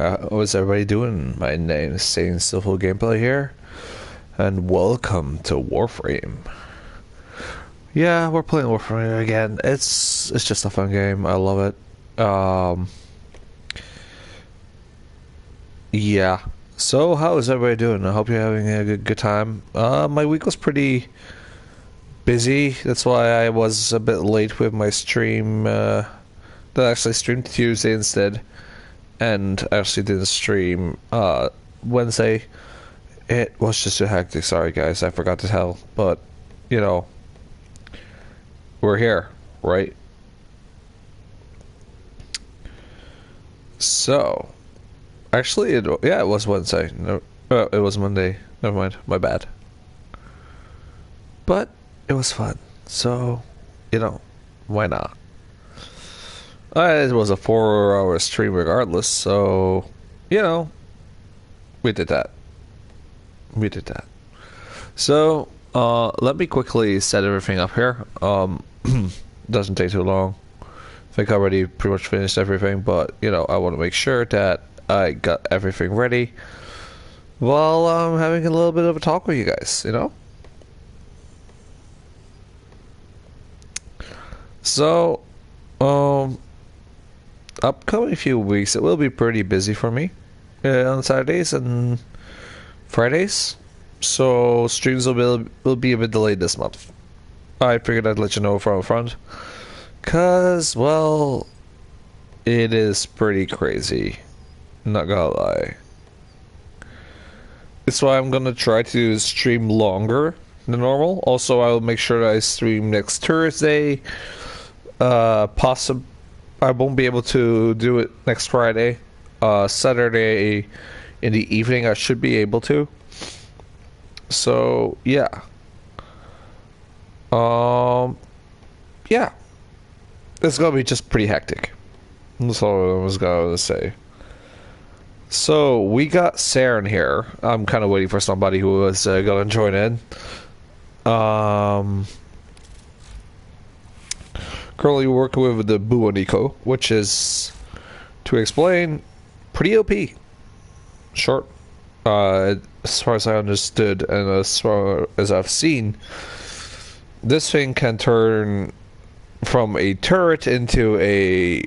How is everybody doing? My name is Sane Civil Gameplay here, and welcome to Warframe. Yeah, we're playing Warframe again. It's just a fun game. I love it. Yeah. So, how is everybody doing? I hope you're having a good time. My week was pretty busy. That's why I was a bit late with my stream. That actually streamed Tuesday instead. And I actually didn't stream Wednesday. It was just too hectic. Sorry, guys. I forgot to tell. But, you know, we're here, right? So, actually, it was Wednesday. No, it was Monday. Never mind. My bad. But it was fun. So, you know, why not? It was a 4-hour stream regardless, so, you know, we did that. So, let me quickly set everything up here. Doesn't take too long. I think I already pretty much finished everything, but, you know, I want to make sure that I got everything ready while I'm having a little bit of a talk with you guys, you know? So, upcoming few weeks, it will be pretty busy for me on Saturdays and Fridays, so streams will be a bit delayed this month. I figured I'd let you know from front, cause well, it is pretty crazy. Not gonna lie. That's why I'm gonna try to stream longer than normal. Also, I'll make sure that I stream next Thursday. I won't be able to do it next Friday. Saturday in the evening I should be able to. So yeah. Yeah. It's gonna be just pretty hectic. That's all I was gonna say. So we got Saryn here. I'm kinda waiting for somebody who is gonna join in. Currently working with the Nico, which is, to explain, pretty OP. Short. As far as I understood and as far as I've seen, this thing can turn from a turret into a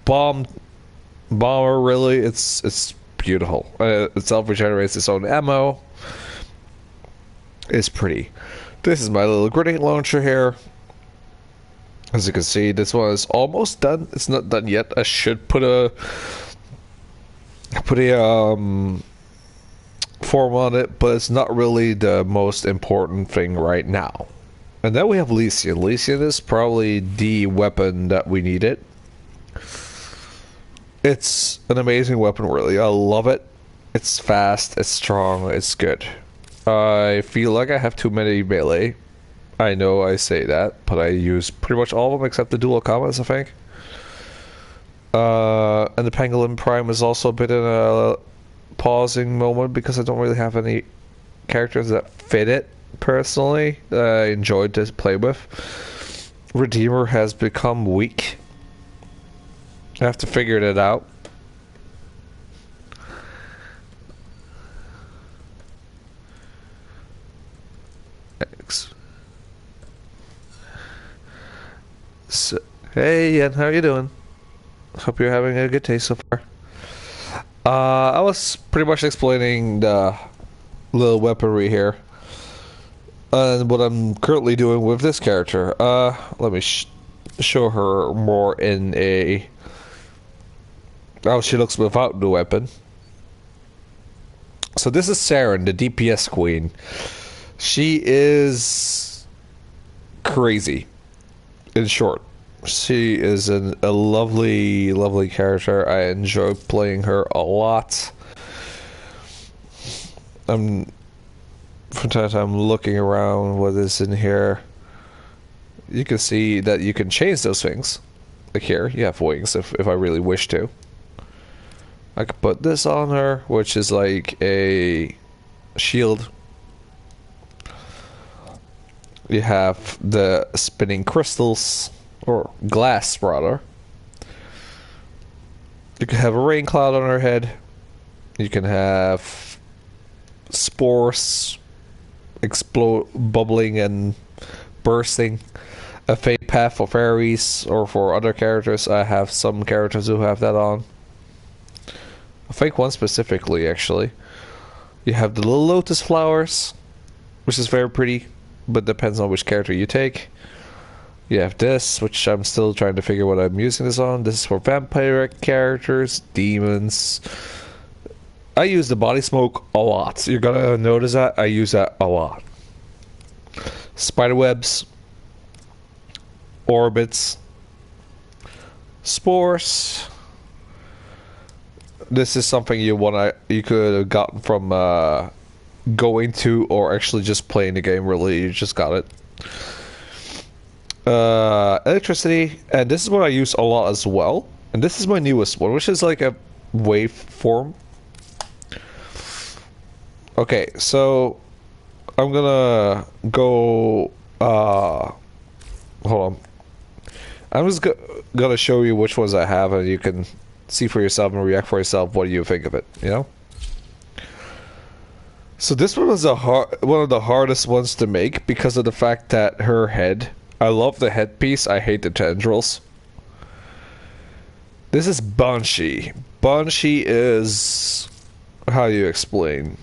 bomber. Really, it's beautiful. It self-regenerates its own ammo. It's pretty. This is my little grenade launcher here. As you can see, this one is almost done. It's not done yet. I should put a form on it, but it's not really the most important thing right now. And then we have Lycian. Lycian is probably the weapon that we needed. It's an amazing weapon, really. I love it. It's fast, it's strong, it's good. I feel like I have too many melee. I know I say that, but I use pretty much all of them except the dual combos, I think. And the Pangolin Prime is also a bit in a pausing moment because I don't really have any characters that fit it, personally, that I enjoyed to play with. Redeemer has become weak. I have to figure that out. Thanks. So, hey Ian, how are you doing? Hope you're having a good day so far. I was pretty much explaining the little weaponry here and what I'm currently doing with this character. Let me show her more in a how she looks without the weapon. So this is Saryn, the DPS queen. She is crazy. In short, she is a lovely, lovely character. I enjoy playing her a lot. From time to time looking around what is in here. You can see that you can change those things. Like here, you have wings if I really wish to. I could put this on her, which is like a shield. You have the spinning crystals, or glass rather. You could have a rain cloud on her head. You can have spores explode, bubbling and bursting. A fate path for fairies or for other characters. I have some characters who have that on. I think one specifically, actually. You have the little lotus flowers, which is very pretty, but depends on which character you take. You have this, which I'm still trying to figure what I'm using this on. This is for vampiric characters, demons. I use the body smoke a lot. You're gonna notice that I use that a lot. Spiderwebs, orbits, spores. This is something you could have gotten from going to or actually just playing the game. Really, you just got it. Electricity, and this is what I use a lot as well. And this is my newest one, which is like a waveform. Okay, so I'm gonna go. Hold on. I'm just gonna show you which ones I have, and you can see for yourself and react for yourself. What do you think of it? You know. So this one was one of the hardest ones to make because of the fact that her head. I love the headpiece. I hate the tendrils. This is Banshee. Banshee is how do you explain?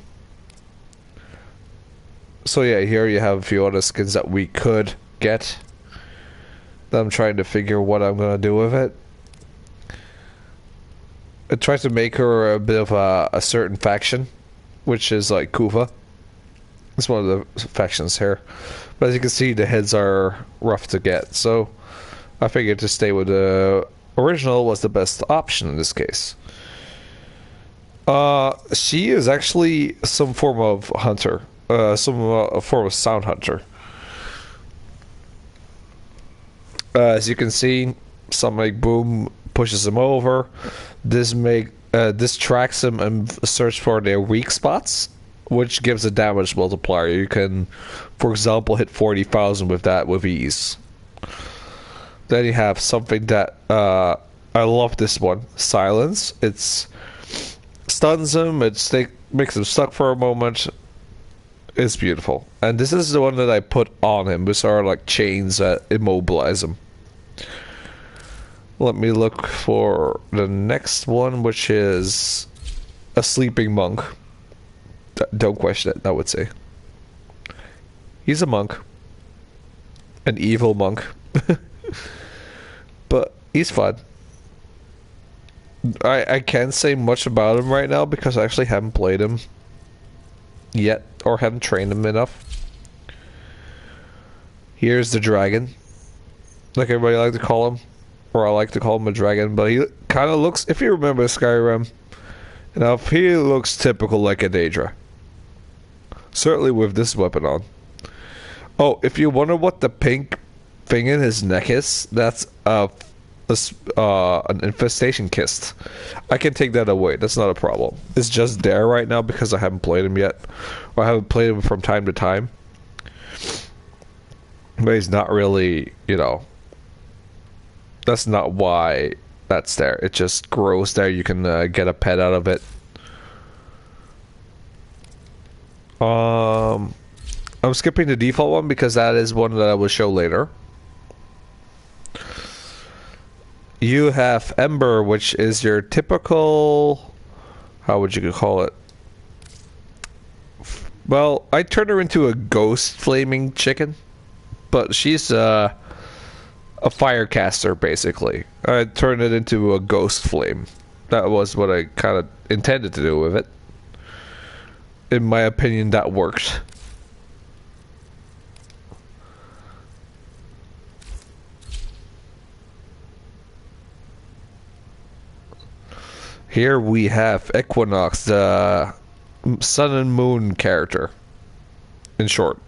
So yeah, here you have a few other skins that we could get. That I'm trying to figure what I'm gonna do with it. I tried to make her a bit of a certain faction, which is like Kufa. It's one of the factions here. But as you can see, the heads are rough to get. So I figured to stay with the original was the best option in this case. She is actually some form of hunter. Some form of sound hunter. As you can see, some like boom pushes him over. This tracks him and search for their weak spots, which gives a damage multiplier. You can, for example, hit 40,000 with that with ease. Then you have something that I love. This one, silence. It's stuns him. Makes him stuck for a moment. It's beautiful. And this is the one that I put on him. These are like chains that immobilize him. Let me look for the next one, which is a sleeping monk. Don't question it, I would say. He's a monk. An evil monk. But he's fun. I can't say much about him right now because I actually haven't played him yet, or haven't trained him enough. Here's the dragon, like everybody like to call him, or I like to call him a dragon, but he kind of looks, if you remember Skyrim, he looks typical like a Daedra. Certainly with this weapon on. Oh, if you wonder what the pink thing in his neck is, that's an infestation kist. I can take that away. That's not a problem. It's just there right now because I haven't played him yet, or I haven't played him from time to time. But he's not really, that's not why that's there. It just grows there. You can get a pet out of it. I'm skipping the default one because that is one that I will show later. You have Ember, which is your typical... How would you call it? Well, I turned her into a ghost flaming chicken. But she's a firecaster, basically. I turned it into a ghost flame. That was what I kind of intended to do with it. In my opinion, that worked. Here we have Equinox, the sun and moon character. In short.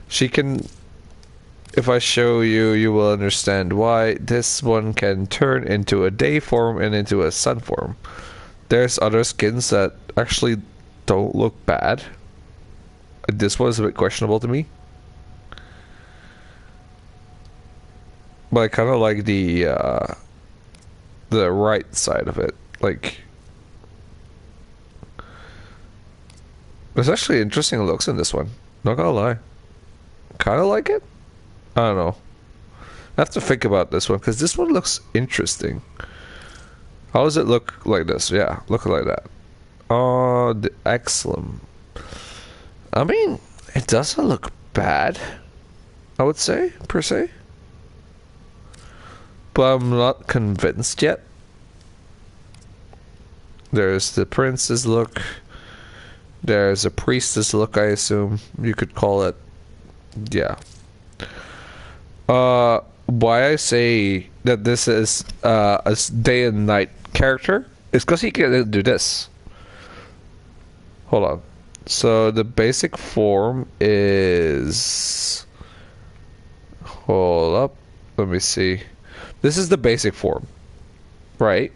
She can... If I show you, you will understand why. This one can turn into a day form and into a sun form. There's other skins that actually don't look bad. This one is a bit questionable to me. But I kind of like the right side of it. Like, There's actually interesting looks in this one. Not gonna lie. Kind of like it? I don't know. I have to think about this one because this one looks interesting. How does it look like this? Yeah, look like that. Oh, the excellent. I mean, it doesn't look bad, I would say, per se. But I'm not convinced yet. There's the princess look. There's a priestess look, I assume you could call it. Yeah. Why I say that this is a day and night character is because he can do this. Hold on. So the basic form is... Hold up. Let me see. This is the basic form. Right?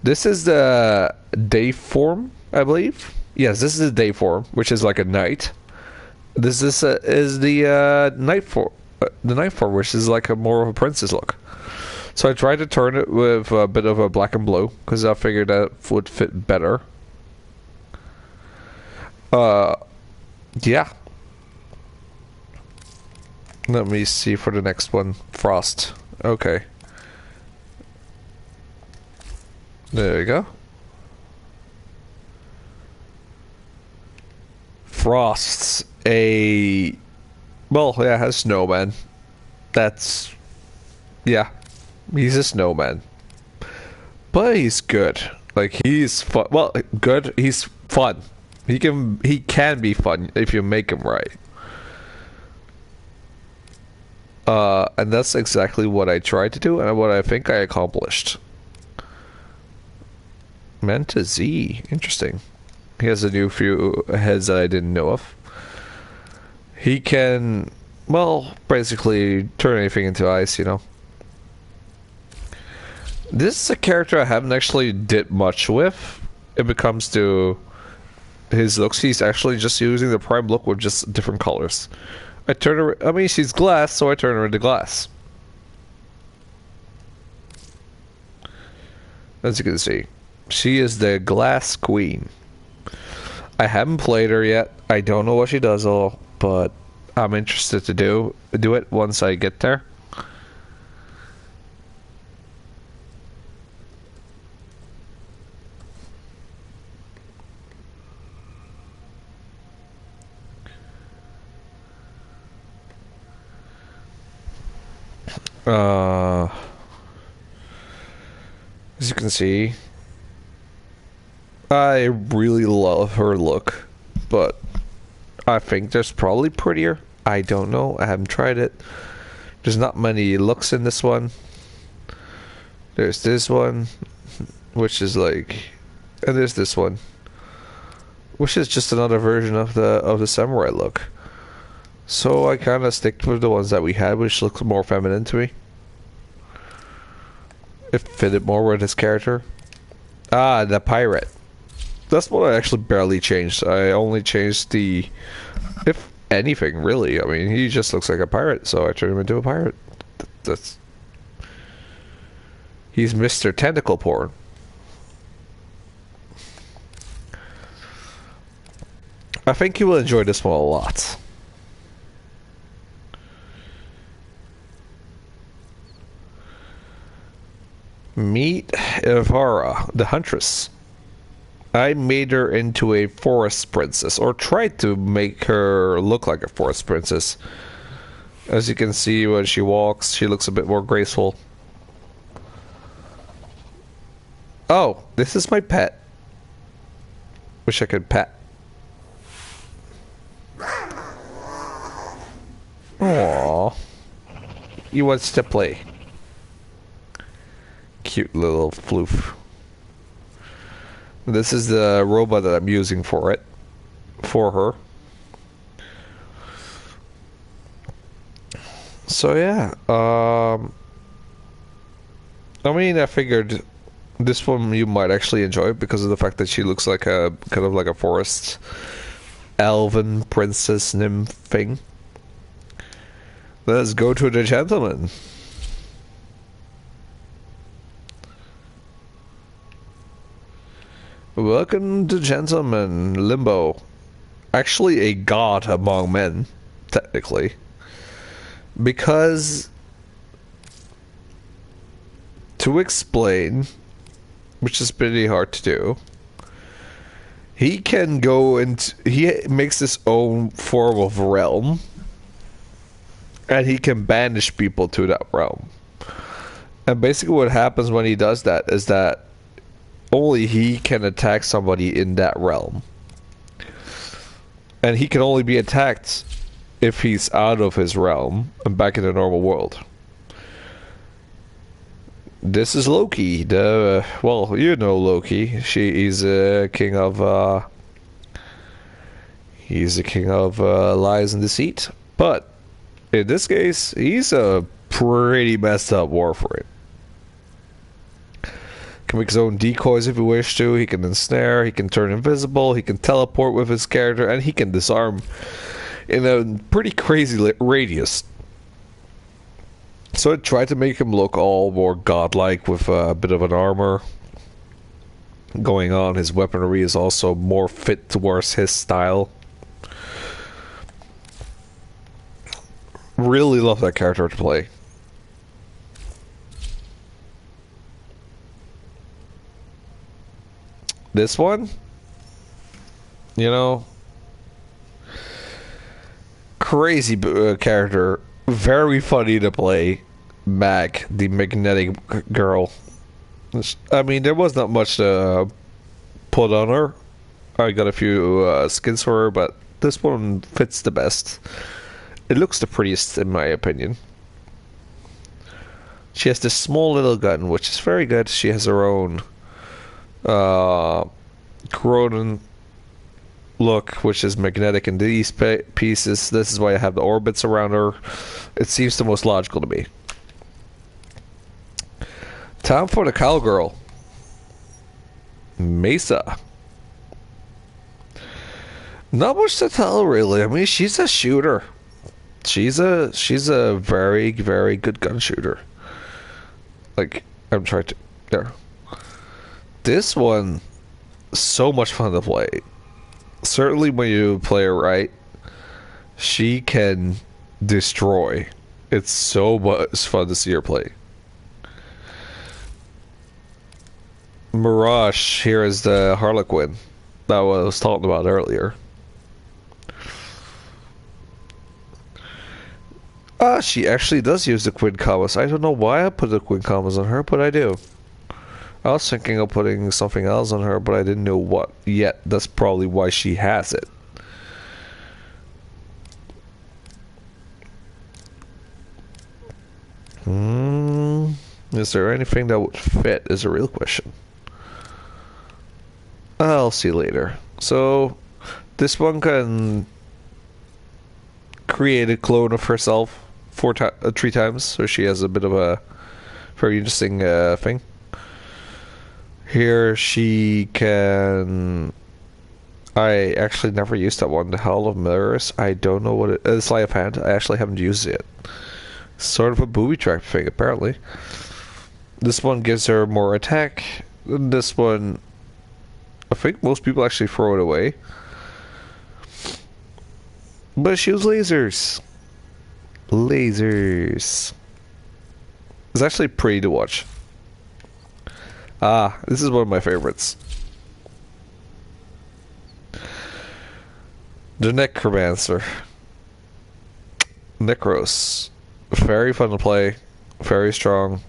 This is the day form, I believe. Yes, this is the day form, which is like a knight. This is the night form. The night form, which is like a more of a princess look. So I tried to turn it with a bit of a black and blue because I figured that would fit better. Yeah. Let me see for the next one. Frost. Okay. There you go. Frost's a... Well, yeah, a snowman. That's... Yeah. He's a snowman. But he's good. Like, he's fun. Well, good. He's fun. He can be fun if you make him right. And that's exactly what I tried to do and what I think I accomplished. Manta Z. Interesting. He has a new few heads that I didn't know of. He can, well, basically turn anything into ice, you know. This is a character I haven't actually did much with. If it comes to his looks, he's actually just using the prime look with just different colors. I turn her, I mean, she's glass, so I turn her into glass. As you can see, she is the glass queen. I haven't played her yet. I don't know what she does all, but I'm interested to do it once I get there. As you can see, I really love her look, but I think there's probably prettier. I don't know. I haven't tried it. There's not many looks in this one. There's this one, which is like, and there's this one, which is just another version of the samurai look. So I kind of stick with the ones that we had, which look more feminine to me. It fitted more with his character. Ah, the pirate. That's what I actually barely changed. I only changed the, if anything, really. I mean, he just looks like a pirate, so I turned him into a pirate. That's... He's Mr. Tentacle Porn. I think you will enjoy this one a lot. Meet Evara the Huntress. I made her into a forest princess, or tried to make her look like a forest princess. As you can see, when she walks, she looks a bit more graceful. Oh, this is my pet. Wish I could pet. Aww. He wants to play. Cute little floof. This is the robot that I'm using for it. For her. So yeah, I mean, I figured this one you might actually enjoy because of the fact that she looks like a kind of like a forest elven princess nymph thing. Let's go to the gentleman. Welcome to Gentleman Limbo. Actually, a god among men, technically. Because, to explain, which is pretty hard to do, he can go into, he makes his own form of realm, and he can banish people to that realm. And basically what happens when he does that is that only he can attack somebody in that realm. And he can only be attacked if he's out of his realm and back in the normal world. This is Loki. Well, you know Loki. He's a king of lies and deceit. But in this case, he's a pretty messed up warframe. Can make his own decoys if he wishes to. He can ensnare. He can turn invisible. He can teleport with his character, and he can disarm in a pretty crazy radius. So I tried to make him look all more godlike with a bit of an armor going on. His weaponry is also more fit towards his style. Really love that character to play. This one, you know, crazy character. Very funny to play. Mag, the magnetic girl. I mean, there was not much to put on her. I got a few skins for her, but this one fits the best. It looks the prettiest, in my opinion. She has this small little gun, which is very good. She has her own Cronin look, which is magnetic in these pieces. This is why I have the orbits around her. It seems the most logical to me. Time for the cowgirl. Mesa. Not much to tell, really. I mean, she's a shooter. She's a very, very good gun shooter. Like, I'm trying to... There. This one, so much fun to play. Certainly when you play her right, she can destroy. It's so much fun to see her play. Mirage here is the Harlequin that I was talking about earlier. She actually does use the Quid commas. I don't know why I put the Quid commas on her, but I do. I was thinking of putting something else on her, but I didn't know what yet. That's probably why she has it. Is there anything that would fit is a real question. I'll see later. So, this one can create a clone of herself 3 times, so she has a bit of a very interesting thing. Here she can... I actually never used that one. The Hall of Mirrors. I don't know what it is. Sleight of Hand. I actually haven't used it. Sort of a booby trap thing, apparently. This one gives her more attack. This one... I think most people actually throw it away. But she uses lasers. Lasers. It's actually pretty to watch. This is one of my favorites. The Necromancer. Necros. Very fun to play. Very strong.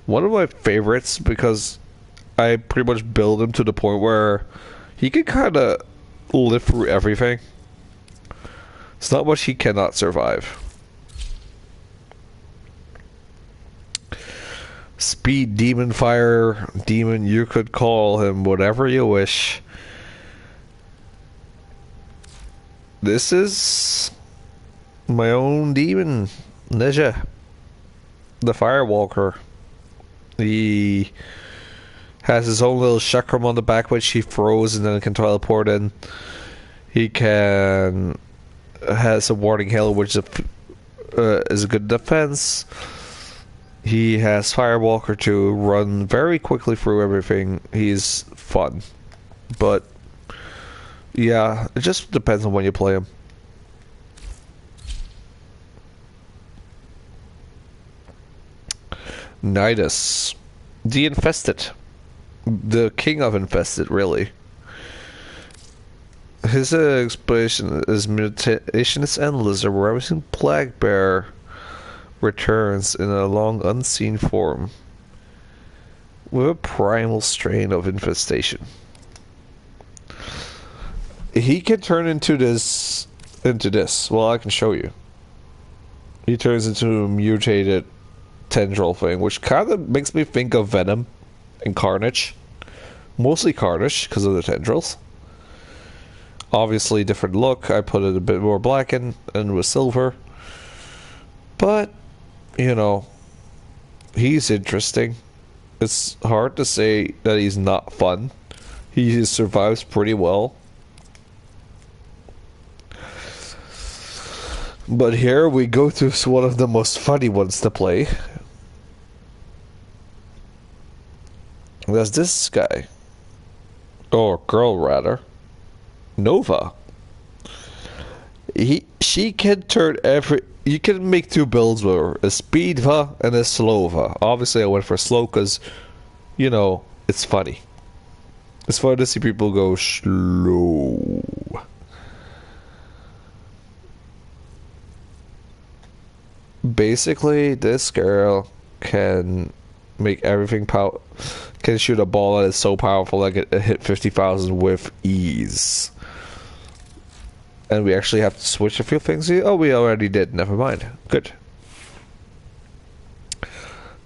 One of my favorites because I pretty much build him to the point where he can kind of live through everything. It's not much he cannot survive. Speed Demon, Fire Demon, you could call him whatever you wish. This is my own demon, Ninja, the Firewalker. He has his own little chakram on the back which he throws and then can teleport in. He has a Warding Hail which is a good defense. He has Firewalker to run very quickly through everything. He's fun. But, yeah, it just depends on when you play him. Nidus. The Infested. The king of Infested, really. His explanation is mutation is endless. A ravishing plague bear returns in a long unseen form with a primal strain of infestation. He can turn into this. Well, I can show you. He turns into a mutated tendril thing, which kind of makes me think of Venom and Carnage. Mostly Carnage because of the tendrils. Obviously different look. I put it a bit more black and with silver. But, you know, he's interesting. It's hard to say that he's not fun. He survives pretty well. But here we go to one of the most funny ones to play. There's this guy. Or girl, rather. Nova. She can turn you can make two builds with her. A Speedva and a Slova. Obviously I went for slow because, you know, it's funny. It's fun to see people go slow. Basically, this girl can make everything can shoot a ball that is so powerful that it hit 50,000 with ease. And we actually have to switch a few things here. Oh, we already did. Never mind. Good.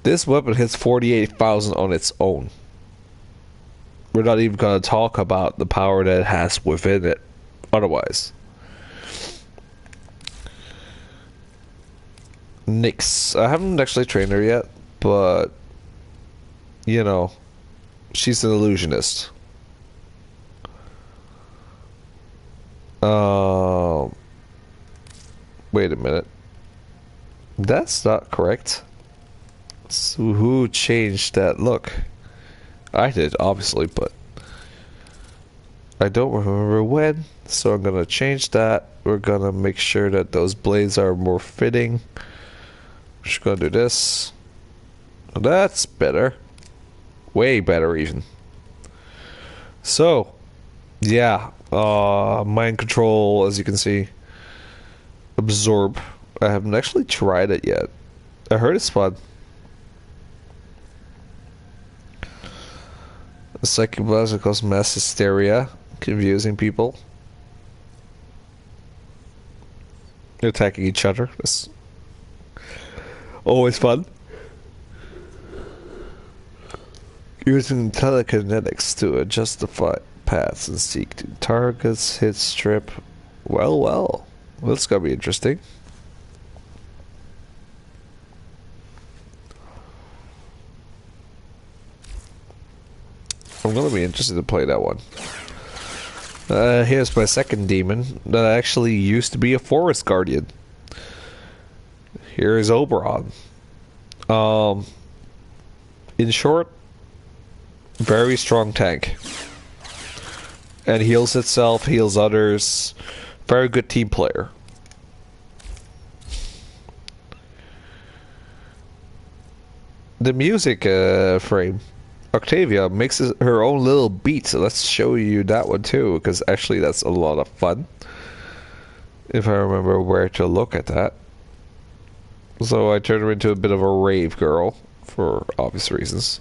This weapon hits 48,000 on its own. We're not even going to talk about the power that it has within it. Otherwise. Nyx. I haven't actually trained her yet, but you know, she's an illusionist. Wait a minute. That's not correct. So who changed that look? I did, obviously, but I don't remember when, so I'm gonna change that. We're gonna make sure that those blades are more fitting. Just gonna do this. That's better. Way better, even. So, yeah. Mind control, as you can see. Absorb. I haven't actually tried it yet. I heard it's fun. Psychic blast causes mass hysteria, confusing people. Attacking each other. That's always fun. Using telekinetics to justify paths and seek to targets, hit, strip. Well. That's gonna be interesting. I'm gonna be interested to play that one. Here's my second demon that actually used to be a forest guardian. Here is Oberon. In short, very strong tank. And heals itself, heals others. Very good team player. The music frame. Octavia makes her own little beat, so let's show you that one too, because actually that's a lot of fun. If I remember where to look at that. So I turned her into a bit of a rave girl, for obvious reasons.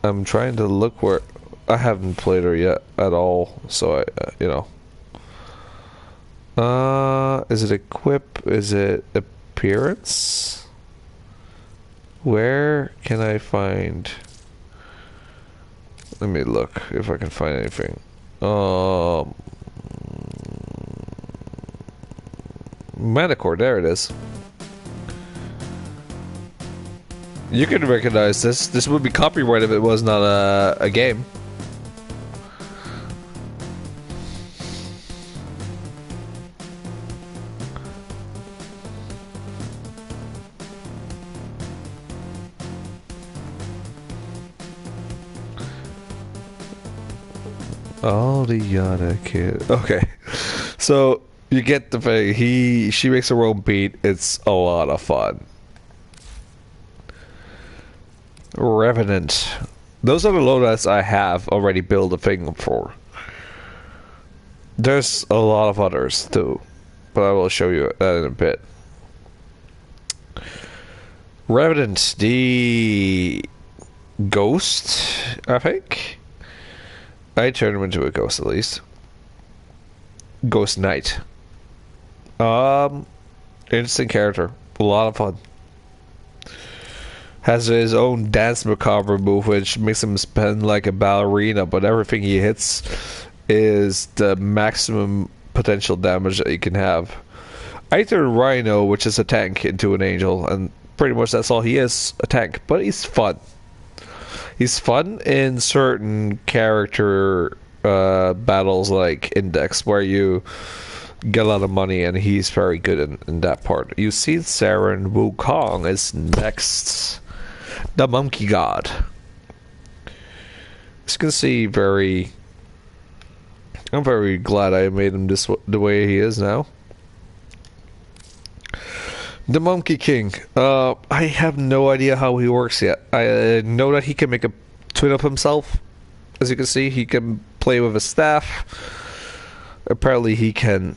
I'm trying to look where... I haven't played her yet at all, so I, you know. Is it equip? Is it appearance? Where can I find... Let me look if I can find anything. Manicore, there it is. You can recognize this. This would be copyright if it was not a game. All the other kids. Okay, so you get the thing. She makes her own beat. It's a lot of fun. Revenant. Those are the loadouts I have already built a thing for. There's a lot of others too, but I will show you that in a bit. Revenant, the ghost, I think. I turned him into a ghost at least. Ghost Knight. Interesting character. A lot of fun. Has his own dance macabre move, which makes him spin like a ballerina, but everything he hits is the maximum potential damage that you can have. I turned Rhino, which is a tank, into an angel, and pretty much that's all he is, a tank. But he's fun. He's fun in certain character battles like Index, where you get a lot of money, and he's very good in that part. You've seen Saryn. Wukong is next. The Monkey God. As you can see, I'm very glad I made him the way he is now. The Monkey King. I have no idea how he works yet. I know that he can make a twin of himself. As you can see, he can play with a staff. Apparently he can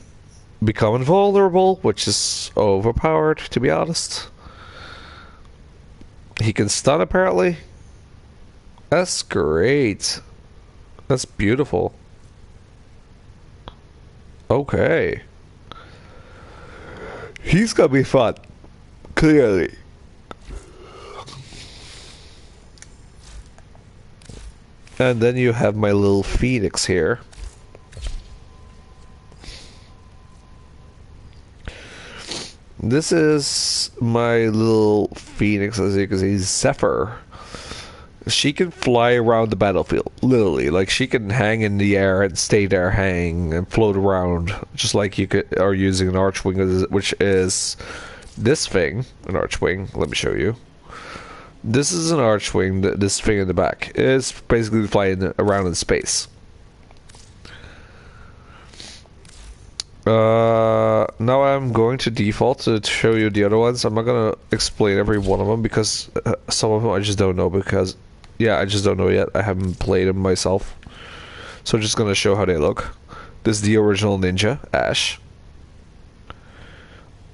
become invulnerable, which is overpowered, to be honest. He can stun, apparently. That's great. That's beautiful. Okay. He's gonna be fun. Clearly. And then you have my little Phoenix here. This is my little Phoenix, as you can see, Zephyr. She can fly around the battlefield, literally. Like, she can hang in the air and stay there, hang and float around, just like you are using an Archwing, which is this thing, an Archwing. Let me show you. This is an Archwing. This thing in the back is basically flying around in space. Now I'm going to default to show you the other ones. I'm not gonna explain every one of them because some of them I just don't know because, yeah, I just don't know yet. I haven't played them myself. So I'm just gonna show how they look. This is the original Ninja, Ash.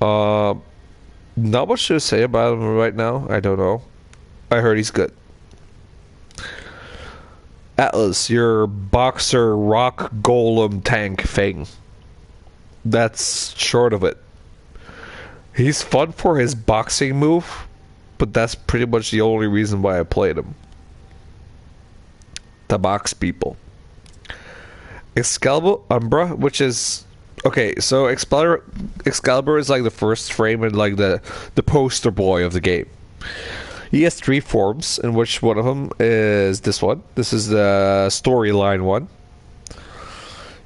Not much to say about him right now. I don't know. I heard he's good. Atlas, your boxer rock golem tank thing. That's short of it. He's fun for his boxing move, but that's pretty much the only reason why I played him. To box people. Excalibur Umbra, which is okay, so Excalibur is like the first frame and like the poster boy of the game. He has 3 forms, in which one of them is this one. This is the storyline one.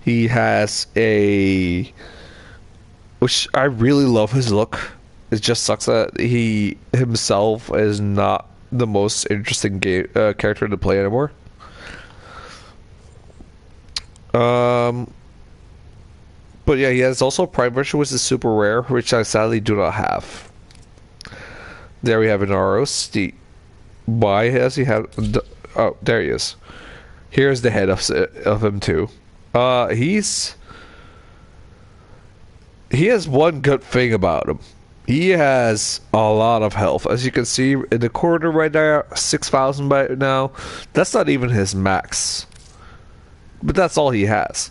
He has a... which I really love his look. It just sucks that he himself is not the most interesting character to play anymore. But yeah, he has also Prime Version, which is super rare, which I sadly do not have. There we have Inaros. Why has he had... oh, there he is. Here's the head of him too. He has one good thing about him. He has a lot of health. As you can see in the corner right there, 6,000 by now. That's not even his max. But that's all he has,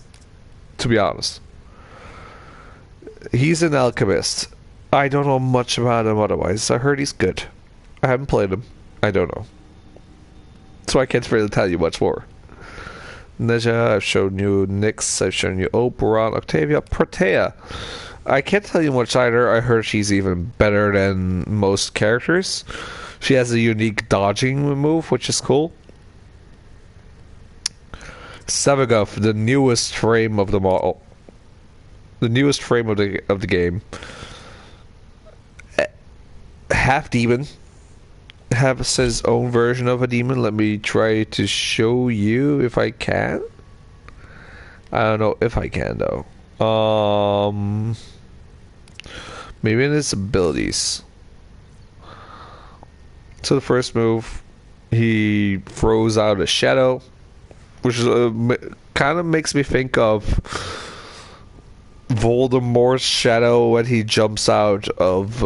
to be honest. He's an alchemist. I don't know much about him otherwise. I heard he's good. I haven't played him. I don't know. So I can't really tell you much more. Neja, I've shown you Nyx, I've shown you Oberon, Octavia, Protea. I can't tell you much either. I heard she's even better than most characters. She has a unique dodging move, which is cool. Savagov, the newest frame of them all. The newest frame of the game. Half demon. Has his own version of a demon. Let me try to show you if I can. I don't know if I can though. Maybe in his abilities. So the first move, he throws out a shadow, which is kind of makes me think of Voldemort's shadow when he jumps out of,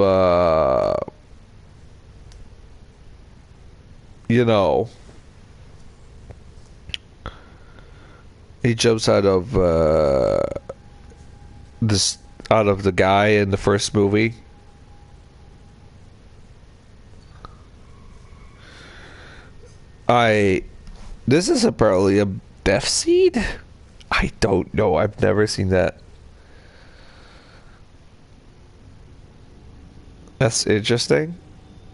you know, he jumps out of out of the guy in the first movie. This is apparently a Death Seed? I don't know. I've never seen that. That's interesting.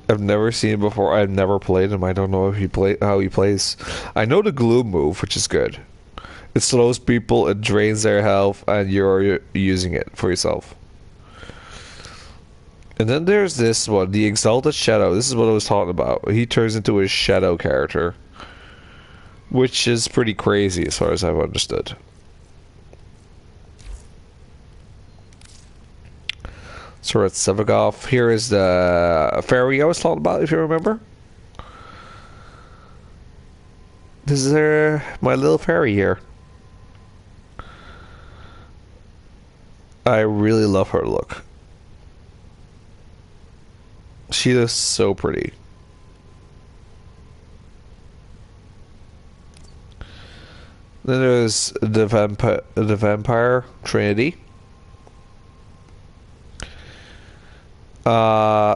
I've never seen it before. I've never played him. I don't know if how he plays. I know the Gloom move, which is good. It slows people, it drains their health, and you're using it for yourself. And then there's this one, the Exalted Shadow. This is what I was talking about. He turns into a shadow character, which is pretty crazy as far as I've understood. So we're at Sevagoth. Here is the fairy I was talking about, if you remember. This is my little fairy here. I really love her look. She looks so pretty. Then there's the vampire Trinity.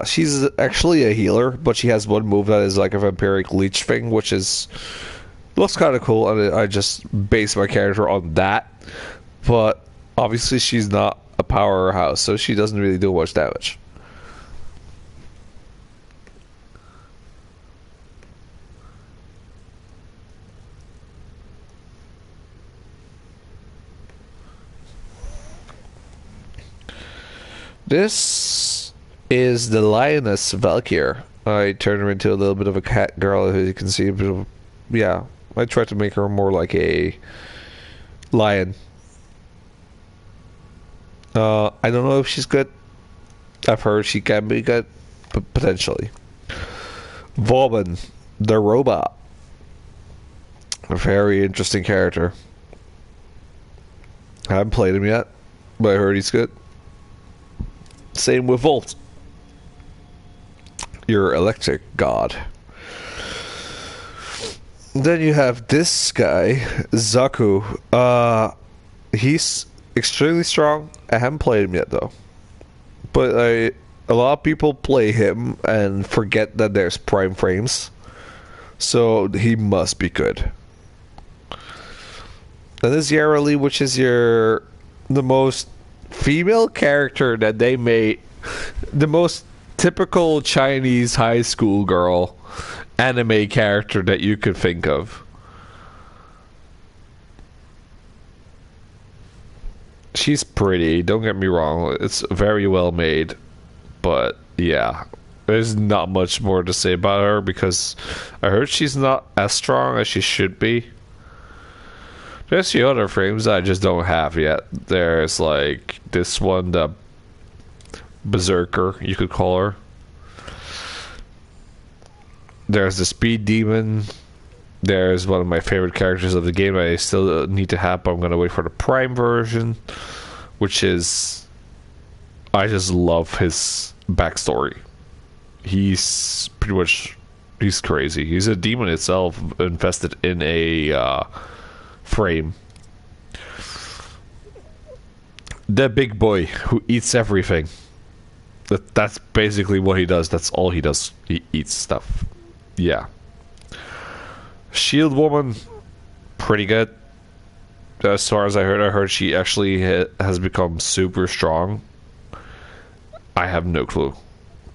She's actually a healer, but she has one move that is like a vampiric leech thing, which looks kind of cool, and I just base my character on that. But obviously, she's not a powerhouse, so she doesn't really do much damage. This is the Lioness Valkyr. I turned her into a little bit of a cat girl, as you can see. Yeah, I tried to make her more like a lion. I don't know if she's good. I've heard she can be good, but potentially. Vauban, the robot. A very interesting character. I haven't played him yet, but I heard he's good. Same with Volt. Your electric god. Then you have this guy, Zaku. He's extremely strong. I haven't played him yet though. But a lot of people play him and forget that there's prime frames. So he must be good. And this Yara Lee, which is the most female character that they made, the most typical Chinese high school girl anime character that you could think of. She's pretty, don't get me wrong, it's very well made, but yeah, there's not much more to say about her because I heard she's not as strong as she should be. There's the other frames I just don't have yet. There's like this one, the Berserker, you could call her. There's the Speed Demon. There's one of my favorite characters of the game I still need to have, but I'm going to wait for the Prime version, which is... I just love his backstory. He's pretty much... He's crazy. He's a demon itself, infested in a frame. The big boy who eats everything. That's basically what he does. That's all he does. He eats stuff. Yeah. Shield Woman, pretty good. As far as I heard she actually has become super strong. I have no clue,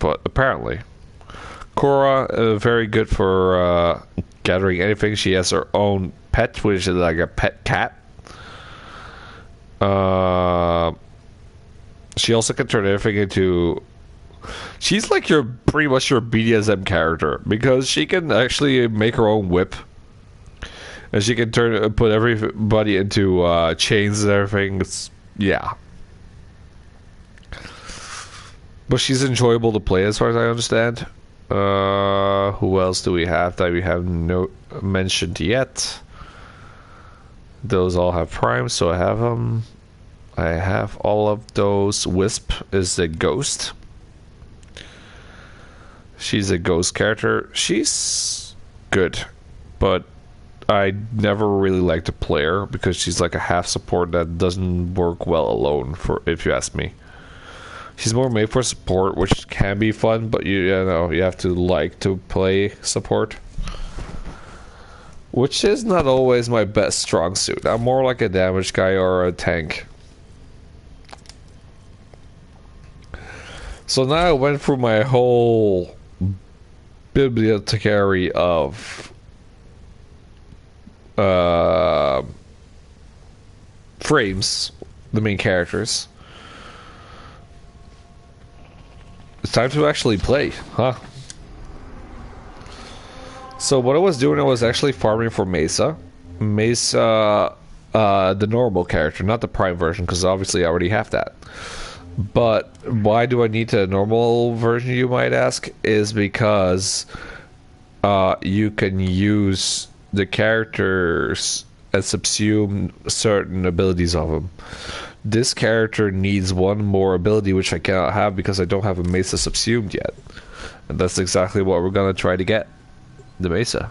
but apparently. Korra, very good for gathering anything. She has her own pet, which is like a pet cat. She also can turn everything into... She's like pretty much your BDSM character, because she can actually make her own whip. And she can put everybody into chains and everything. Yeah. But she's enjoyable to play as far as I understand. Who else do we have that we have no mentioned yet? Those all have primes, so I have them. I have all of those. Wisp is a ghost. She's a ghost character. She's good, but I never really liked to play her because she's like a half support that doesn't work well alone, for if you ask me. She's more made for support, which can be fun, but you know, you have to like to play support, which is not always my best strong suit. I'm more like a damage guy or a tank. So now I went through my whole bibliotechary of frames, the main characters. It's time to actually play, huh? So what I was doing, I was actually farming for Mesa. Mesa, the normal character, not the prime version, because obviously I already have that. But why do I need the normal version, you might ask? Is because you can use the characters and subsume certain abilities of them. This character needs one more ability, which I cannot have because I don't have a Mesa subsumed yet. And that's exactly what we're gonna try to get. The Mesa.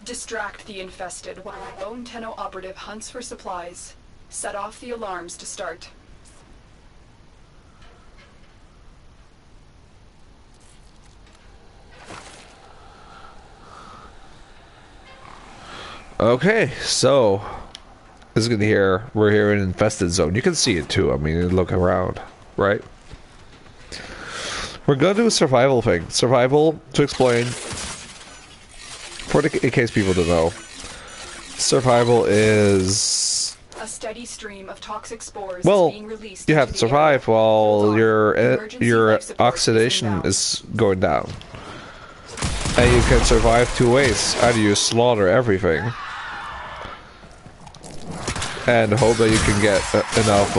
Distract the infested while the lone Tenno operative hunts for supplies. Set off the alarms to start. Okay, so this is gonna hear we're here in infested zone. You can see it too. I mean, look around, right? We're gonna do a survival thing. Survival, to explain, in case people don't know, survival is a steady stream of toxic spores being released. You have to survive while your oxidation is going down, and you can survive two ways: either you slaughter everything and hope that you can get enough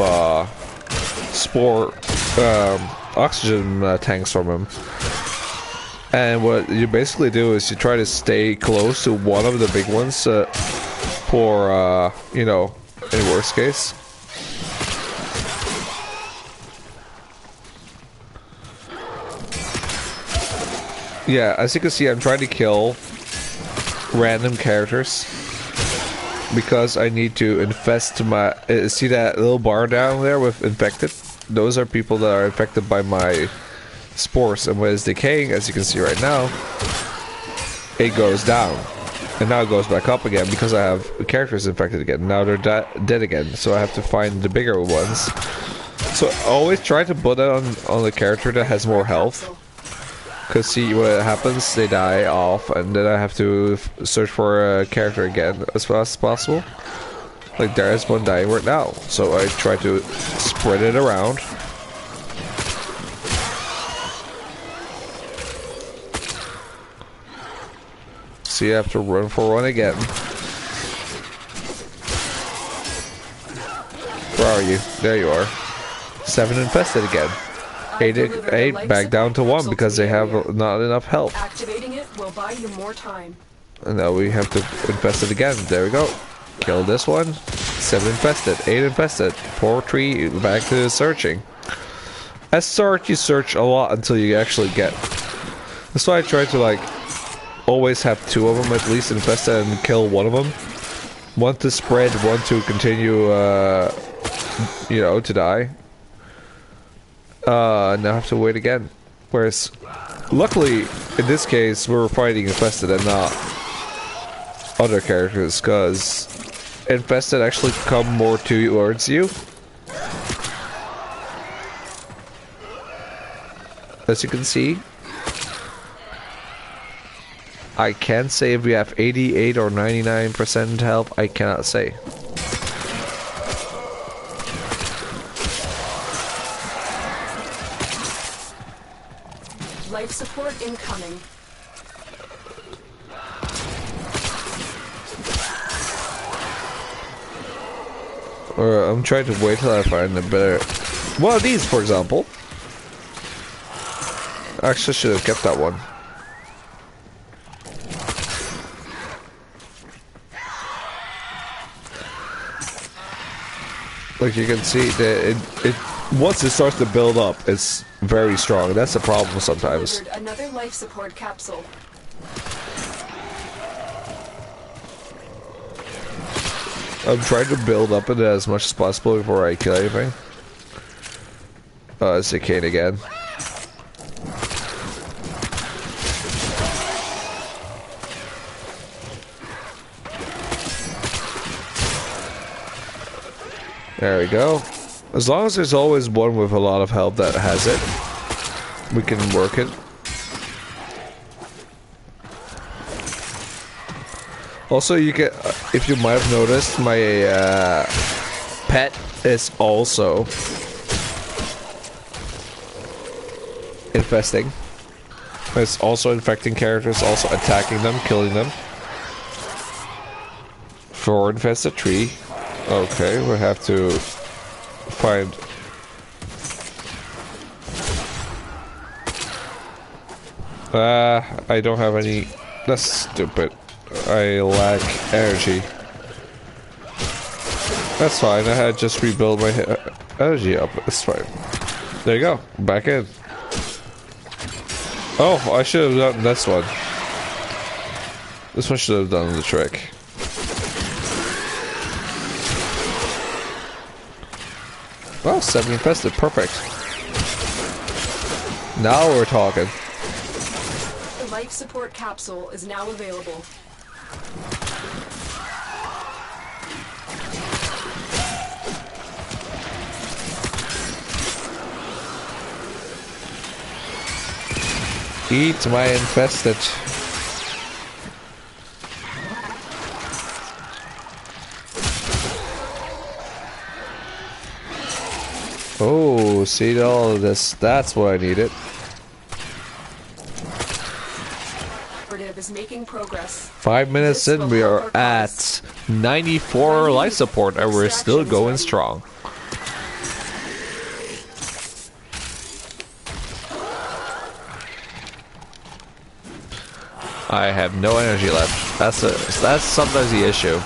spore oxygen tanks from them. And what you basically do is you try to stay close to one of the big ones for, you know, in worst case. Yeah, as you can see, I'm trying to kill random characters because I need to infest my... see that little bar down there with infected? Those are people that are infected by my spores, and when it's decaying, as you can see right now, it goes down, and now it goes back up again because I have characters infected again. Now they're dead again, so I have to find the bigger ones. So always try to put it on the character that has more health, because see what happens, they die off, and then I have to search for a character again as fast as possible. Like there's one dying right now, so I try to spread it around. So you have to run for one again. Where are you? There you are. 7 infested again. 8 back down to 1 because they have not enough health. Activating it will buy you more time. And now we have to infest it again. There we go. Kill this one. 7 infested. 8 infested. 4 3 back to searching. At start you search a lot until you actually get. That's why I try to like always have two of them at least infested and kill one of them. One to spread, one to continue, you know, to die. Now I have to wait again. Whereas, luckily, in this case, we're fighting infested and not other characters, because infested actually come more towards you. As you can see, I can't say if we have 88 or 99% health. I cannot say. Life support incoming. Or I'm trying to wait till I find a better one of these, for example. Actually, should have kept that one. Like you can see, it once it starts to build up, it's very strong. That's the problem sometimes. Another life support capsule. I'm trying to build up it as much as possible before I kill anything. It's a cane again. There we go. As long as there's always one with a lot of health that has it, we can work it. Also, you get, if you might have noticed, my pet is also infesting. It's also infecting characters, also attacking them, killing them. For infested tree. Okay, we have to find... I don't have any... That's stupid. I lack energy. That's fine, I had just rebuild my energy up. It's fine. There you go, back in. Oh, I should have done this one. This one should have done the trick. Well, 7 infested, perfect. Now we're talking. The life support capsule is now available. Eat my infested. Oh, see all of this. That's what I needed. Is making progress. 5 minutes in, we are at 94 life support, and we're still going strong. I have no energy left. That's sometimes the issue.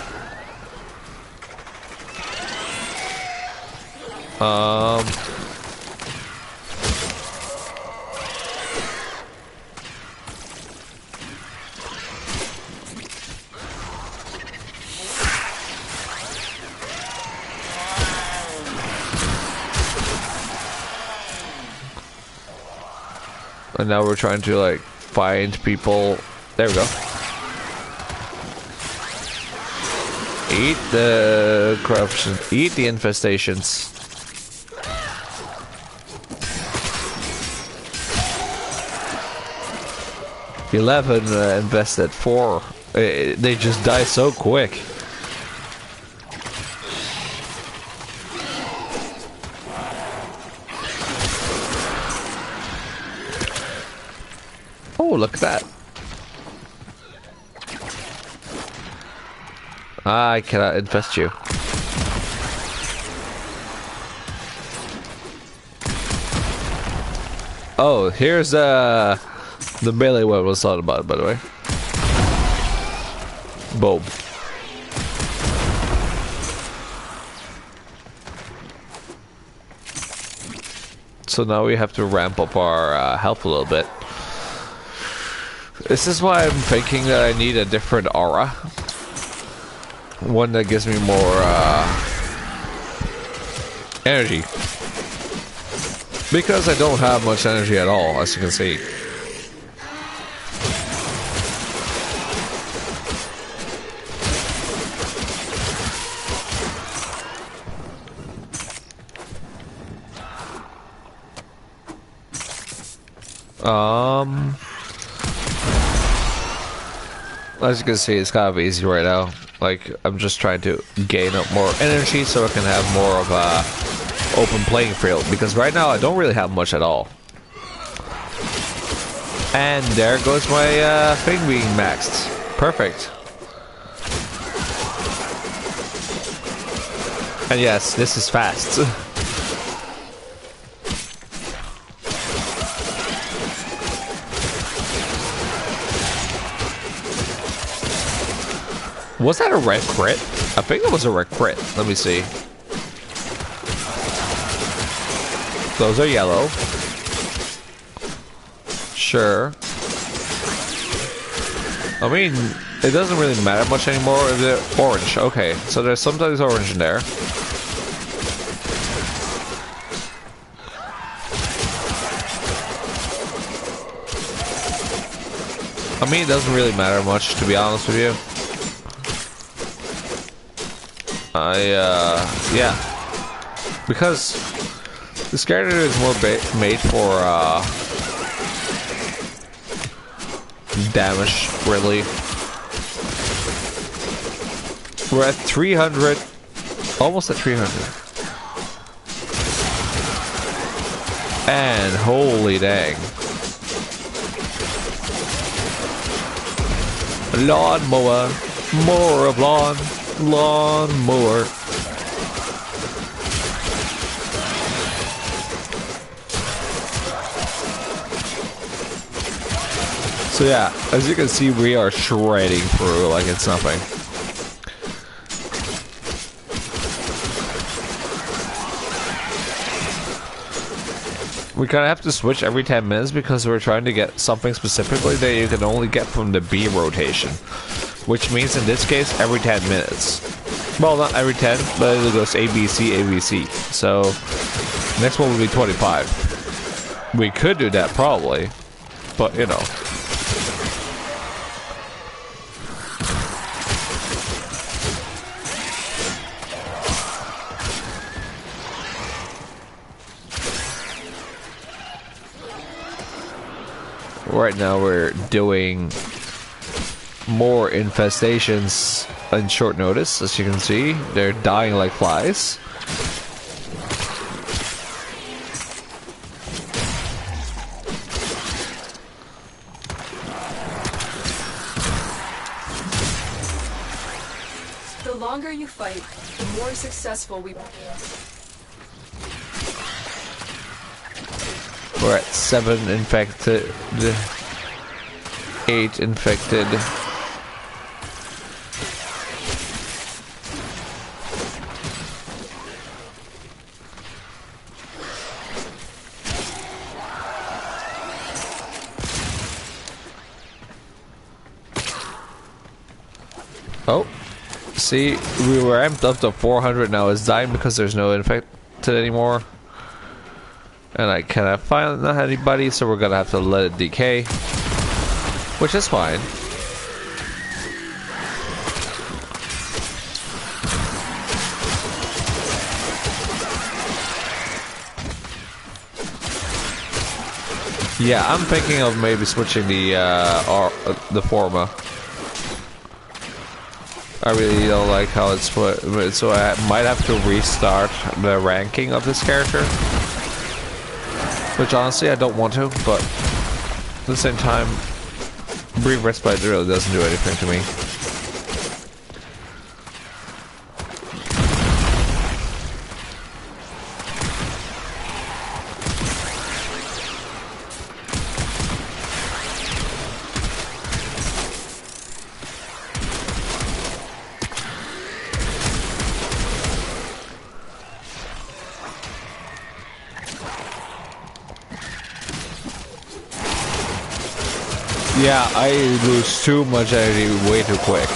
And now we're trying to like find people. There we go. Eat the corruption. Eat the infestations. $11 invested. 4. They just die so quick. Oh, look at that. I cannot infest you. Oh, here's the melee one was thought about, by the way. Boom. So now we have to ramp up our health a little bit. This is why I'm thinking that I need a different aura. One that gives me more energy. Because I don't have much energy at all, as you can see. As you can see, it's kind of easy right now. Like, I'm just trying to gain up more energy so I can have more of a open playing field. Because right now, I don't really have much at all. And there goes my thing being maxed. Perfect. And yes, this is fast. Was that a red crit? I think it was a red crit. Let me see. Those are yellow. Sure. I mean, it doesn't really matter much anymore if they're orange. Okay, so there's sometimes orange in there. I mean, it doesn't really matter much, to be honest with you. Yeah. Because this character is more made for, damage, really. We're at 300, almost at 300. And holy dang. Lawnmower, more of lawnmower. So yeah, as you can see, we are shredding through like it's nothing. We kind of have to switch every 10 minutes because we're trying to get something specifically that you can only get from the B rotation. Which means in this case, every 10 minutes. Well, not every 10, but it goes ABC, ABC. So, next one will be 25. We could do that probably, but you know. Right now we're doing more infestations in short notice, as you can see. They're dying like flies. The longer you fight, the more successful we will be. We're at 7 infected, 8 infected. Oh, see, we were amped up to 400, now it's dying because there's no infected anymore. And I cannot find anybody, so we're gonna have to let it decay. Which is fine. Yeah, I'm thinking of maybe switching the forma. I really don't like how it's put, so I might have to restart the ranking of this character. Which honestly I don't want to, but at the same time, Brief Respite really doesn't do anything to me. Yeah, I lose too much energy way too quick.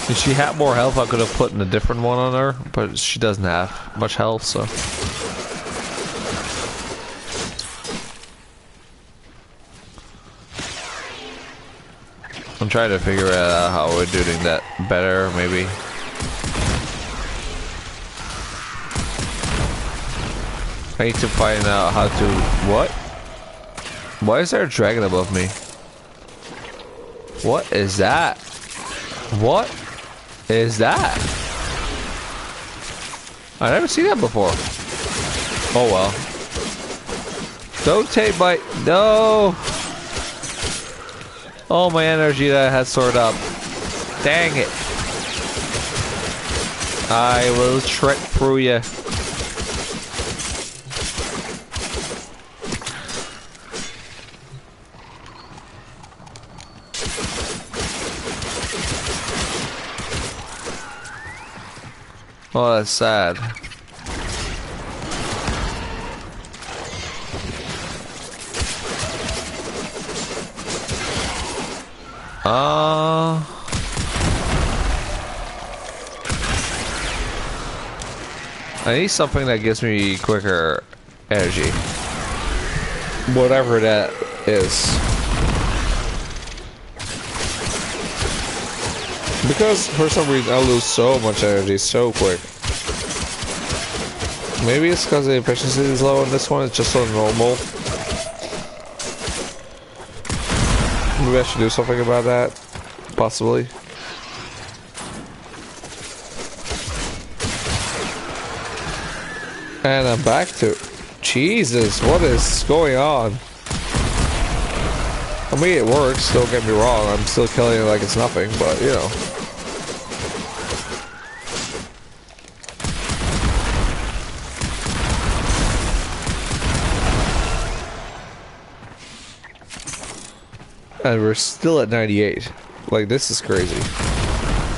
If she had more health, I could have put in a different one on her, but she doesn't have much health, so. I'm trying to figure out how we're doing that better, maybe. I need to find out how to... What? Why is there a dragon above me? What is that? What is that? I never seen that before. Oh well. Don't take my... No! All my energy that I had stored up. Dang it. I will trek through you. Oh, that's sad. I need something that gives me quicker energy. Whatever that is. Because for some reason I lose so much energy so quick. Maybe it's because the efficiency is low on this one, it's just so normal. Maybe I should do something about that. Possibly. And I'm back to... Jesus, what is going on? I mean, it works, don't get me wrong. I'm still killing it like it's nothing, but, you know. And we're still at 98. Like, this is crazy.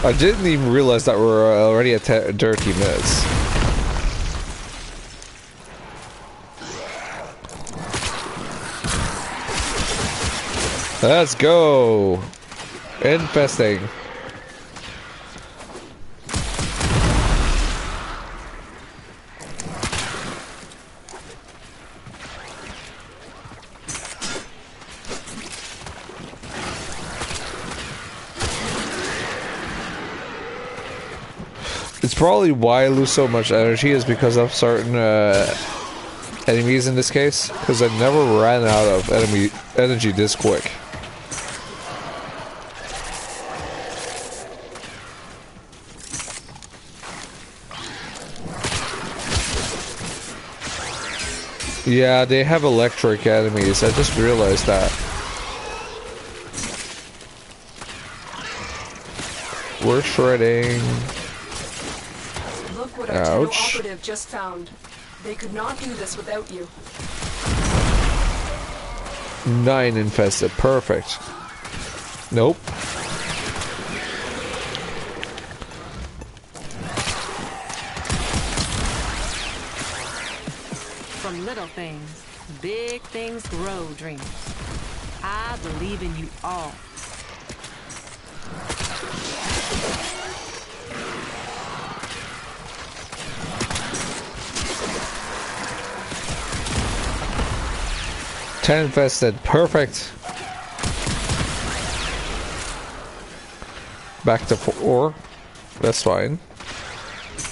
I didn't even realize that we're already at 30 minutes. Let's go! Infesting. It's probably why I lose so much energy is because of certain enemies in this case, because I never ran out of energy this quick. Yeah, they have electric enemies. I just realized that. We're shredding. Look what our Tenno operative just found. They could not do this without you. 9 infested. Perfect. Nope. From little things, big things grow, dreamers. I believe in you all. Ten infested. Perfect. Back to 4. That's fine.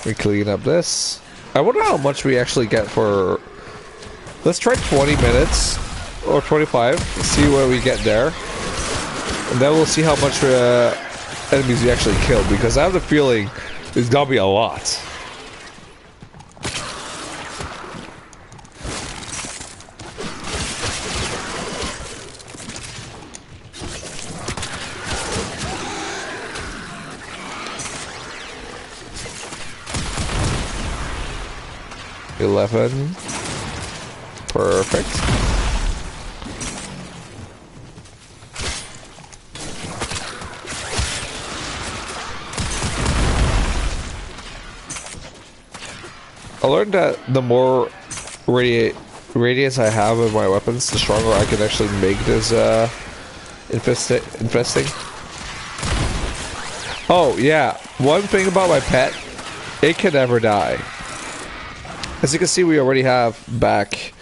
We clean up this. I wonder how much we actually get for... Let's try 20 minutes. Or 25. See where we get there. And then we'll see how much enemies we actually kill. Because I have the feeling there's gonna be a lot. Perfect. I learned that the more radius I have of my weapons, the stronger I can actually make this infesting. Oh yeah, one thing about my pet, it can never die. As you can see, we already have back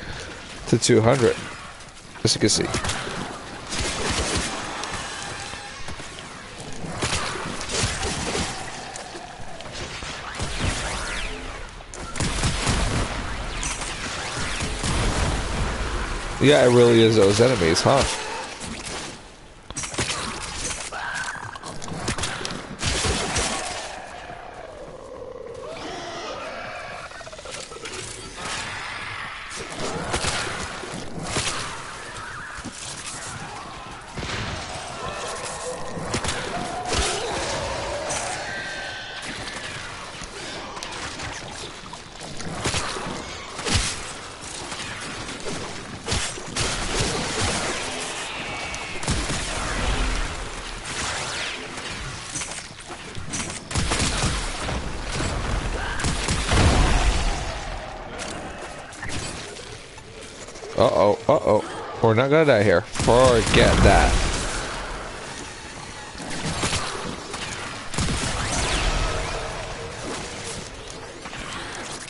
to 200. As you can see. Yeah, it really is those enemies, huh? Uh-oh. We're not gonna die here. Forget that.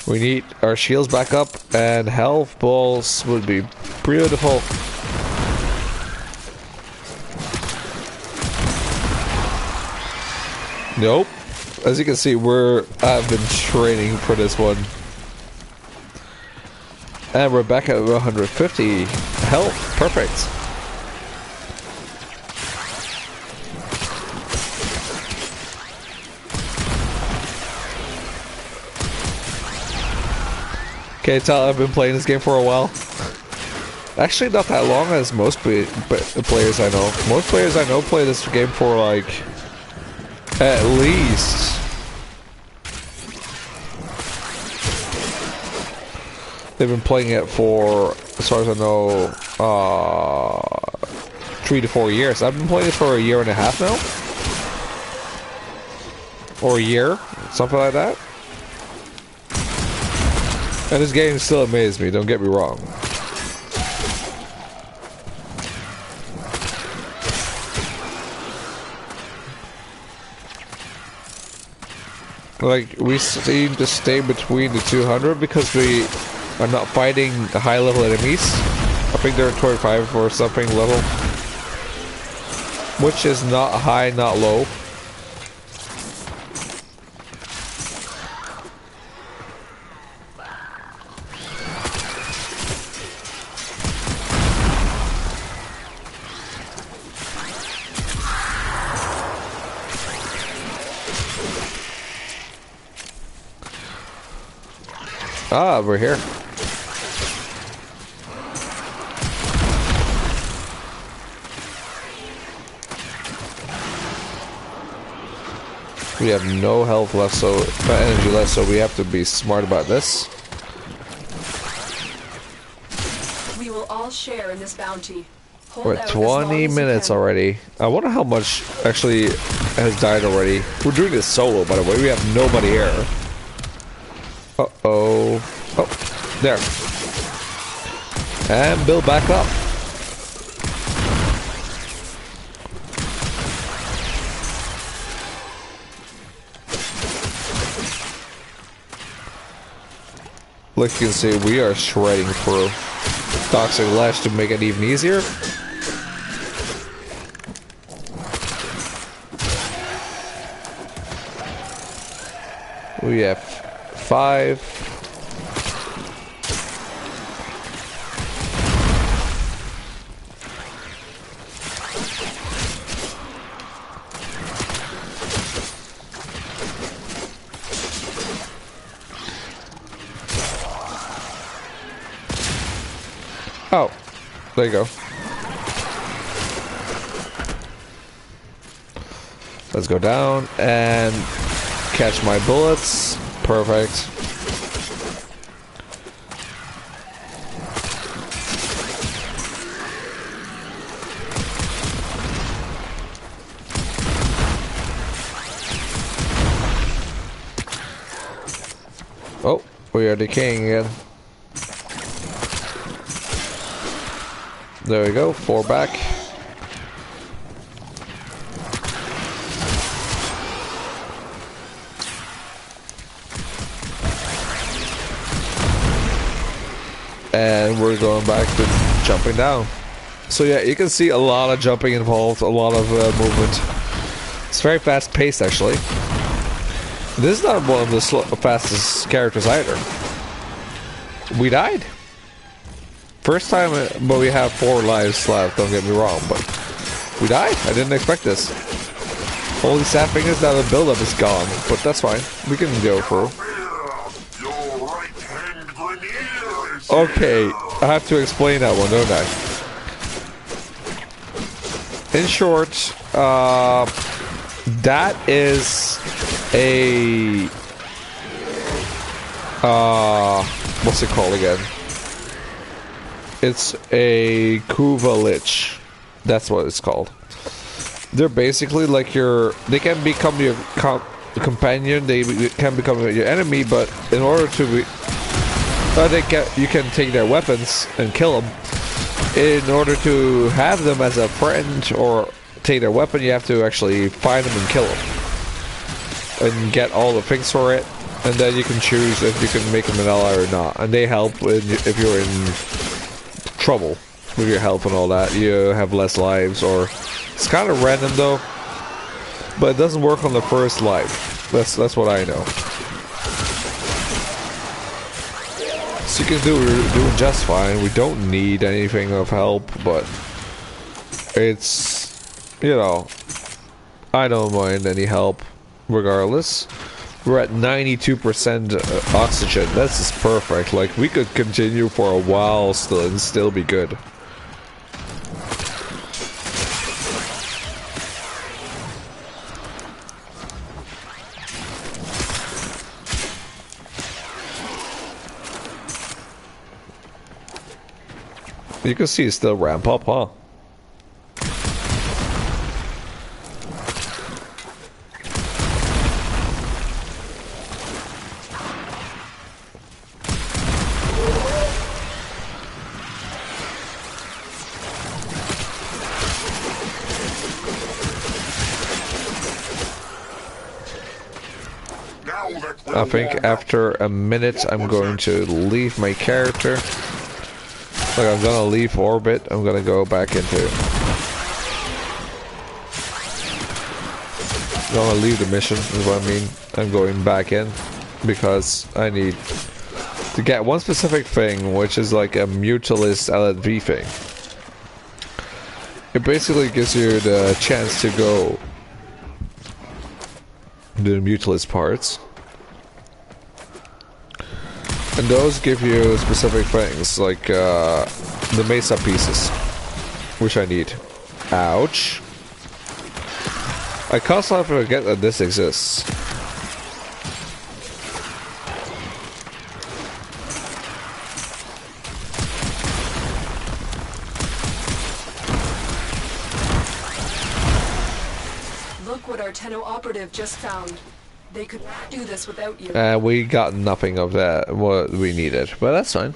We need our shields back up, and health balls would be beautiful. Nope. As you can see, I've been training for this one. And we're back at 150 health. Perfect. Can't tell I've been playing this game for a while. Actually, not that long as most players I know. Most players I know play this game for like at least they've been playing it for, as far as I know, 3 to 4 years. I've been playing it for a year and a half now. Or a year, something like that. And this game still amazes me, don't get me wrong. Like, we seem to stay between the 200 because we are not fighting the high level enemies. I think they're 25 or something level, which is not high, not low. Ah, we're here. We have no health left, so energy left, so we have to be smart about this. We will all share in this bounty. Hold We're out at as long 20 as you minutes can. already. I wonder how much actually has died already. We're doing this solo, by the way. We have nobody here. Uh-oh. Oh, there. And build back up. Like you can see, we are shredding through. Toxic Lash to make it even easier. We have 5. Oh, there you go. Let's go down and catch my bullets. Perfect. Oh, we are decaying again. There we go, 4 back. And we're going back to jumping down. So yeah, you can see a lot of jumping involved, a lot of movement. It's very fast paced actually. This is not one of the fastest characters either. We died. First time, but we have 4 lives left, don't get me wrong, but we died. I didn't expect this. Only sad thing is that the buildup is gone, but that's fine. We can go through. Okay, I have to explain that one, don't I? In short, that is a... what's it called again? It's a Kuva Lich. That's what it's called. They're basically like your... They can become your companion, they can become your enemy, but in order to be... you can take their weapons and kill them. In order to have them as a friend or take their weapon, you have to actually find them and kill them. And get all the things for it. And then you can choose if you can make them an ally or not. And they help if you're in trouble with your health and all that. You have less lives, or... It's kind of random though. But it doesn't work on the first life. That's what I know. So you can do just fine. We don't need anything of help, but it's, you know, I don't mind any help regardless. We're at 92% oxygen. That's just perfect. Like, we could continue for a while still and still be good. You can see it still ramp up, huh? I think after a minute I'm going to leave my character. Like, I'm gonna leave orbit, I'm gonna go back into... I'm gonna leave the mission, is what I mean. I'm going back in, because I need to get one specific thing, which is like a Mutalist LNV thing. It basically gives you the chance to go do the Mutalist parts. And those give you specific things, like the Mesa pieces, which I need. Ouch. I constantly forget that this exists. Look what our Tenno operative just found. They could do this without you. We got nothing of that, what we needed, but that's fine.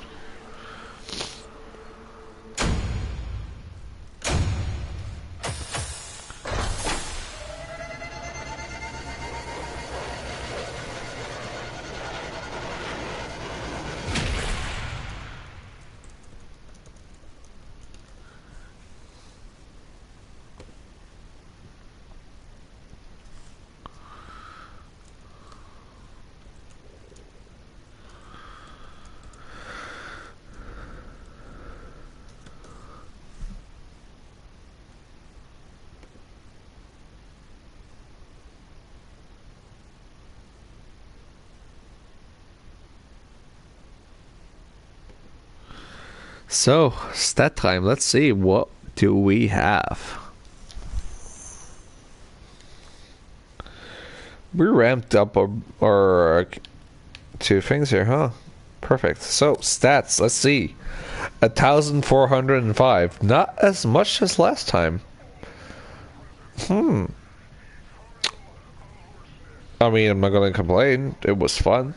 So, stat time, let's see, what do we have? We ramped up our 2 things here, huh? Perfect. So, stats, let's see. 1,405. Not as much as last time. I mean, I'm not gonna complain. It was fun.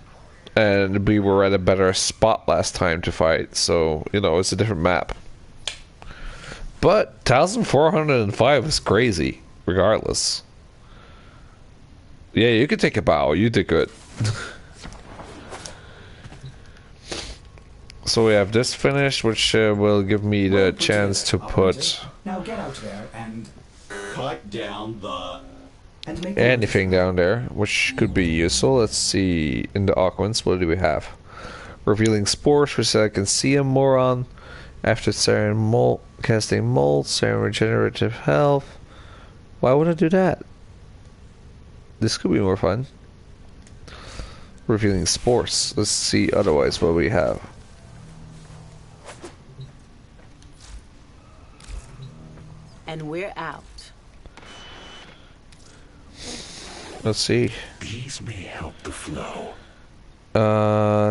And we were at a better spot last time to fight, so, you know, it's a different map. But 1,405 is crazy, regardless. Yeah, you can take a bow. You did good. So we have this finished, which will give me the chance to put now get out there and cut down the anything down there, which could be useful. Let's see, in the augments, what do we have? Revealing spores, which I can see them more on. After saryn mold, casting mold, saryn regenerative health. Why would I do that? This could be more fun. Revealing spores. Let's see otherwise what we have. And we're out. Let's see. These may help the flow.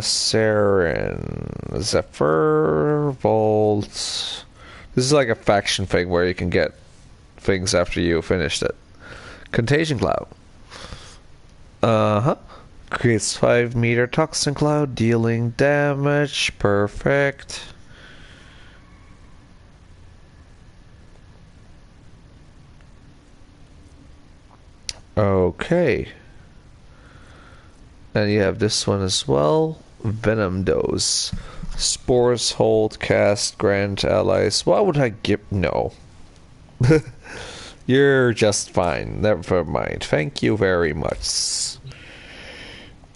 Saryn, Zephyr, Volt. This is like a faction thing where you can get things after you finished it. Contagion Cloud. Creates 5-meter toxin cloud, dealing damage. Perfect. Okay. And you have this one as well. Venom Dose. Spores hold, cast, grant allies. Why would I give... No. You're just fine. Never mind. Thank you very much.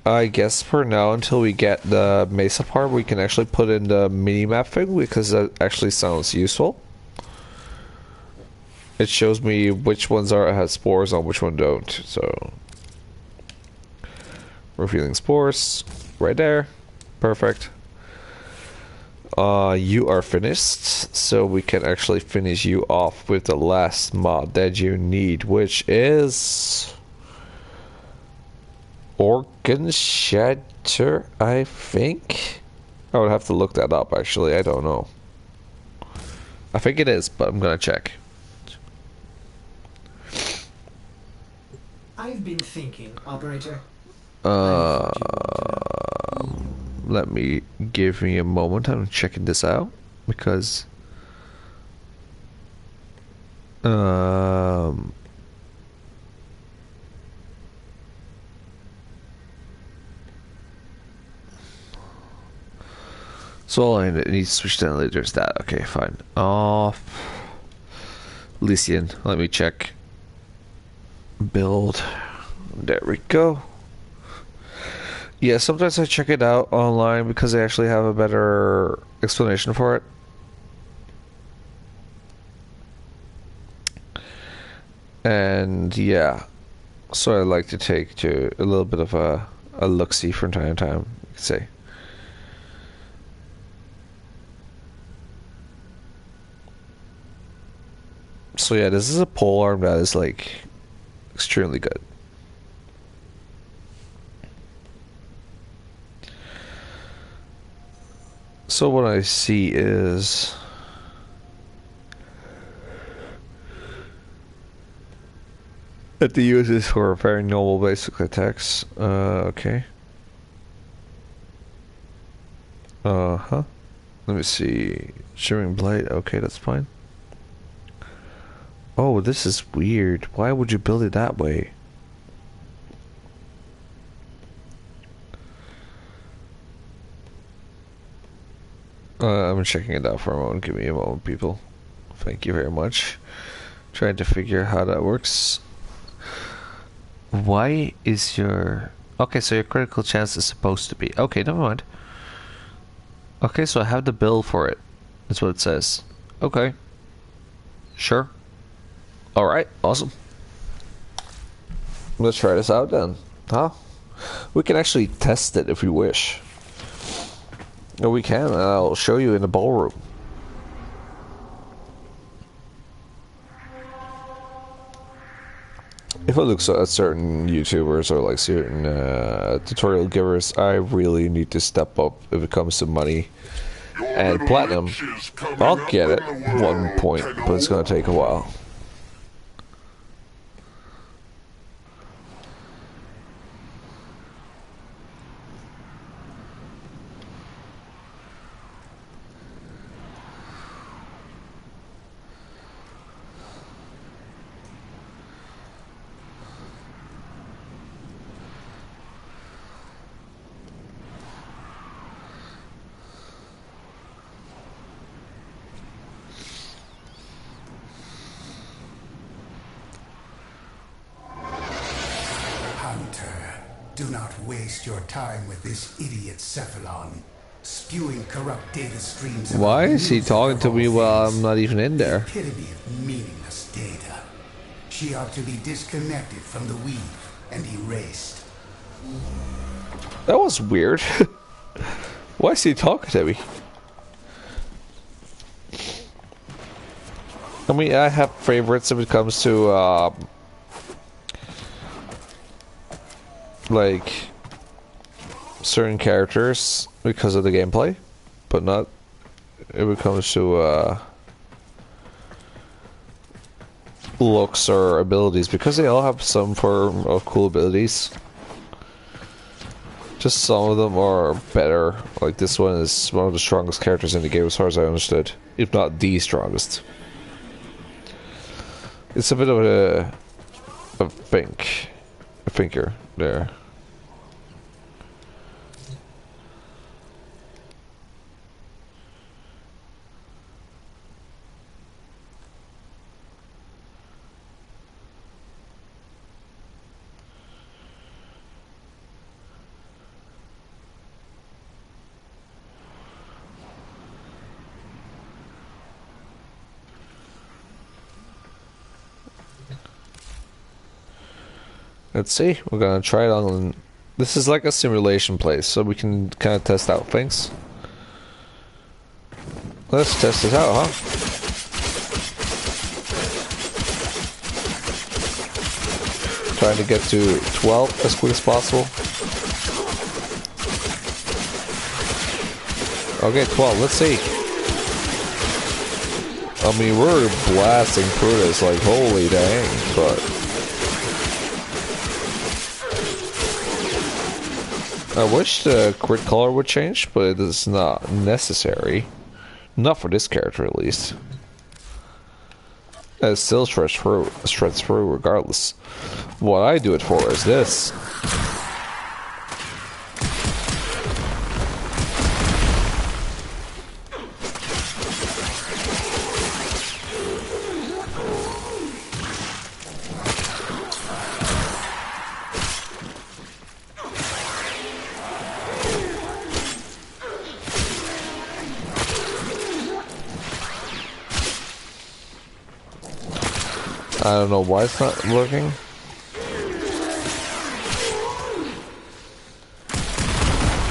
I guess for now, until we get the Mesa part, we can actually put in the mini-map thing, because that actually sounds useful. It shows me which ones have spores on, which one don't, so... Revealing spores. Right there. Perfect. You are finished, so we can actually finish you off with the last mod that you need, which is... Organ Shatter, I think? I would have to look that up, actually. I don't know. I think it is, but I'm gonna check. I've been thinking, operator. Let me give me a moment. I'm checking this out because so all I need to switch down later is that. Okay, fine. Off Lycian. Let me check. Build. There we go. Yeah, sometimes I check it out online because they actually have a better explanation for it. And yeah, so I like to take to a little bit of a look-see from time to time, you could say. So yeah, this is a pole arm that is like extremely good. So what I see is that the uses for very normal basic attacks. Okay. Let me see. Shimmering Blight. Okay, that's fine. Oh, this is weird. Why would you build it that way? I'm checking it out for a moment. Give me a moment, people. Thank you very much. Trying to figure how that works. Why is your... Okay, so your critical chance is supposed to be... Okay, never mind. Okay, so I have the build for it. That's what it says. Okay. Sure. Alright, awesome. Let's try this out then. Huh? We can actually test it if we wish. No, we can. I'll show you in the ballroom. If I look at certain YouTubers or like certain tutorial givers, I really need to step up if it comes to money and platinum. I'll get it at one point, but it's gonna take a while. Do not waste your time with this idiot Cephalon, spewing corrupt data streams. Why is he talking to me while I'm not even in there? The epitome of meaningless data. She ought to be disconnected from the weave and erased. That was weird. Why is he talking to me? I mean, I have favorites if it comes to, like, certain characters because of the gameplay, but not if it comes to, looks or abilities, because they all have some form of cool abilities. Just some of them are better. Like, this one is one of the strongest characters in the game as far as I understood, if not the strongest. It's a bit of a thinker there. Let's see, we're gonna try it on. This is like a simulation place, so we can kind of test out things. Let's test this out, huh? Trying to get to 12 as quick as possible. Okay, 12, let's see. I mean, we're blasting through this like holy dang, but I wish the crit color would change, but it is not necessary. Not for this character, at least. It still shreds through regardless. What I do it for is this. I don't know why it's not working.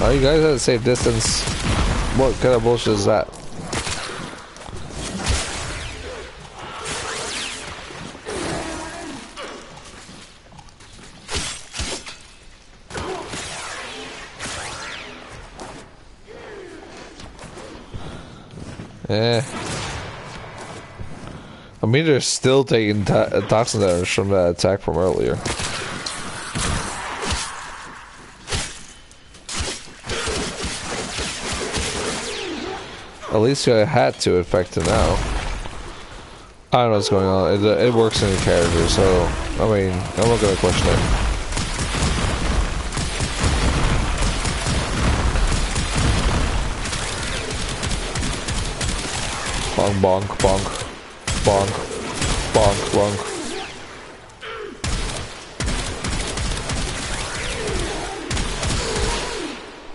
Oh, you guys at the same distance. What kind of bullshit is that? I mean, they're still taking toxin damage from that attack from earlier. At least I had to affect it now. I don't know what's going on. It works in the character, so I mean, I'm not gonna question it. Bonk, bonk, bonk. Bonk, bonk, bonk.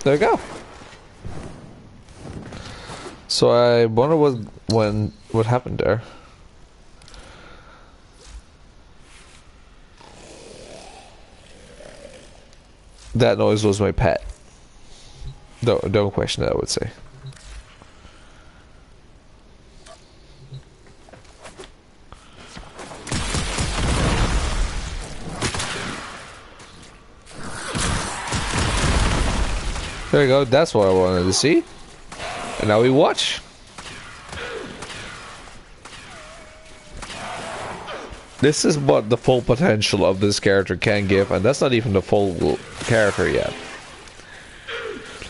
There we go. So I wonder what happened there. That noise was my pet. Don't question that, I would say. There you go, that's what I wanted to see. And now we watch. This is what the full potential of this character can give, and that's not even the full character yet.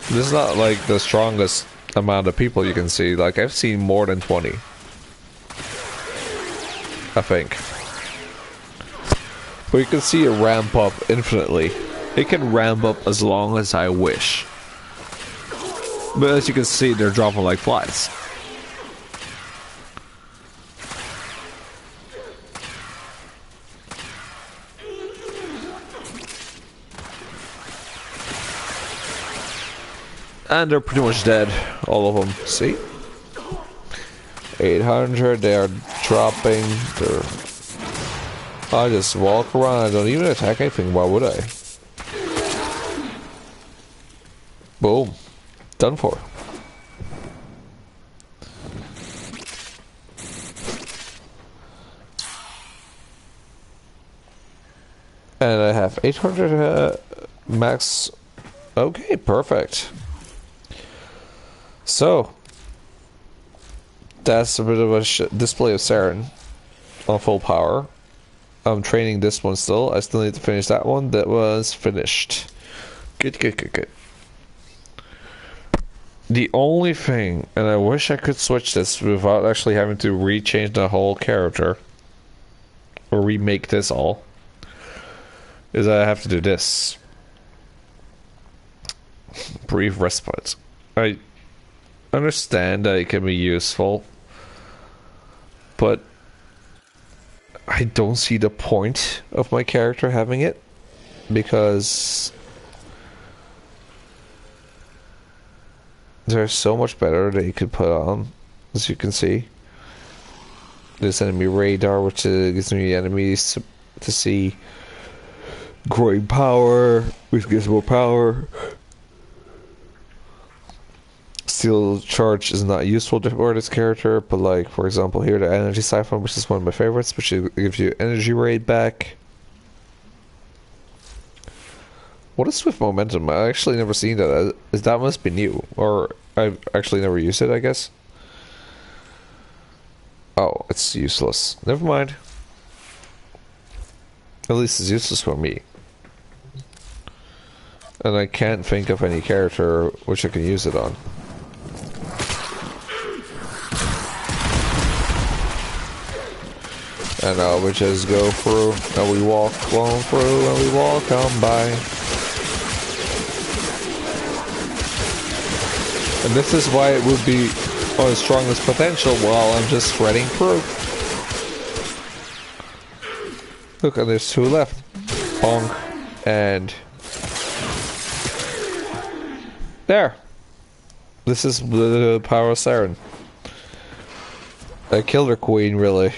This is not like the strongest amount of people you can see. Like, I've seen more than 20. I think. But you can see it ramp up infinitely. It can ramp up as long as I wish. But as you can see, they're dropping like flies. And they're pretty much dead, all of them. See? 800, they are dropping. I just walk around, I don't even attack anything, why would I? Boom. Done for. And I have 800 max. Okay, perfect. So, that's a bit of a display of Saryn on full power. I'm training this one still. I still need to finish that one. That was finished. Good, good, good, good. The only thing, and I wish I could switch this without actually having to rechange the whole character, or remake this all, is I have to do this. Brief respite. I understand that it can be useful, but I don't see the point of my character having it, because there's so much better that you could put on, as you can see. This enemy radar, which gives me enemies to see growing power, which gives more power. Steel charge is not useful for this character, but like, for example, here the energy siphon, which is one of my favorites, which gives you energy rate back. What is swift momentum? I actually never seen that. That must be new, or I've actually never used it, I guess. Oh, it's useless. Never mind. At least it's useless for me. And I can't think of any character which I can use it on. And now we just go through, and we walk on through, and we walk on by. And this is why it would be on its strongest potential while I'm just threading through. Look, and there's two left. Bonk. And there. This is the power of Saryn. I killed her queen, really.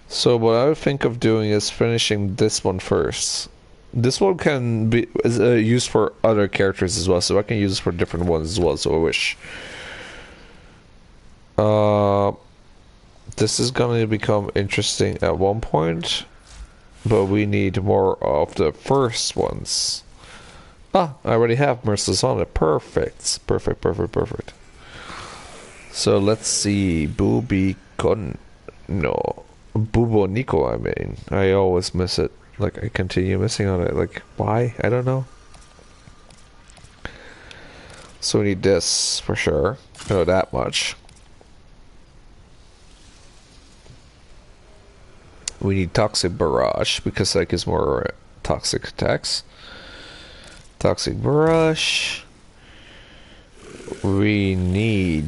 So what I would think of doing is finishing this one first. This one can be used for other characters as well, so I can use it for different ones as well, so I wish. This is going to become interesting at one point, but we need more of the first ones. Ah, I already have Merciless on it. Perfect. Perfect, perfect, perfect. So let's see. Booby Con. No. Bubo Nico, I mean. I always miss it. Like, I continue missing on it. Like, why? I don't know. So we need this, for sure. I know that much. We need Toxic Barrage, because that gives more toxic attacks. Toxic Barrage. We need...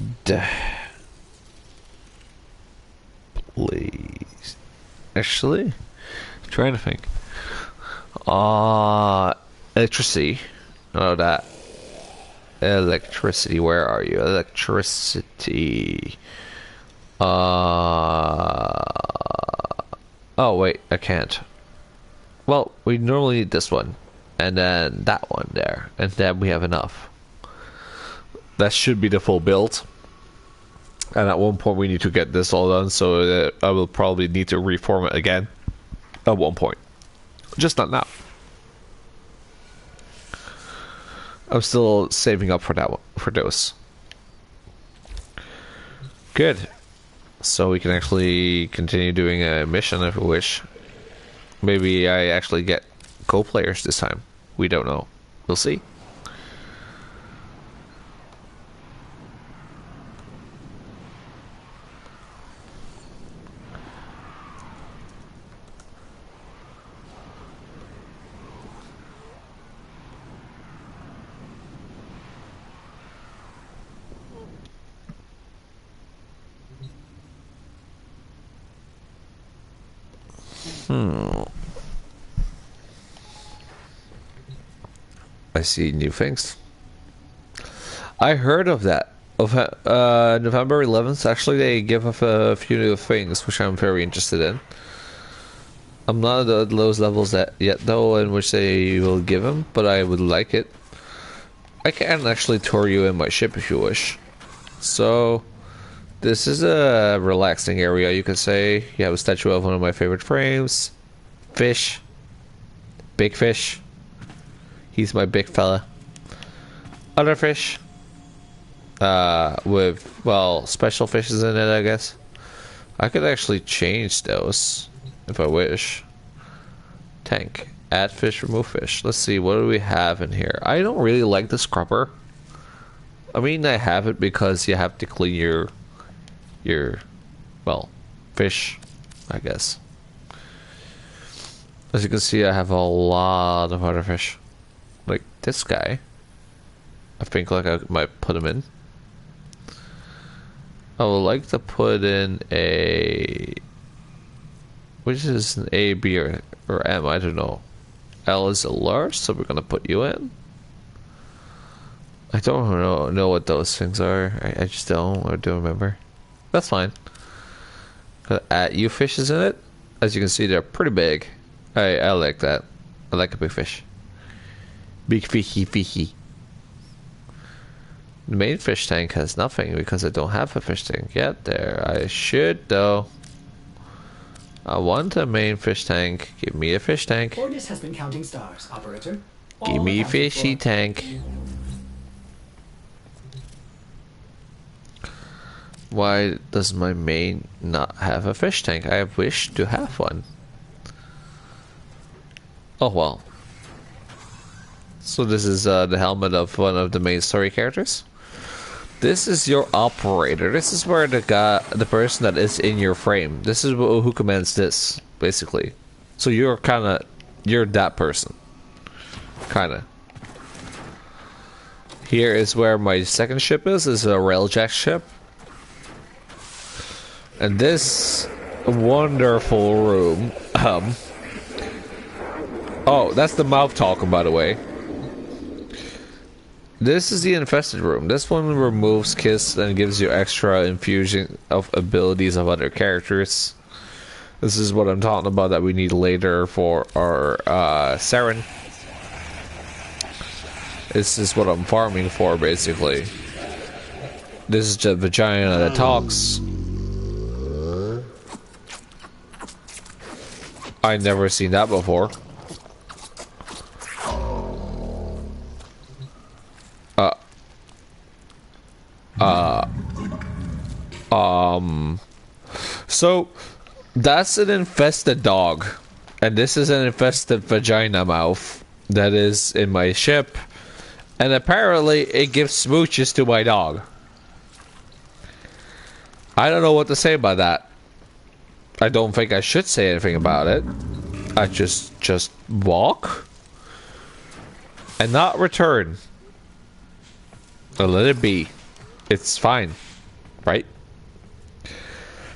Please. Actually, I'm trying to think. Electricity. Oh, that. Electricity, where are you? Electricity. Oh, wait, I can't. Well, we normally need this one. And then that one there. And then we have enough. That should be the full build. And at one point we need to get this all done, so I will probably need to reform it again. At one point. Just not now. I'm still saving up for that one, for those. Good. So we can actually continue doing a mission if we wish. Maybe I actually get co-players this time. We don't know. We'll see. I see new things. I heard of that. Of November 11th, actually, they give us a few new things, which I'm very interested in. I'm not at those levels yet, though, in which they will give them, but I would like it. I can actually tour you in my ship if you wish. So, this is a relaxing area, you could say. You have a statue of one of my favorite frames. Fish. Big fish. He's my big fella. Other fish. With, well, special fishes in it, I guess. I could actually change those if I wish. Tank. Add fish, remove fish. Let's see, what do we have in here? I don't really like the scrubber. I mean, I have it because you have to clean your, well, fish, I guess. As you can see, I have a lot of other fish. Like this guy. I think like I might put him in. I would like to put in a... which is an A, B, or M, I don't know. L is a large, so we're gonna put you in. I don't know what those things are. I just don't remember. That's fine. Gonna add you fishes in it. As you can see, they're pretty big. I like that. I like a big fish. Big fishy. The main fish tank has nothing because I don't have a fish tank yet there. I should though. I want a main fish tank. Give me a fish tank. Ordis has been counting stars, operator. Give All me a accounted fishy for. tank. Why does my main not have a fish tank? I wish to have one. Oh well. So this is the helmet of one of the main story characters. This is your operator. This is where the person that is in your frame. This is who commands this, basically. So you're that person. Kinda. Here is where my second ship is a railjack ship. And this wonderful room, oh, that's the mouth talking, by the way. This is the Infested Room. This one removes Kiss and gives you extra infusion of abilities of other characters. This is what I'm talking about that we need later for our saryn. This is what I'm farming for, basically. This is the vagina that talks. I never seen that before. So that's an infested dog, and this is an infested vagina mouth that is in my ship, and apparently it gives smooches to my dog. I don't know what to say about that. I don't think I should say anything about it. I just walk and not return. And let it be. It's fine, right?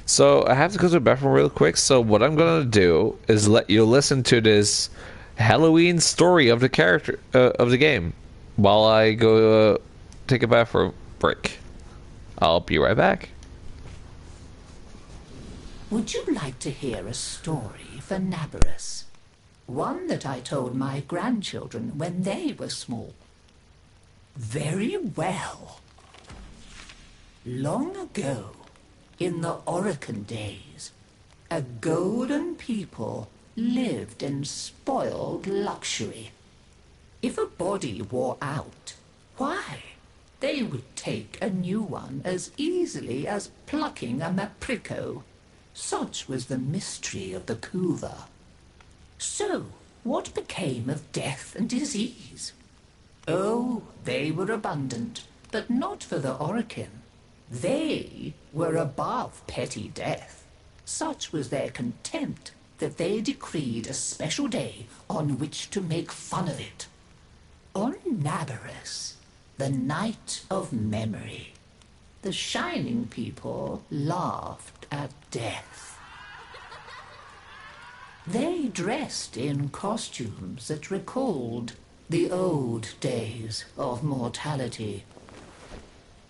So I have to go to the bathroom real quick. So what I'm gonna do is let you listen to this Halloween story of the character of the game while I go take a bathroom break. I'll be right back. Would you like to hear a story for Nabarus? One that I told my grandchildren when they were small. Very well. Long ago, in the Oregon days, a golden people lived in spoiled luxury. If a body wore out, why, they would take a new one as easily as plucking a maprico. Such was the mystery of the Kuva. So, what became of death and disease? Oh, they were abundant, but not for the Oregon. They were above petty death. Such was their contempt that they decreed a special day on which to make fun of it. On Nabarus, the night of memory, the shining people laughed at death. They dressed in costumes that recalled The old days of mortality.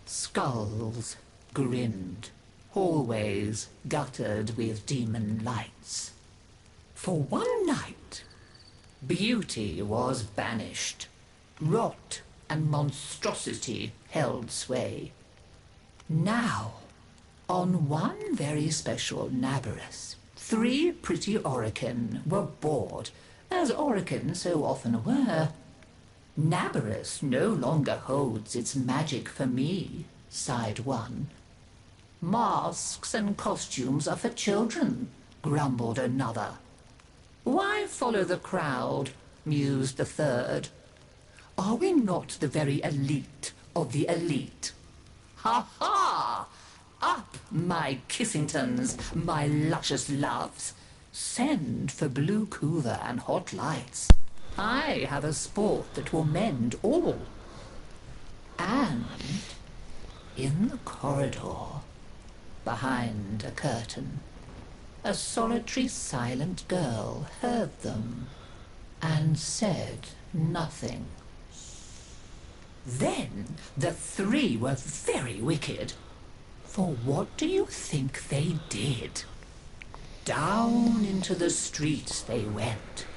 Skulls grinned, hallways guttered with demon lights. For one night, beauty was banished. Rot and monstrosity held sway. Now, on one very special Nabarus, 3 pretty Orokin were bored, as Orokin so often were. Nabarus no longer holds its magic for me, sighed one. Masks and costumes are for children, grumbled another. Why follow the crowd, mused the third. Are we not the very elite of the elite? Ha ha! Up, my Kissingtons, my luscious loves. Send for blue cover and hot lights. I have a sport that will mend all. And in the corridor, behind a curtain, a solitary silent girl heard them and said nothing. Then the 3 were very wicked. For what do you think they did? Down into the streets they went,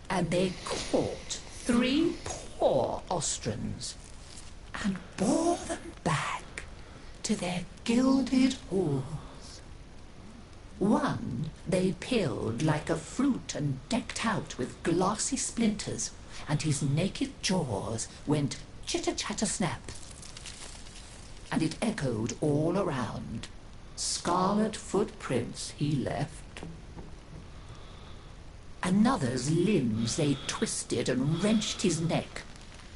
and they caught 3 poor Ostrons and bore them back to their gilded halls. One they peeled like a fruit and decked out with glassy splinters, and his naked jaws went chitter-chatter-snap. And it echoed all around. Scarlet footprints he left. Another's limbs they twisted and wrenched his neck,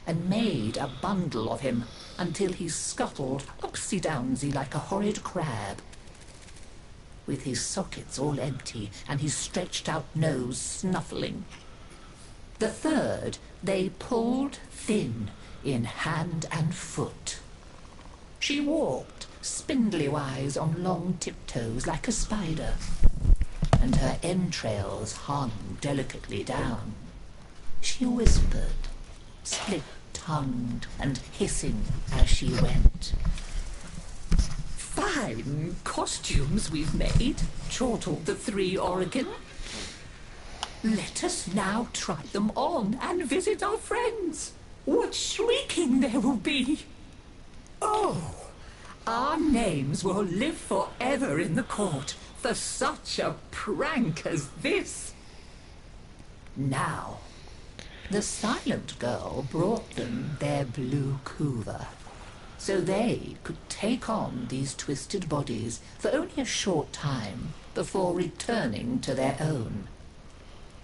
and made a bundle of him until he scuttled upsy-downsy like a horrid crab, with his sockets all empty and his stretched-out nose snuffling. The third they pulled thin in hand and foot. She walked spindly-wise on long tiptoes like a spider, and her entrails hung delicately down. She whispered, split-tongued and hissing as she went. Fine costumes we've made, chortled the 3 Orokin. Let us now try them on and visit our friends. What shrieking there will be! Oh, our names will live forever in the court for such a prank as this. Now, the silent girl brought them their blue couver, so they could take on these twisted bodies for only a short time before returning to their own.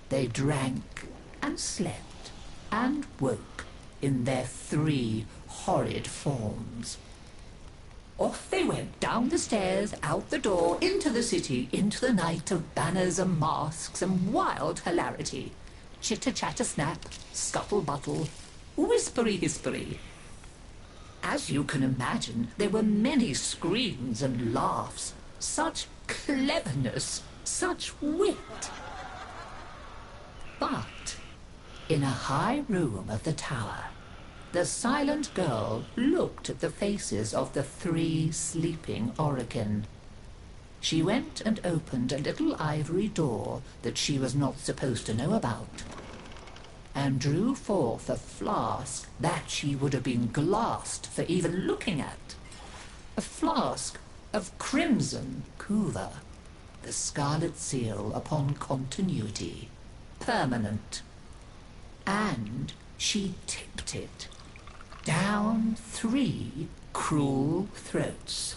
They drank and slept and woke in their 3 horrid forms. Off they went down the stairs, out the door, into the city, into the night of banners and masks and wild hilarity. Chitter-chatter-snap, scuttle-buttle, whispery-hispery. As you can imagine, there were many screams and laughs. Such cleverness, such wit. But in a high room of the tower, the silent girl looked at the faces of the 3 sleeping Orokin. She went and opened a little ivory door that she was not supposed to know about, and drew forth a flask that she would have been glassed for even looking at. A flask of crimson couver, the scarlet seal upon continuity, permanent. And she tipped it down 3 cruel throats.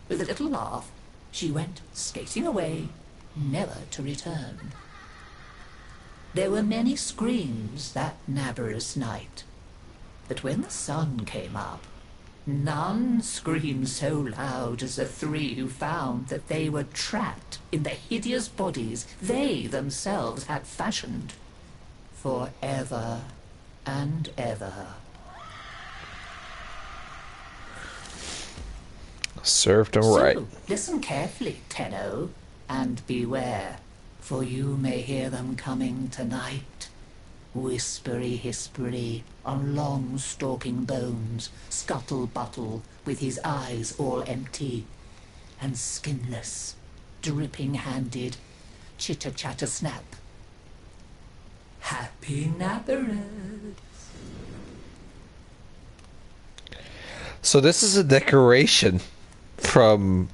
With a little laugh, she went skating away, never to return. There were many screams that Nabarus night, but when the sun came up, none screamed so loud as the 3 who found that they were trapped in the hideous bodies they themselves had fashioned for ever and ever. Served him right. So, listen carefully, Tenno, and beware, for you may hear them coming tonight. Whispery hispery on long stalking bones, scuttle buttle with his eyes all empty, and skinless, dripping handed, chitter chatter snap. Happy Napperers. So this is a decoration from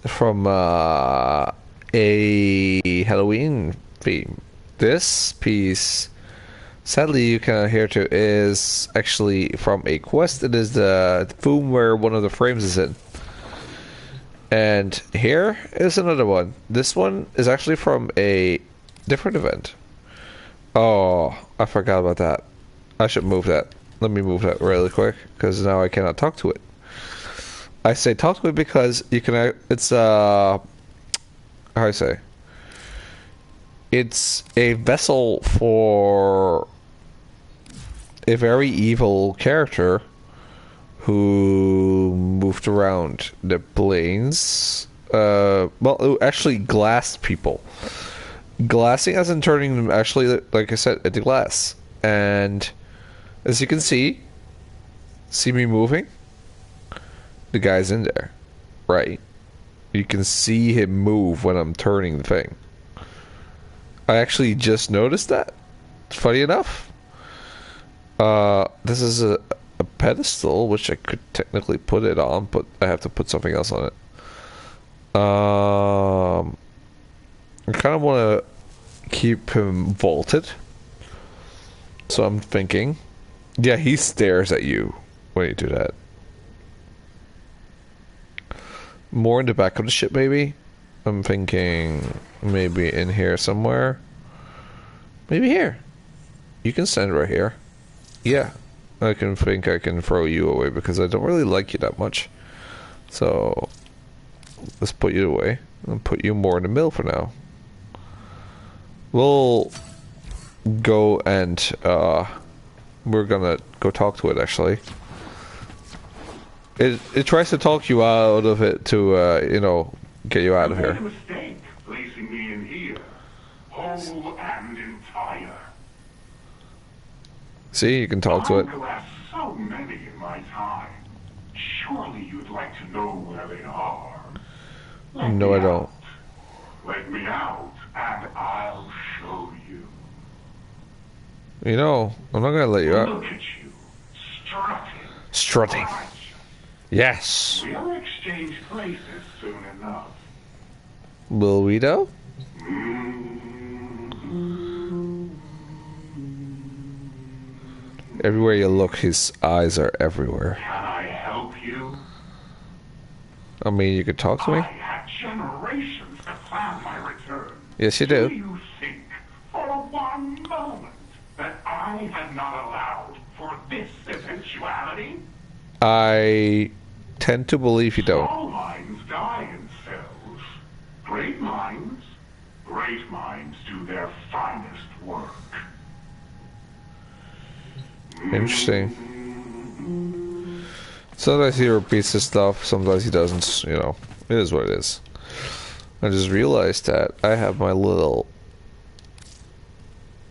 a Halloween theme. This piece, sadly you cannot hear to, is actually from a quest. It is the room where one of the frames is in. And here is another one. This one is actually from a different event. Oh, I forgot about that. I should move that. Let me move that really quick, because now I cannot talk to it. I say talk to it because you can, it's how do I say? It's a vessel for a very evil character who moved around the planes. Well, actually glassed people. Glassing as in turning them, actually, like I said, into glass. And as you can see me moving? The guy's in there, right? You can see him move when I'm turning the thing. I actually just noticed that. Funny enough. This is a pedestal, which I could technically put it on, but I have to put something else on it. I kind of want to keep him vaulted. So I'm thinking, yeah, he stares at you when you do that. More in the back of the ship, maybe? I'm thinking maybe in here somewhere. Maybe here. You can stand right here. Yeah. I can throw you away because I don't really like you that much. So let's put you away and put you more in the middle for now. We'll go and we're gonna go talk to it actually. It tries to talk you out of it to you know, get you out of here. You made a mistake placing me in here, whole and entire. See, you can talk to it. I've glassed so many in my time. Surely you'd like to know where they are. No, I don't. Let me out, and I'll show you. You know, I'm not gonna let you out. Look at you, strutting. Strutting. Yes. We'll exchange places soon enough. Will we though? Everywhere you look, his eyes are everywhere. Can I help you? I mean, you could talk to me? I had generations to plan my return. Yes, you Do do. you think, for one moment, that I had not allowed for this eventuality? I tend to believe you don't. All minds die in cells. Great minds do their finest work. Interesting. Sometimes he repeats his stuff, sometimes he doesn't, you know. It is what it is. I just realized that I have my little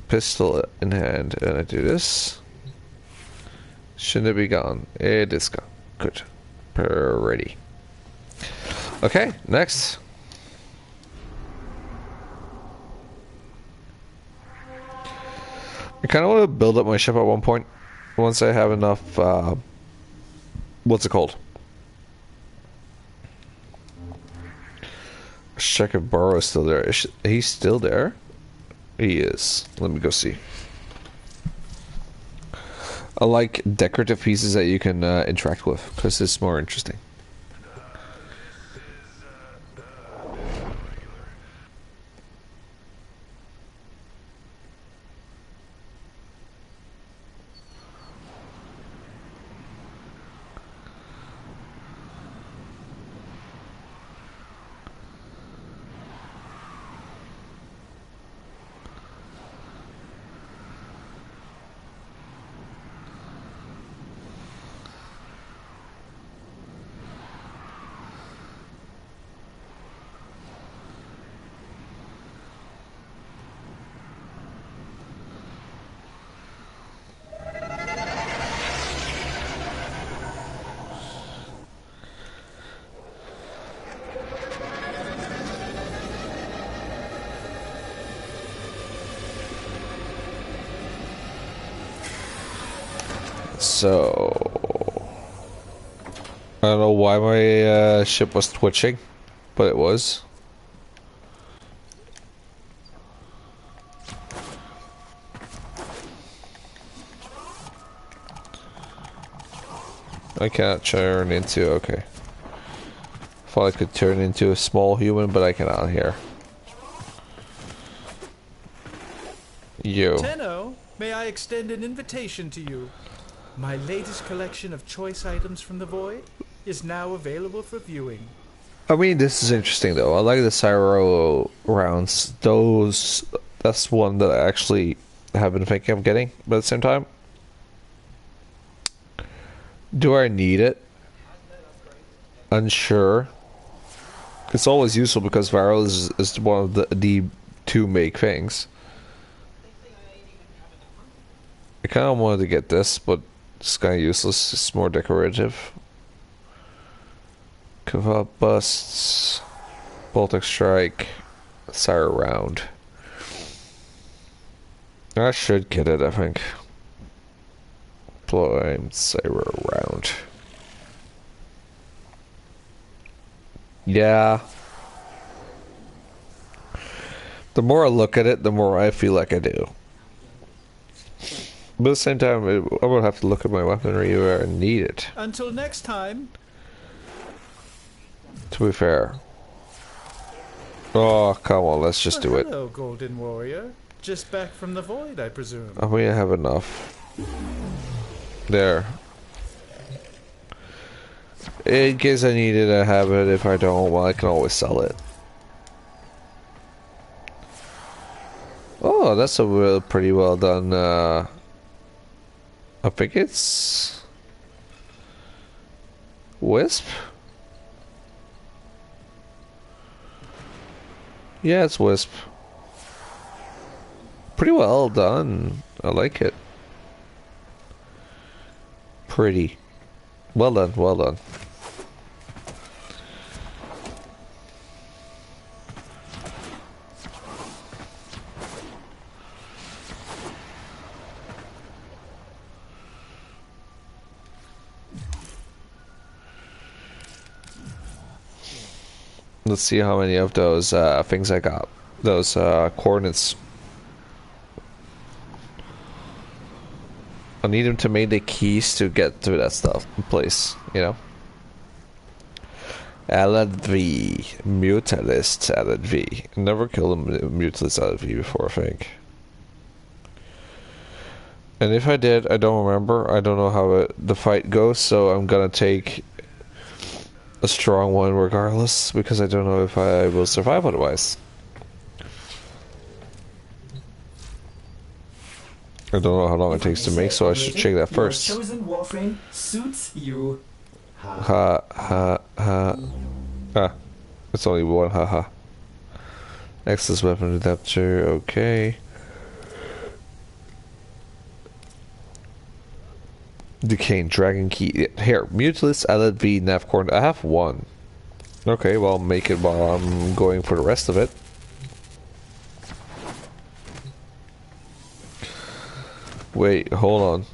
pistol in hand, and I do this. Shouldn't it be gone? It is gone. Good. Ready. Okay, next. I kind of want to build up my ship at one point. Once I have enough, what's it called? Let's check if Burrow is still there. Is he's still there? He is. Let me go see. I like decorative pieces that you can interact with, because it's more interesting. So I don't know why my ship was twitching, but it was. I can't turn into, okay. Thought I could turn into a small human, but I cannot here. You. Tenno, may I extend an invitation to you? My latest collection of choice items from the void is now available for viewing. I mean, this is interesting though. I like the Cyro rounds. That's one that I actually have been thinking of getting, but at the same time, do I need it? Unsure. It's always useful because Varro is one of the two make things. I kind of wanted to get this, but it's kind of useless. It's more decorative. Caval busts, Baltic Strike, Cyro round. I should get it, I think. Prime Cyro round. Yeah. The more I look at it, the more I feel like I do. But at the same time, I would have to look at my weaponry where I need it. Until next time. To be fair. Oh, come on, let's just do it. Hello, Golden Warrior. Just back from the void, I presume. I mean, I have enough. There. In case I need it, I have it. If I don't, well, I can always sell it. Oh, that's a pretty well done, I think it's... Wisp? Yeah, it's Wisp. Pretty well done. I like it. Pretty. Well done, well done. Let's see how many of those things I got. Those coordinates. I need them to make the keys to get to that stuff in place, you know? Added V. Mutalist added V. Never killed a Mutalist added V before, I think. And if I did, I don't remember. I don't know how the fight goes, so I'm gonna take a strong one regardless, because I don't know if I will survive otherwise. I don't know how long it takes to make, so I should check that first. Your chosen warframe suits you. Ha ha ha. Ah, it's only one haha. Excess weapon adapter, okay. Decaying Dragon Key. Here, Mutalist added V nav corn. I have one. Okay, well, I'll make it while I'm going for the rest of it. Wait, hold on.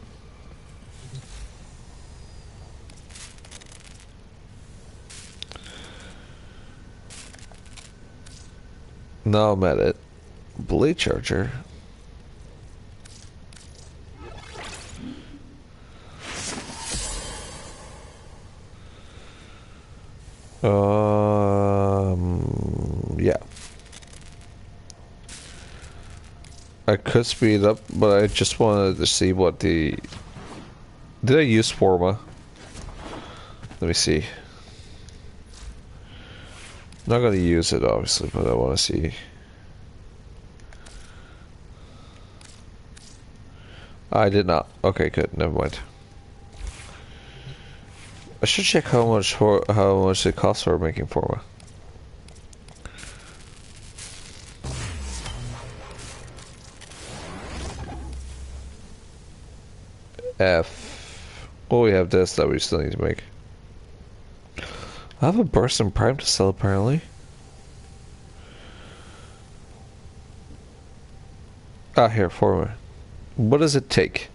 Now I'm at it. Blade Charger. Yeah. I could speed up, but I just wanted to see what the... Did I use Forma? Let me see. Not gonna use it, obviously, but I want to see. I did not. Okay, good. Never mind. I should check how much it costs for making Forma. F. Oh, we have this that we still need to make. I have a burst in prime to sell apparently. Ah, here, Forma. What does it take?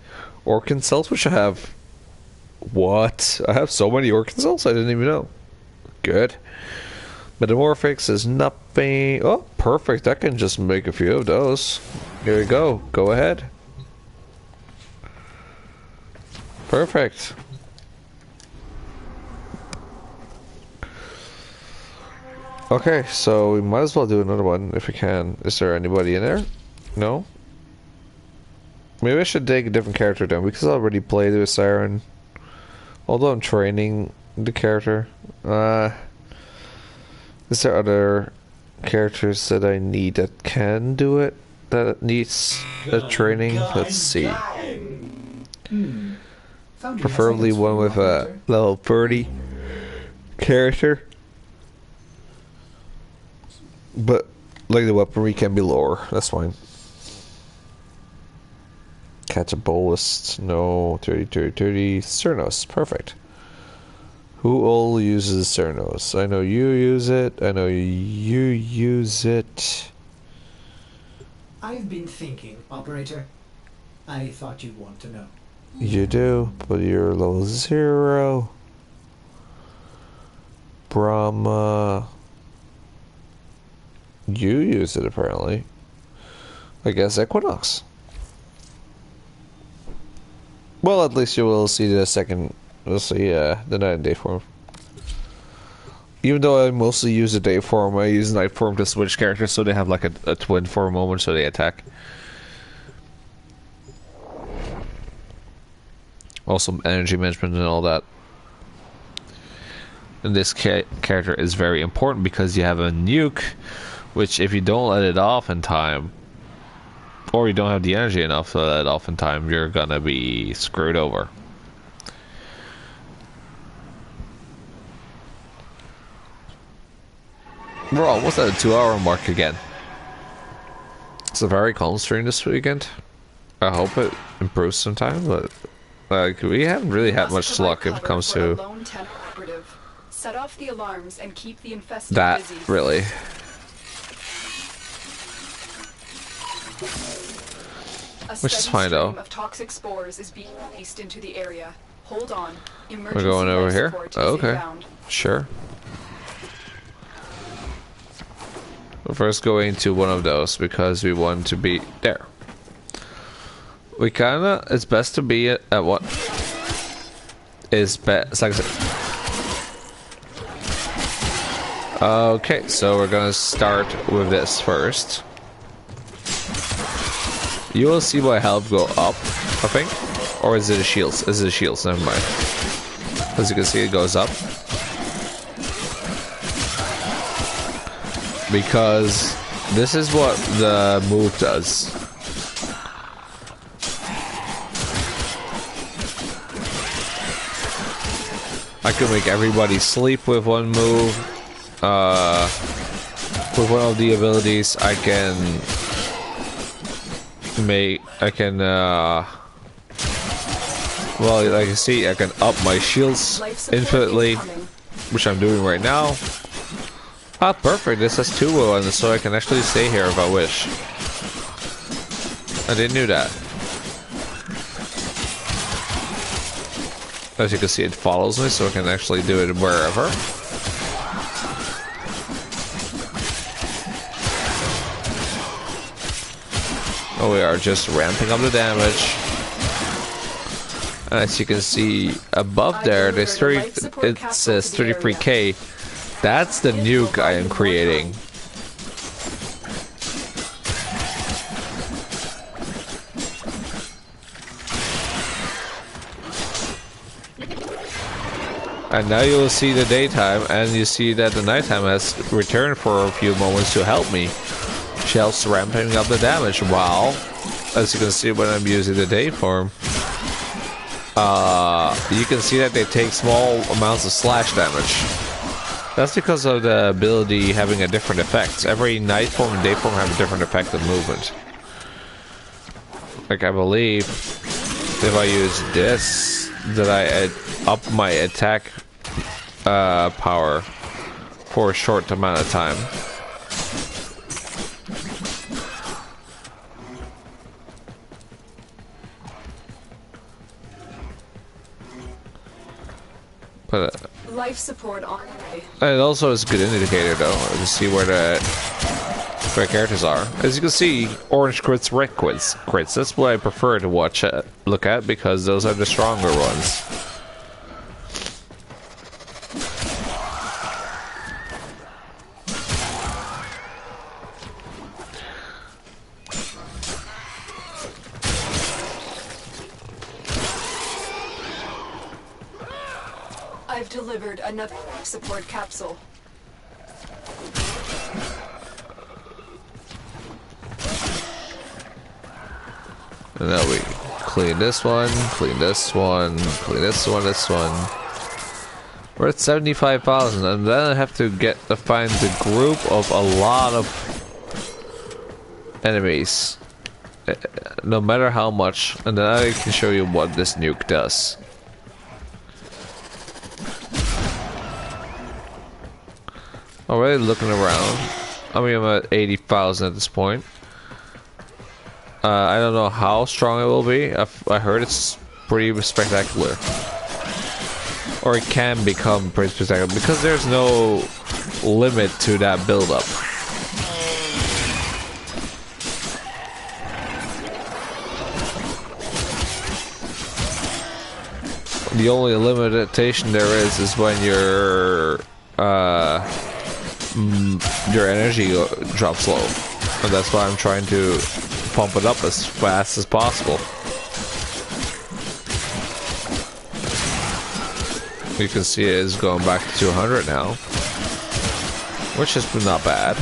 Orkin cells, which I have What? I have so many Orkinsols I didn't even know. Good. Metamorphics is nothing. Oh, perfect. I can just make a few of those. Here we go. Go ahead. Perfect. Okay, so we might as well do another one if we can. Is there anybody in there? No? Maybe I should take a different character down because I already played with Saryn. Although I'm training the character. Is there other characters that I need that can do it? That needs a training? Let's see. Preferably one with a level 30 character. But, like, the weaponry can be lower. That's fine. Catch a bolus. No. 30. Cernos. Perfect. Who all uses Cernos? I know you use it. I know you use it. I've been thinking, Operator. I thought you'd want to know. You do, but you're level 0. Brahma. You use it apparently. I guess Equinox. Well, at least you will see the second. We'll see the night and day form. Even though I mostly use the day form, I use night form to switch characters so they have like a twin for a moment so they attack. Also energy management and all that. And this character is very important because you have a nuke, which if you don't let it off in time, or you don't have the energy enough to let it off in time, you're gonna be screwed over. We're almost at a 2-hour mark again. It's a very calm stream this weekend. I hope it improves sometime, but like we haven't really had much luck if it comes to set off the alarms and keep the infested that busy. really. Which is fine though. Of toxic spores is being released into the area. Hold on. We're going over here? Oh, okay. Sure. We're first going to one of those because we want to be there. We kinda, it's best to be at what is best. Like I said. Okay, so we're gonna start with this first. You will see my health go up, I think. Or is it a shields? Is it a shields? Never mind. As you can see, it goes up. Because this is what the move does. I can make everybody sleep with one move. With one of the abilities, I can make, well, like you see, I can up my shields infinitely, which I'm doing right now. Ah, perfect, this has 2 on it, so I can actually stay here if I wish. I didn't know that. As you can see, it follows me, so I can actually do it wherever. Oh, we are just ramping up the damage. As you can see above there, there's it says 33k. That's the nuke I am creating. And now you will see the daytime, and you see that the nighttime has returned for a few moments to help me. She helps ramping up the damage, while, as you can see when I'm using the day form, you can see that they take small amounts of slash damage. That's because of the ability having a different effect. Every night form and day form have a different effect of movement. Like I believe, if I use this, that I up my attack power for a short amount of time. But Life support on way. it also is a good indicator, though, to see where the characters are. As you can see, orange crits, red crits. That's what I prefer to look at, because those are the stronger ones. I've delivered another support capsule. And now we clean this one, clean this one, clean this one, this one. We're at 75,000, and then I have to find the group of a lot of enemies, no matter how much, and then I can show you what this nuke does. Already looking around. I mean, I'm at 80,000 at this point. I don't know how strong it will be. I heard it's pretty spectacular. Or it can become pretty spectacular, because there's no limit to that build-up. The only limitation there is when your energy drops low, and that's why I'm trying to pump it up as fast as possible. You can see it is going back to 200 now, which is not bad.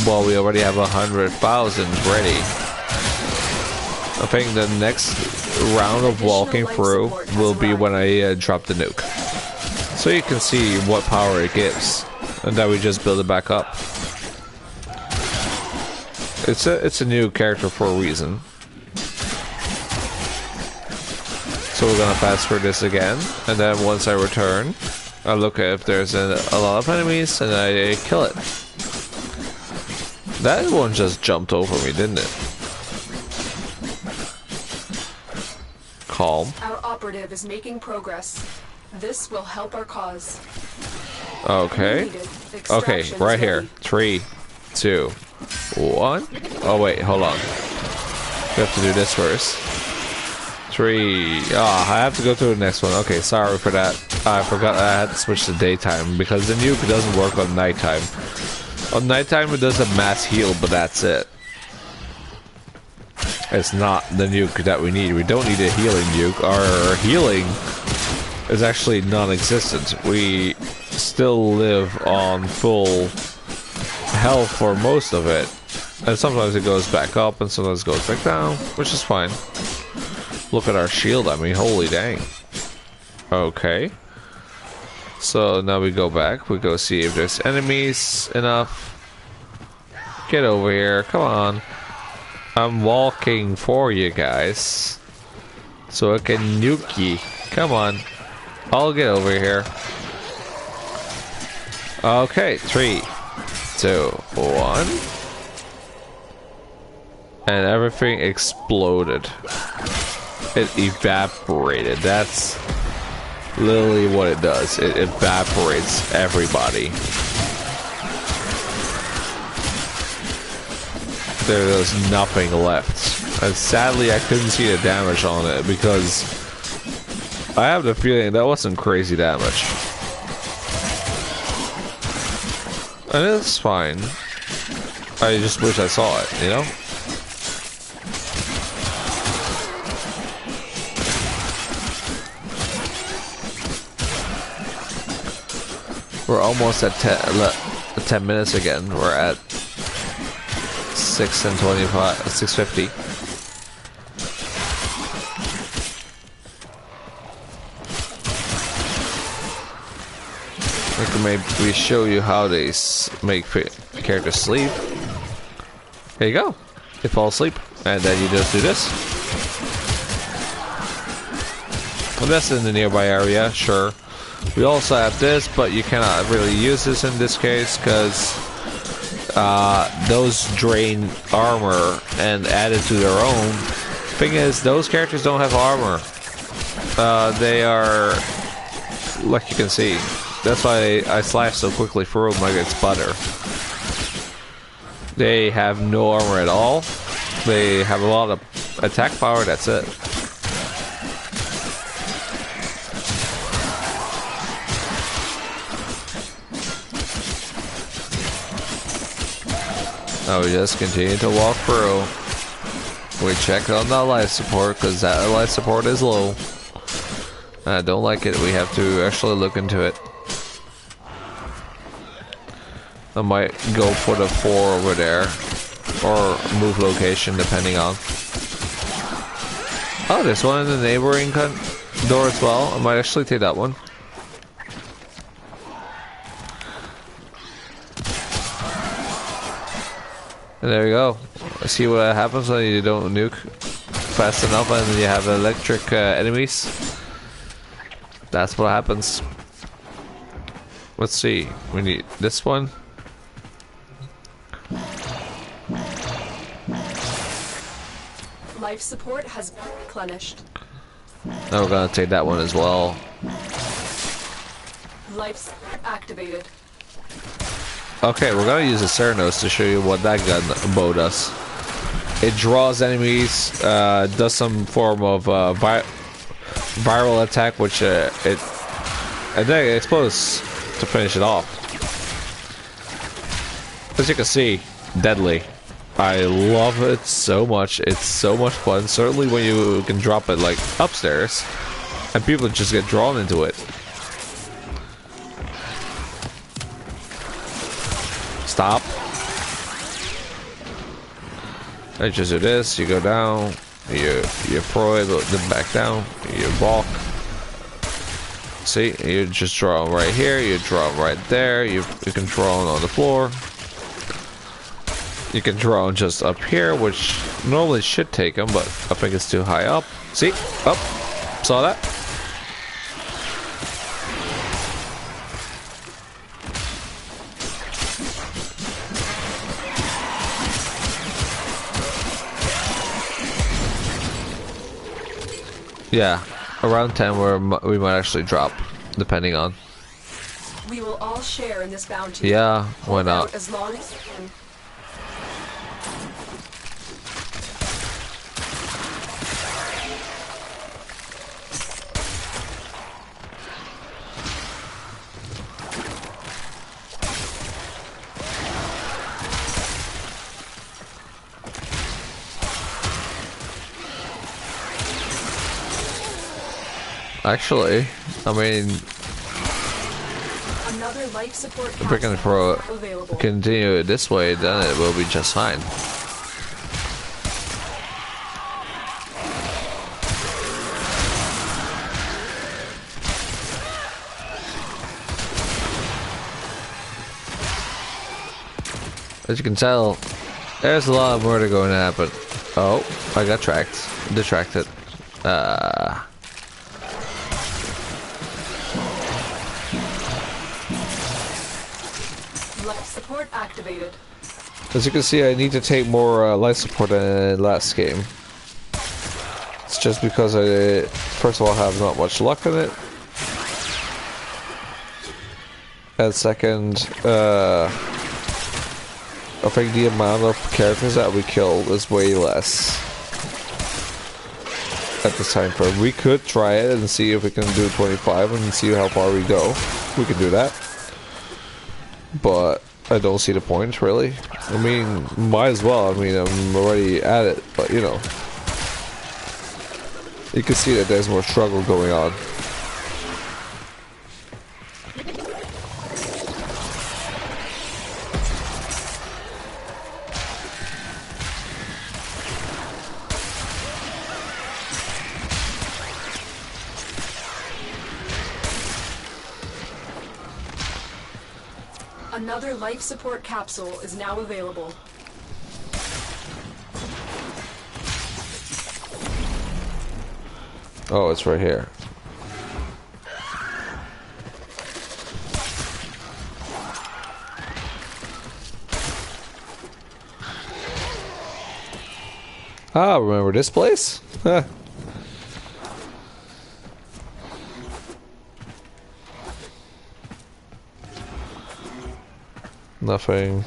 Well, we already have 100,000 ready. I think the next round of walking through will be when I drop the nuke, so you can see what power it gives, and then we just build it back up. It's a new character for a reason. So we're gonna fast through this again, and then once I return, I look at if there's a lot of enemies, and I kill it. That one just jumped over me, didn't it? Calm. Our operative is making progress. This will help our cause. Okay. Okay, right here. 3, 2, 1. Oh wait, hold on. We have to do this first. 3. Ah, I have to go to the next one. Okay, sorry for that. I forgot I had to switch to daytime, because the nuke doesn't work on nighttime. On nighttime it does a mass heal, but that's it. It's not the nuke that we need. We don't need a healing nuke. Our healing is actually non-existent. We still live on full health for most of it. And sometimes it goes back up and sometimes it goes back down, which is fine. Look at our shield, I mean, holy dang. Okay. So now we go back. We go see if there's enemies enough. Get over here, come on. I'm walking for you guys, so I can nuke ye. Come on, I'll get over here. Okay, 3, 2, 1, and everything exploded. It evaporated. That's literally what it does. It evaporates everybody. There's nothing left, and sadly I couldn't see the damage on it, because I have the feeling that wasn't crazy damage, and it's fine. I just wish I saw it, you know. We're almost at 10 minutes again. We're at 6:25, 6:50. We can maybe show you how they make characters sleep. There you go. They fall asleep, and then you just do this. Well, that's in the nearby area, sure. We also have this, but you cannot really use this in this case, because those drain armor and add it to their own, Thing is, those characters don't have armor. They are, like you can see. That's why I slash so quickly through them like it's butter. They have no armor at all. They have a lot of attack power, that's it. Now we just continue to walk through. We check on that life support because that life support is low. I don't like it. We have to actually look into it. I might go for the 4 over there, or move location depending on. Oh, there's one in the neighboring door as well. I might actually take that one. And there you go. See what happens when you don't nuke fast enough and you have electric enemies. That's what happens. Let's see. We need this one. Life support has been replenished. Now we're gonna take that one as well. Life support activated. Okay, we're gonna use the Cernos to show you what that gun bow does. It draws enemies, does some form of viral attack, which and then it explodes to finish it off. As you can see, deadly. I love it so much. It's so much fun. Certainly when you can drop it like upstairs, and people just get drawn into it. Stop. I just do this, you go down, you throw it, then back down, you walk. See, you just draw them right here, you draw them right there, you can draw them on the floor. You can draw them just up here, which normally should take them, but I think it's too high up. See? Up. Saw that? Yeah, around 10 where we might actually drop, depending on. We will all share in this bounty. Yeah, why Hold out not? as long as you can. Actually, I mean, Another life support if we're gonna available. continue it this way, then it will be just fine. As you can tell, there's a lot of murder going to happen. Oh, I got detracted. Life support activated. As you can see, I need to take more life support than last game. It's just because I, first of all, have not much luck in it. And second, I think the amount of characters that we killed is way less at this time frame. We could try it and see if we can do 25 and see how far we go. We can do that. But I don't see the point, really. I mean, might as well. I mean, I'm already at it, but you know. You can see that there's more struggle going on. Another life support capsule is now available. Oh, it's right here. Ah, remember this place? Nothing.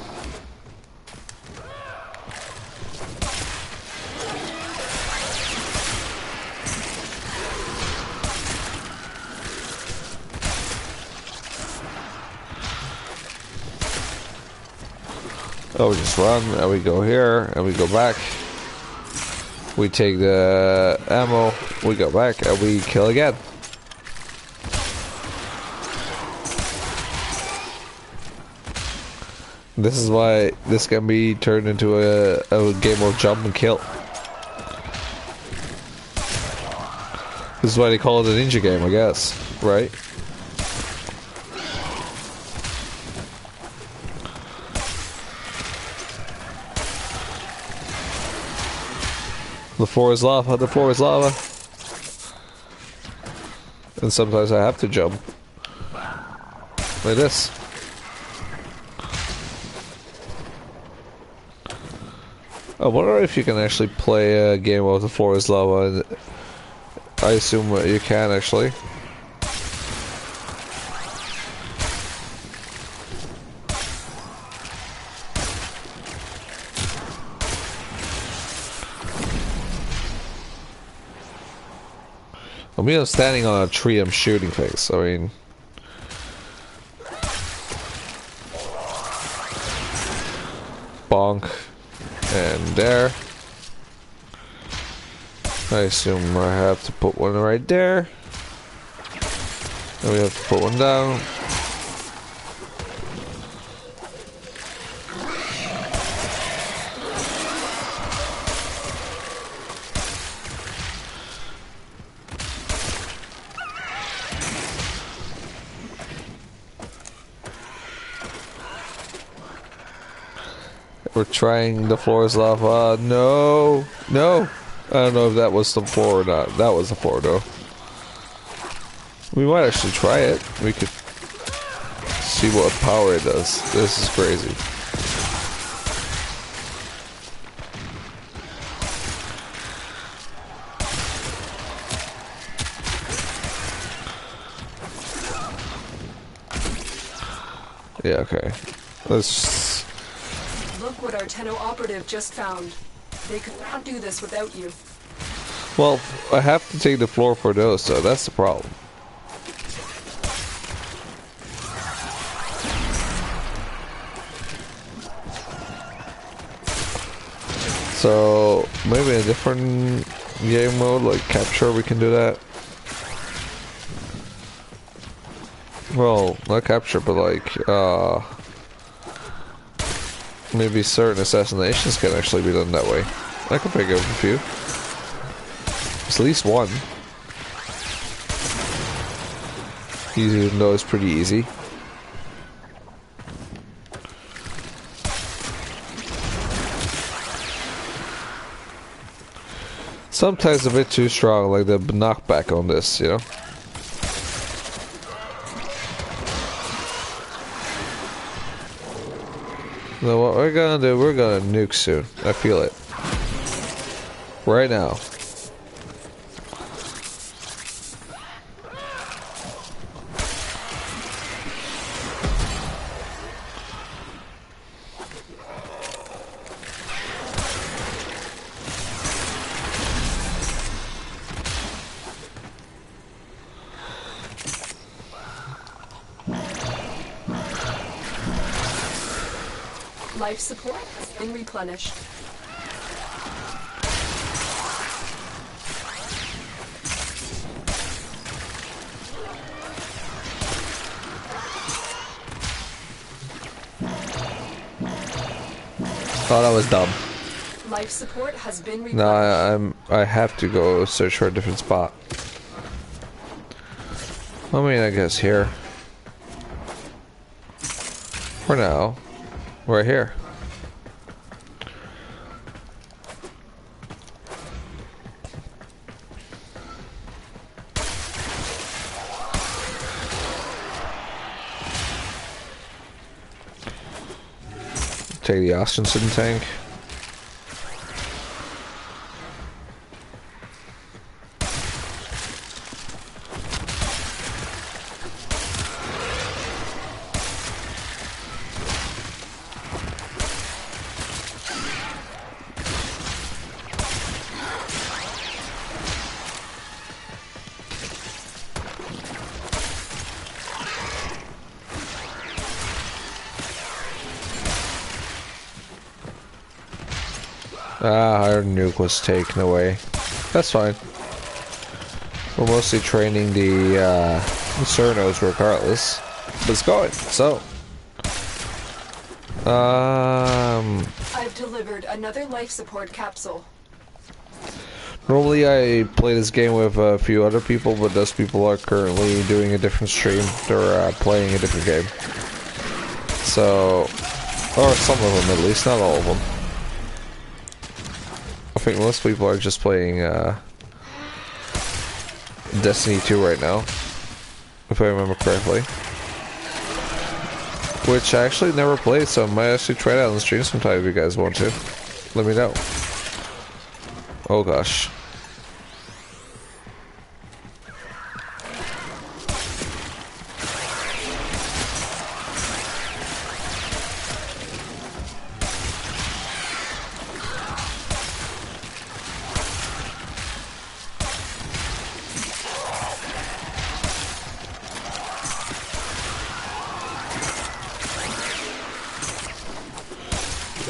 Oh, we just run, and we go here, and we go back. We take the ammo, we go back, and we kill again. This is why this can be turned into a game of jump and kill. This is why they call it a ninja game, I guess, right? The floor is lava, the floor is lava. And sometimes I have to jump. Like this. I wonder if you can actually play a game of the floor is lava. And I assume you can actually. I mean, I'm standing on a tree, I'm shooting things. I mean, bonk, and there. I assume I have to put one right there. And we have to put one down. We're trying the floor is lava. No, no. I don't know if that was the floor or not. That was the floor though. We might actually try it. We could see what power it does. This is crazy. Yeah, okay. Let's... Look what our Tenno operative just found. They could not do this without you. Well, I have to take the floor for those, so that's the problem. So, maybe a different game mode, like capture, we can do that. Well, not capture, but like, maybe certain assassinations can actually be done that way. I can pick up a few. It's at least one. Even though it's pretty easy. Sometimes a bit too strong, like the knockback on this, you know? So what we're gonna do, we're gonna nuke soon. I feel it. Right now. Life support has been replenished. Oh, that was dumb. Life support has been replenished. No, I have to go search for a different spot. I mean, I guess here. For now. Right here. Take the oxygen tank. Our nuke was taken away. That's fine. We're mostly training the Cernos regardless. But it's going, so. I've delivered another life support capsule. Normally I play this game with a few other people, but those people are currently doing a different stream. They're playing a different game. So, or some of them at least, not all of them. I think most people are just playing Destiny 2 right now, if I remember correctly. Which I actually never played, so I might actually try it out on the stream sometime if you guys want to. Let me know. Oh gosh.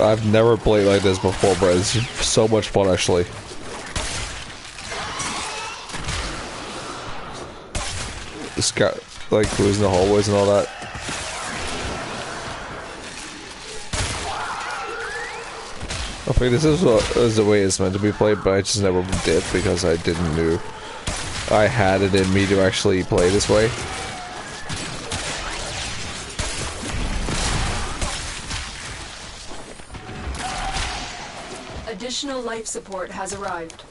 I've never played like this before, but it's so much fun actually. This guy, like, cruising the hallways and all that. I think this is the way it's meant to be played, but I just never did because I didn't know I had it in me to actually play this way. Additional life support has arrived.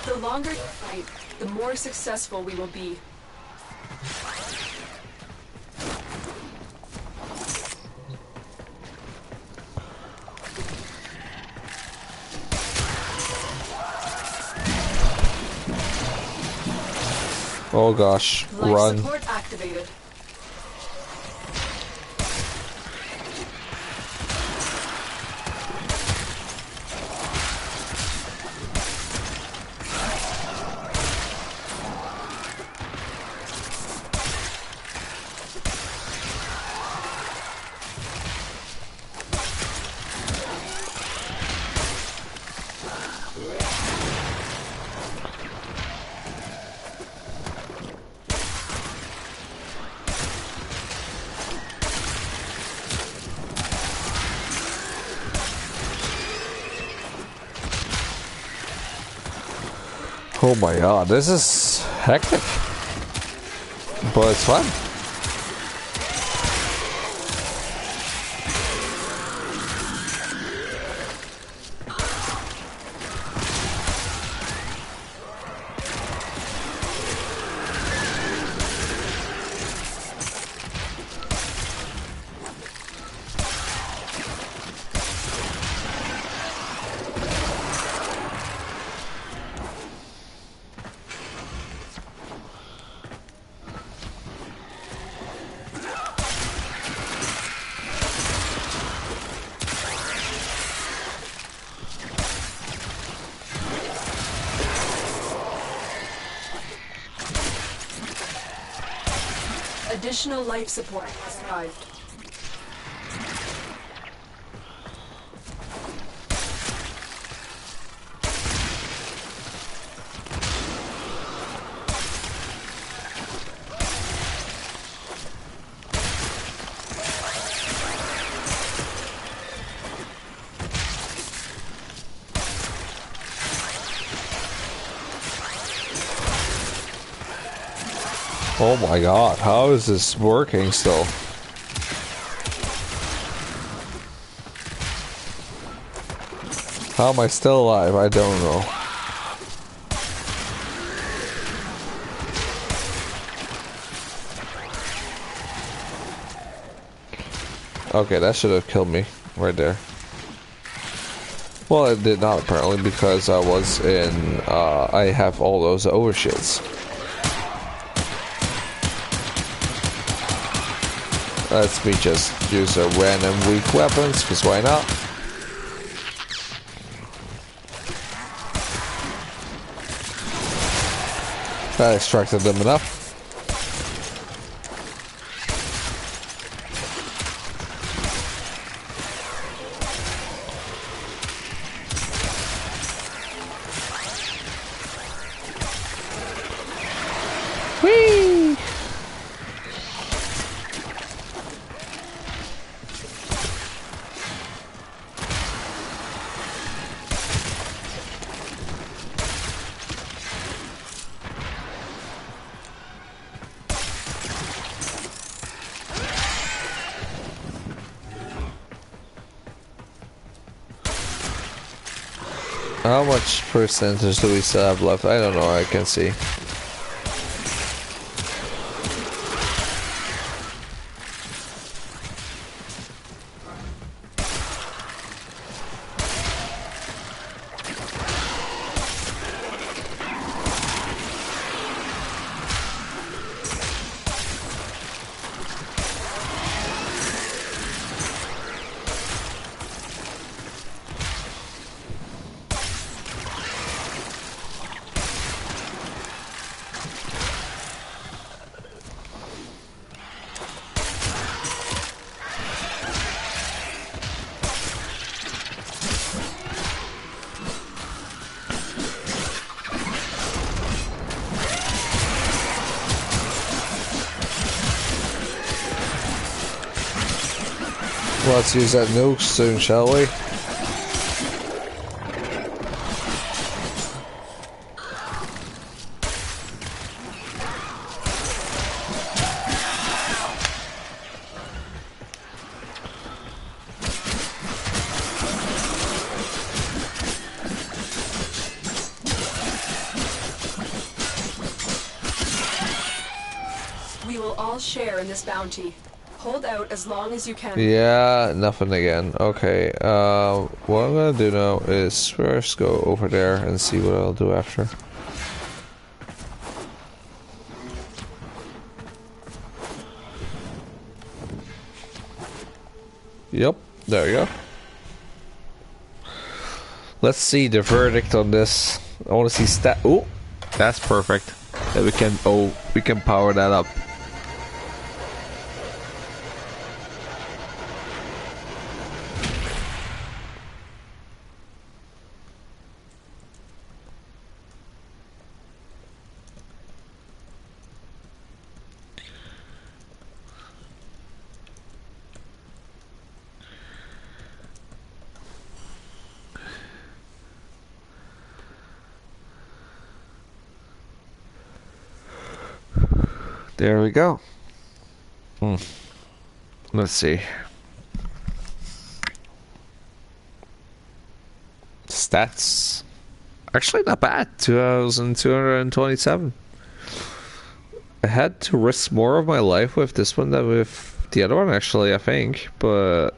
The longer you fight, the more successful we will be. Oh gosh, Life run. support activated. Oh my god, this is hectic. But it's fun. Additional life support has arrived. Oh my god, how is this working still? How am I still alive? I don't know. Okay, that should have killed me right there. Well, it did not apparently because I was in. I have all those overshields. Let's me just use a random weak weapons, because why not? That extracted them enough. Whee! How much percentage do we still have left? I don't know, I can see. Let's use that nuke soon, shall we? We will all share in this bounty. Hold out as long as you can. Yeah, nothing again. Okay, what I'm gonna do now is first go over there and see what I'll do after. Yep, there you go. Let's see the verdict on this. I want to see stat. Oh, that's perfect. That we can. Oh, we can power that up. There we go. Let's see. Stats. Actually not bad. 2,227. I had to risk more of my life with this one than with the other one, actually, I think. But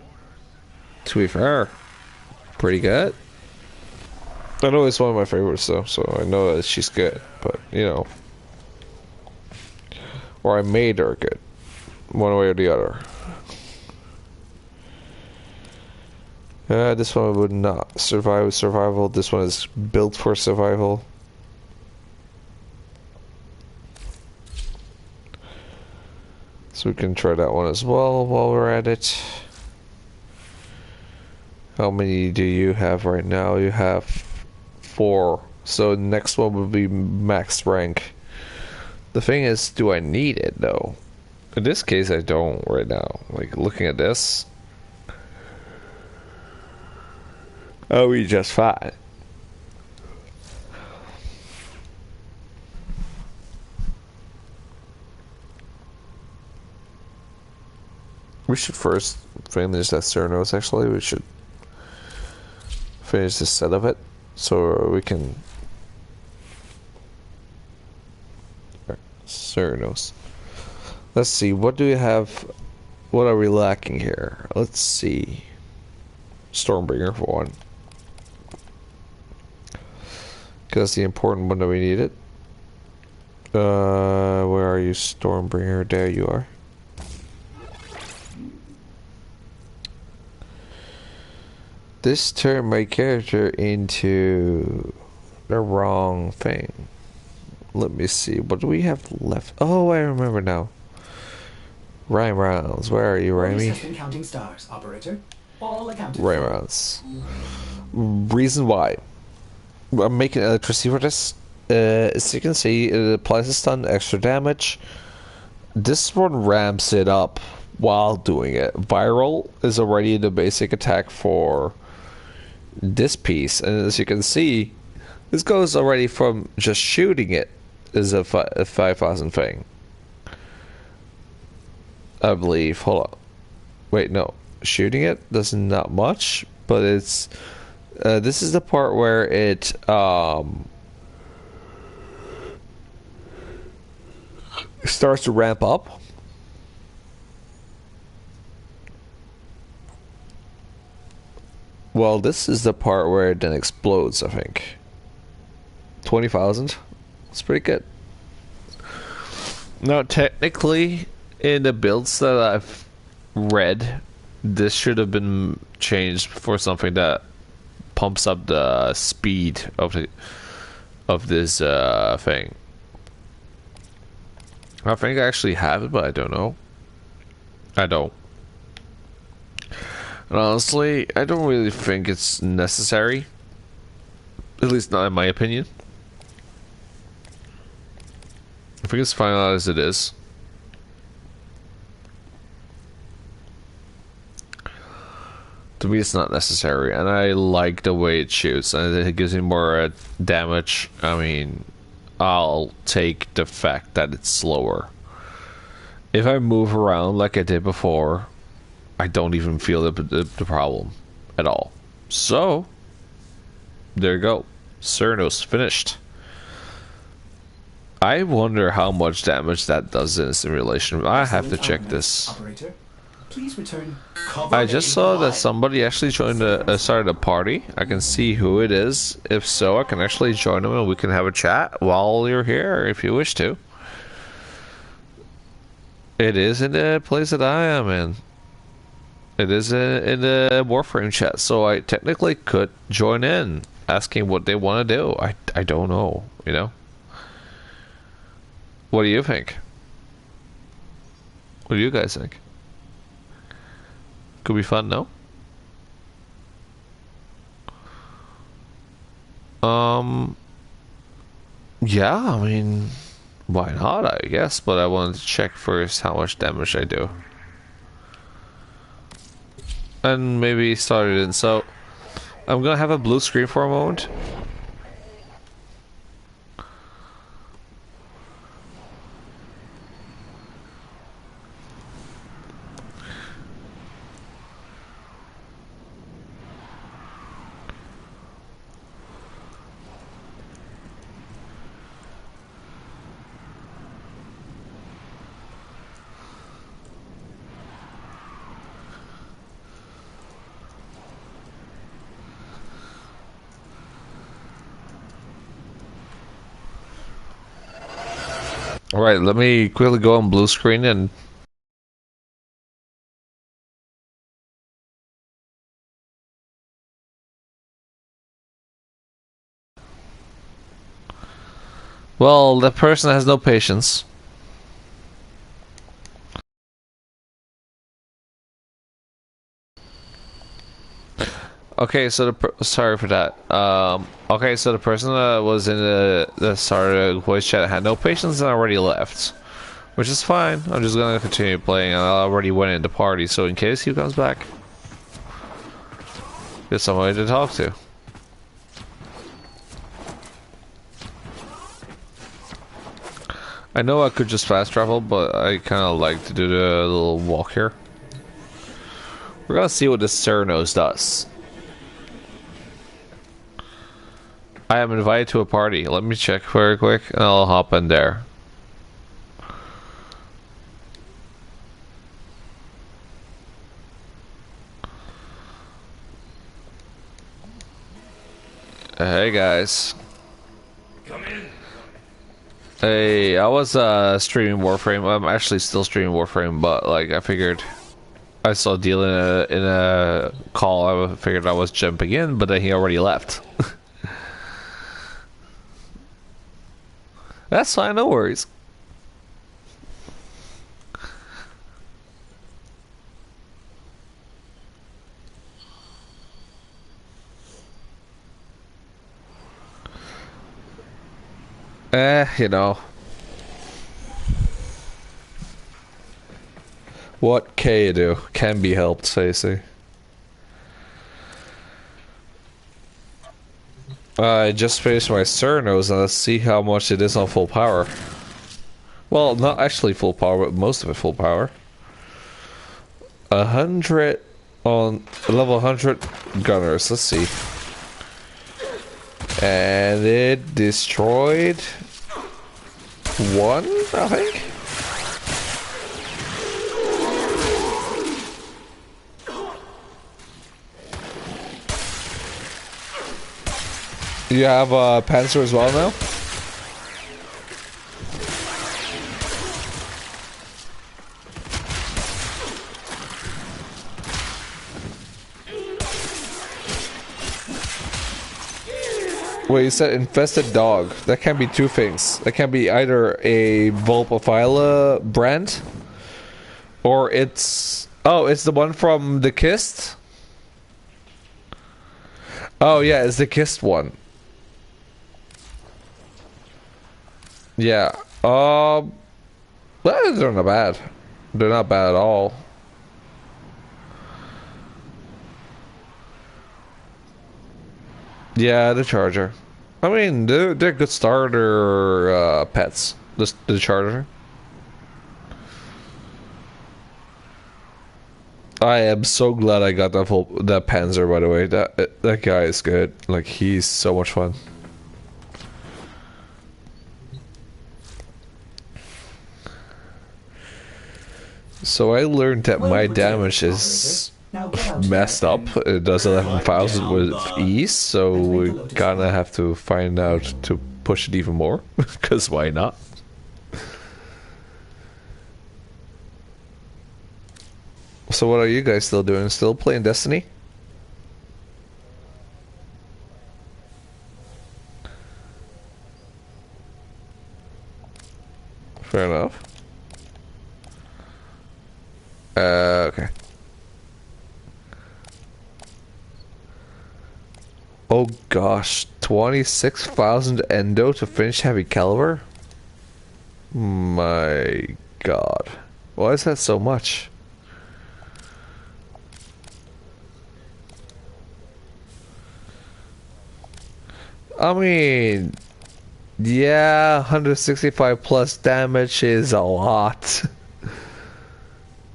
to be fair, pretty good. I know it's one of my favorites though, so I know that she's good. But, you know. Or I made her good. One way or the other. This one would not survive with survival. This one is built for survival. So we can try that one as well while we're at it. How many do you have right now? You have 4. So the next one would be max rank. The thing is, do I need it though? In this case, I don't right now. Like, looking at this. Oh, we just fine. We should first finish that Cernos, actually. We should finish the set of it. So we can... Cernos. Let's see, what do we have? What are we lacking here? Let's see. Stormbringer for one. Because the important one that we needed. Where are you, Stormbringer? There you are. This turned my character into the wrong thing. Let me see. What do we have left? Oh, I remember now. Rhyme rounds. Where are you, Raimi? Has been counting stars, operator. All accounted Rhyme for. rounds. Reason why I'm making electricity for this. As you can see, it applies a stun, extra damage. This one ramps it up while doing it. Viral is already the basic attack for this piece, and as you can see, this goes already from just shooting it is a 5,000 thing. I believe. Hold on. Wait, no. Shooting it does not much, but it's this is the part where it starts to ramp up. Well, this is the part where it then explodes, I think. 20,000. It's pretty good. Now, technically, in the builds that I've read, this should have been changed for something that pumps up the speed of this thing. I think I actually have it, but I don't know. I don't. And honestly, I don't really think it's necessary. At least not in my opinion. I think it's fine as it is. To me, it's not necessary, and I like the way it shoots, and it gives me more damage. I mean, I'll take the fact that it's slower. If I move around like I did before, I don't even feel the problem at all. So, there you go. Cernos finished. I wonder how much damage that does in simulation. I have to check this. Operator, please return. I just saw that somebody actually joined started a party. I can see who it is. If so, I can actually join them and we can have a chat while you're here, if you wish to. It is in the place that I am in. It is in the Warframe chat, so I technically could join in, asking what they want to do. I don't know, you know? What do you think? What do you guys think? Could be fun, no? Yeah, I mean, why not, I guess, but I wanted to check first how much damage I do. And maybe start it in, so I'm gonna have a blue screen for a moment. Alright, let me quickly go on blue screen and... Well, that person has no patience. Okay, so sorry for that. Okay, so the person that was in the started voice chat had no patience and already left, which is fine. I'm just gonna continue playing. I already went in the party, so in case he comes back, there's somebody to talk to. I know I could just fast travel, but I kind of like to do the little walk here. We're gonna see what this Cernos does. I am invited to a party. Let me check very quick and I'll hop in there. Hey guys. Hey, I was streaming Warframe. I'm actually still streaming Warframe, but like I figured I saw Deal in a call. I figured I was jumping in, but then he already left. That's fine, no worries. You know. What can you do? Can be helped, Stacey. I just finished my Cernos and let's see how much it is on full power. Well, not actually full power, but most of it full power. 100 on level 100 gunners. Let's see. And it destroyed one, I think. You have a Panzer as well now? Wait, you said infested dog. That can be two things. That can be either a Vulpaphyla brand, or it's... Oh, it's the one from the Kist? Oh yeah, it's the Kist one. Yeah. Well, they're not bad. They're not bad at all. Yeah, the Charger. I mean, they're good starter pets. The Charger. I am so glad I got that Panzer. By the way, that guy is good. Like, he's so much fun. So I learned that my damage is messed up. It does 11,000 with ease, so we're gonna have to find out to push it even more, because why not? So what are you guys still doing? Still playing Destiny? Fair enough. Okay. Oh gosh, 26,000 endo to finish heavy caliber? My god. Why is that so much? I mean, yeah, 165 plus damage is a lot.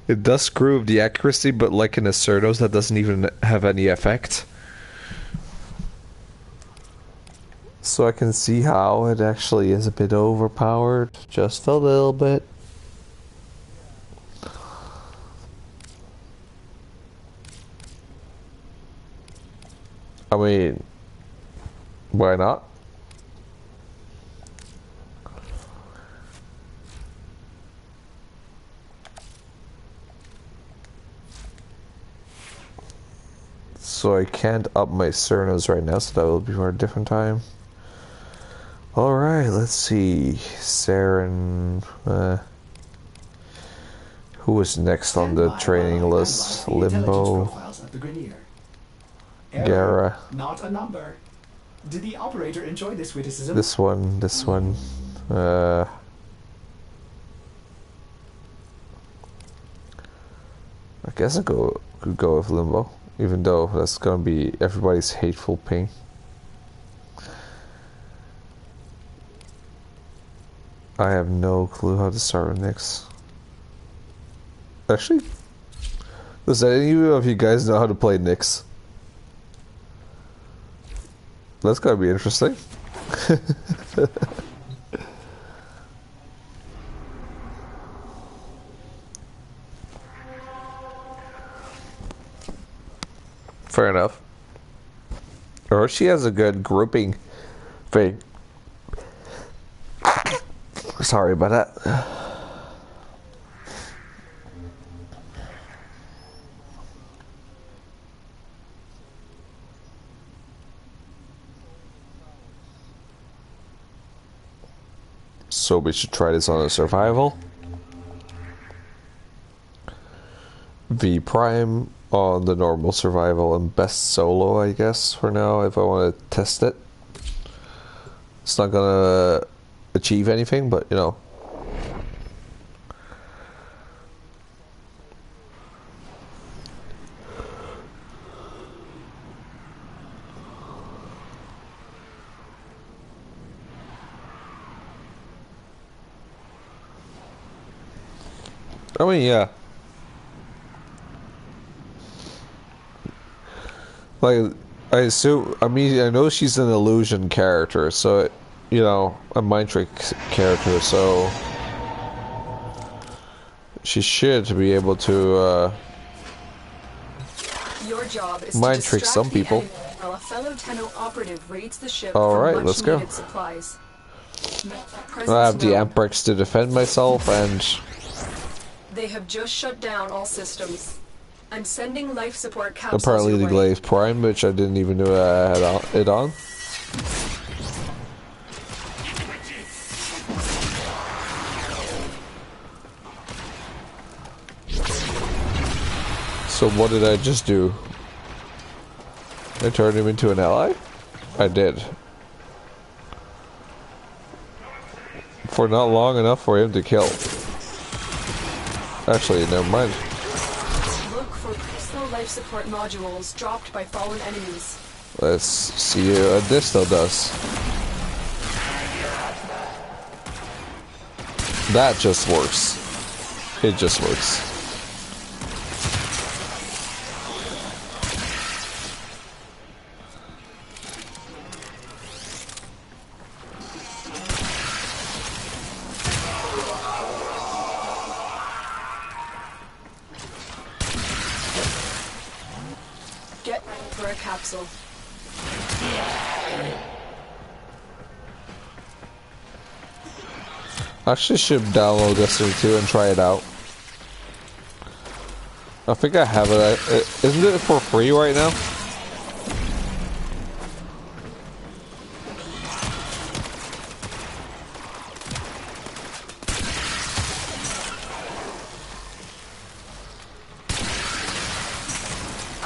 It does screw up the accuracy, but like in Acertos, that doesn't even have any effect. So I can see how it actually is a bit overpowered, just a little bit. I mean, why not? So I can't up my Cernos right now, so that will be for a different time. Alright, let's see. Saryn. Who is next on the training list? Limbo. Gara. Not a number. Did the operator enjoy this witticism? This one. I guess I could go with Limbo, even though that's gonna be everybody's hateful ping. I have no clue how to start with Nyx. Actually, does any of you guys know how to play Nyx? That's gotta be interesting. Fair enough. Or she has a good grouping thing. Sorry about that. So we should try this on a survival. V prime on the normal survival and best solo, I guess, for now, if I want to test it. It's not gonna achieve anything, but you know. I mean, yeah. Like, I assume, I mean, I know she's an illusion character, so, you know, a mind trick character, so she should be able to, Your job is mind to trick some distract the people. enemy while a fellow Tenno operative raids the ship Alright, for let's go. much-needed supplies. I have the Amprex to defend myself, and They have just shut down all systems. I'm sending life support capsules apparently your the way. Glaive Prime, which I didn't even know I had it on. So what did I just do? I turned him into an ally? I did. For not long enough for him to kill. Actually, never mind. Look for personal life support modules dropped by fallen enemies. Let's see what this still does. That just works. It just works. Get for a capsule. I actually should download Destiny 2 and try it out. I think I have it. Isn't it for free right now?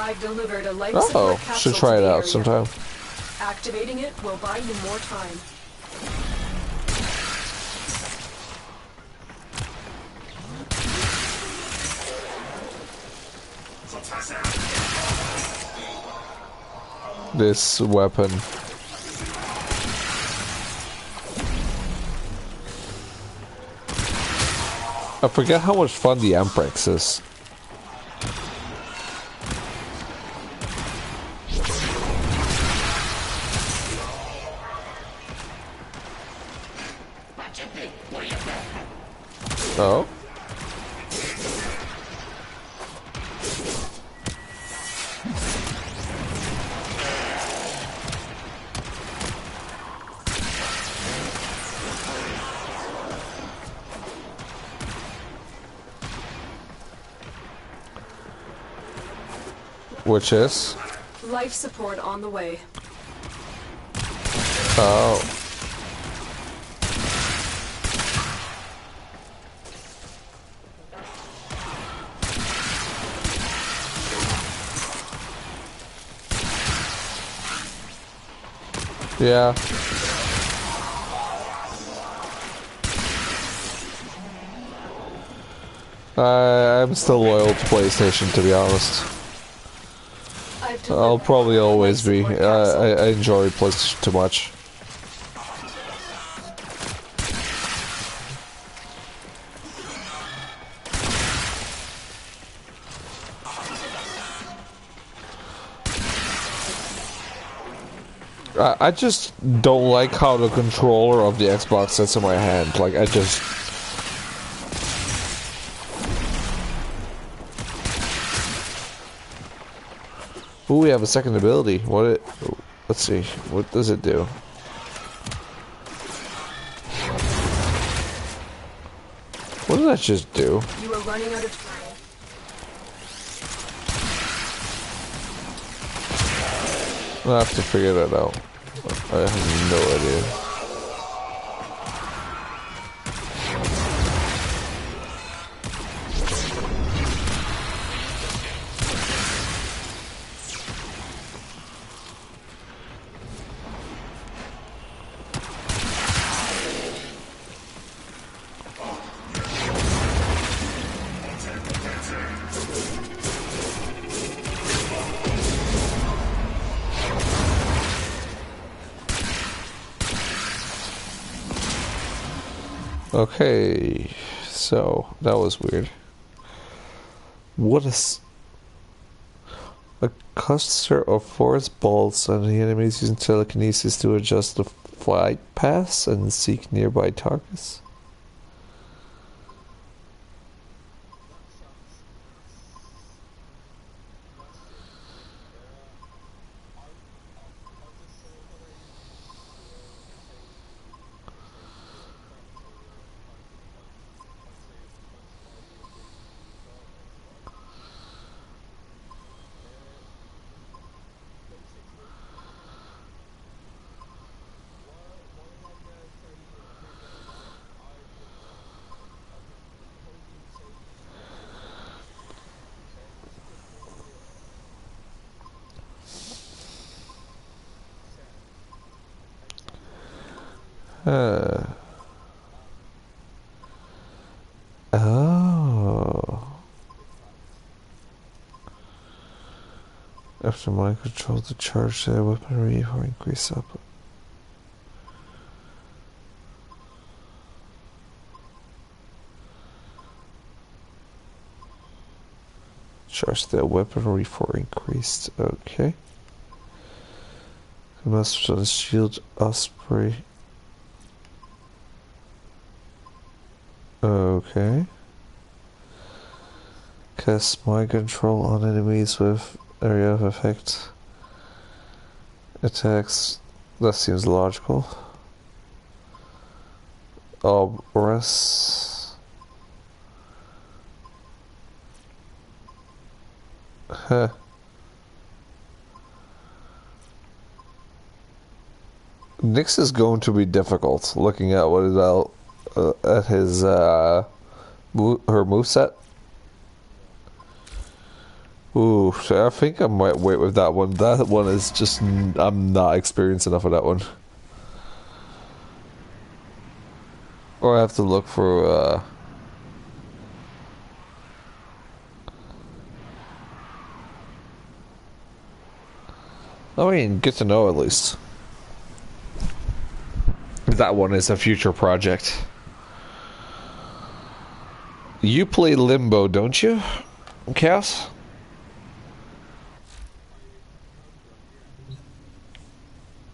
I've delivered a life support Oh, capsule should try to it the out area. sometime. Activating it will buy you more time. This weapon. I forget how much fun the Amprex is. Oh. Which is? Life support on the way. Oh. Yeah. I'm still loyal to PlayStation, to be honest. I'll probably always be. I enjoy PlayStation too much. I just don't like how the controller of the Xbox sits in my hand. Like, I just... Ooh, we have a second ability. Let's see. What does it do? I just do? You are running out of time. I'll have to figure that out. I have no idea. Okay, so that was weird. What is a cluster of forest balls and the enemies using telekinesis to adjust the flight paths and seek nearby targets? Oh. After mind control, the charge their weaponry or increase up. Charge their weaponry for increased. Okay. The master on shield osprey. Okay. Cast mind control on enemies with area of effect. Attacks. That seems logical. Obras. Huh. Nyx is going to be difficult looking at what is out at his her moveset. Ooh, so I think I might wait with that one. That one is just I'm not experienced enough of that one. Or I have to look for I mean, good to know at least. That one is a future project. You play Limbo, don't you, Chaos?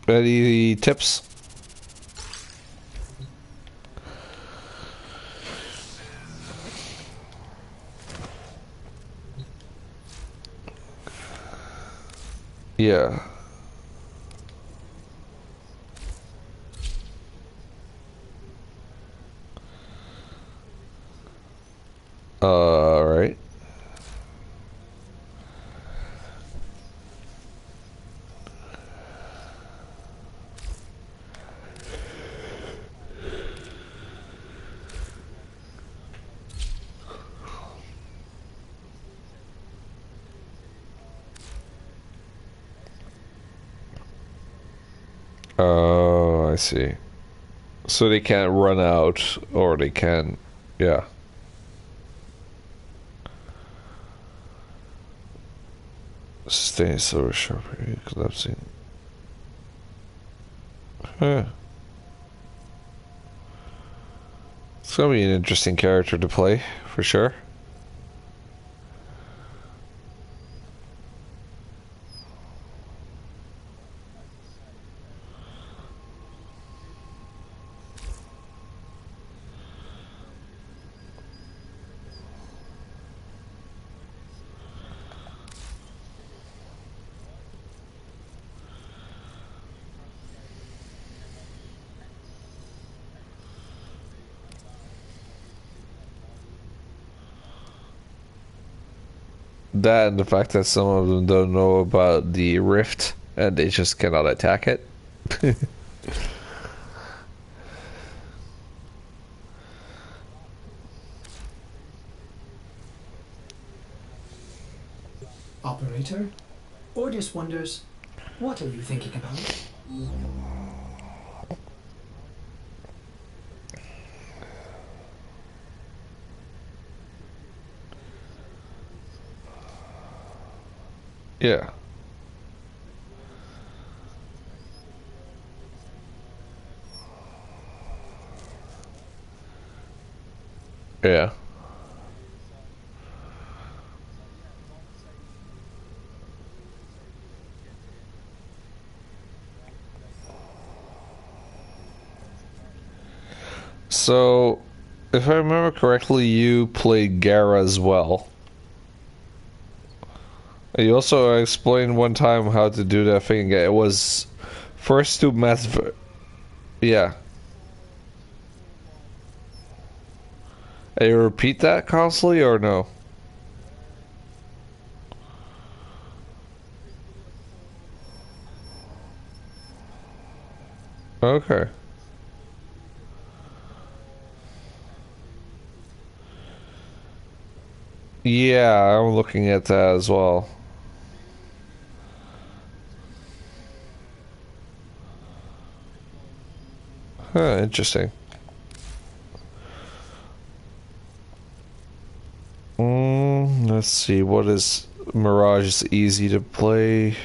Any tips? Yeah. Right. Oh, I see. So they can't run out, or they can, yeah. Stay so sharp, collapsing. Huh. It's gonna be an interesting character to play, for sure. That and the fact that some of them don't know about the rift and they just cannot attack it. Operator? Ordis wonders, what are you thinking about? Yeah. Yeah. So, if I remember correctly, you played Gara as well. You also explained one time how to do that thing. It was first to math. Yeah. And you repeat that constantly or no? Okay. Yeah, I'm looking at that as well. Huh, interesting. Let's see, what is Mirage is easy to play.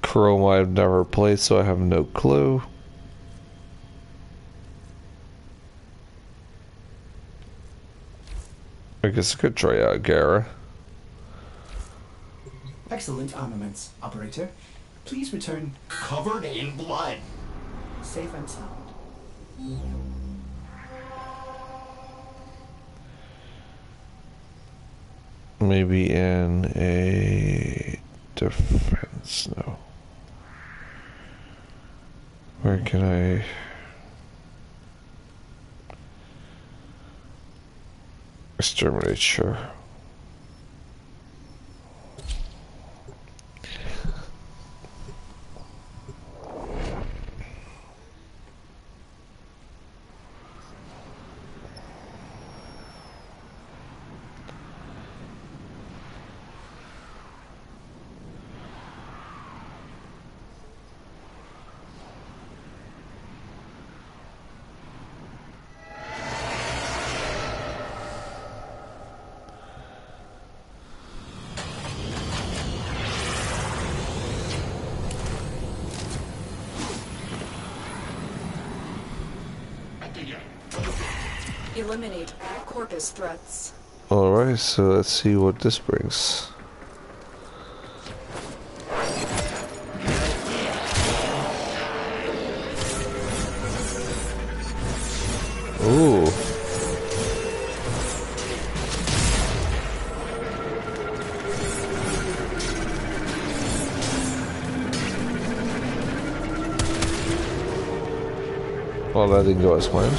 Chrome I've never played, so I have no clue. I guess I could try out Gara. Excellent armaments, Operator. Please return Covered in blood. safe and sound. Maybe in a defense, no. Where can I... exterminate, sure. Eliminate all Corpus threats. Alright, so let's see what this brings. Ooh. Well, that didn't go as planned.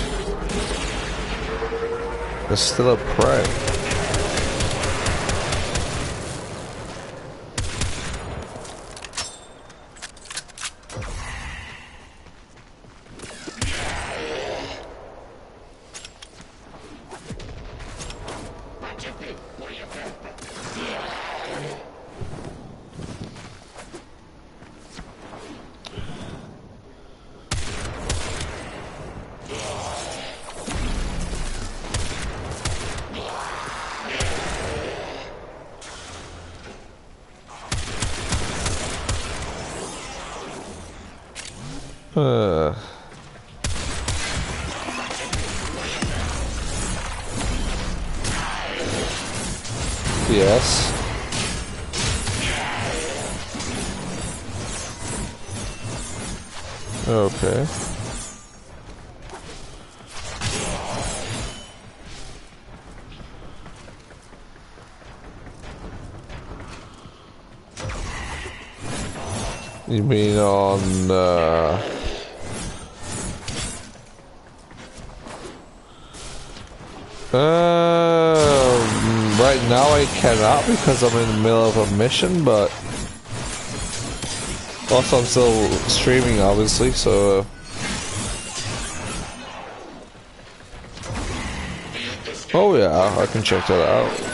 There's still a prime. Yes. Okay. You mean on right now I cannot because I'm in the middle of a mission, but also I'm still streaming, obviously, so. Oh yeah, I can check that out.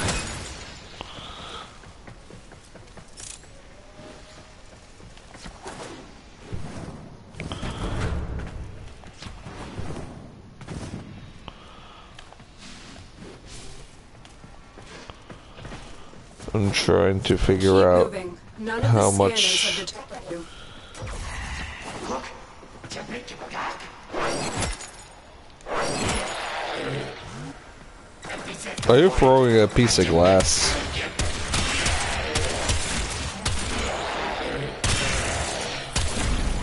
I'm trying to figure out how much. Are you throwing a piece of glass?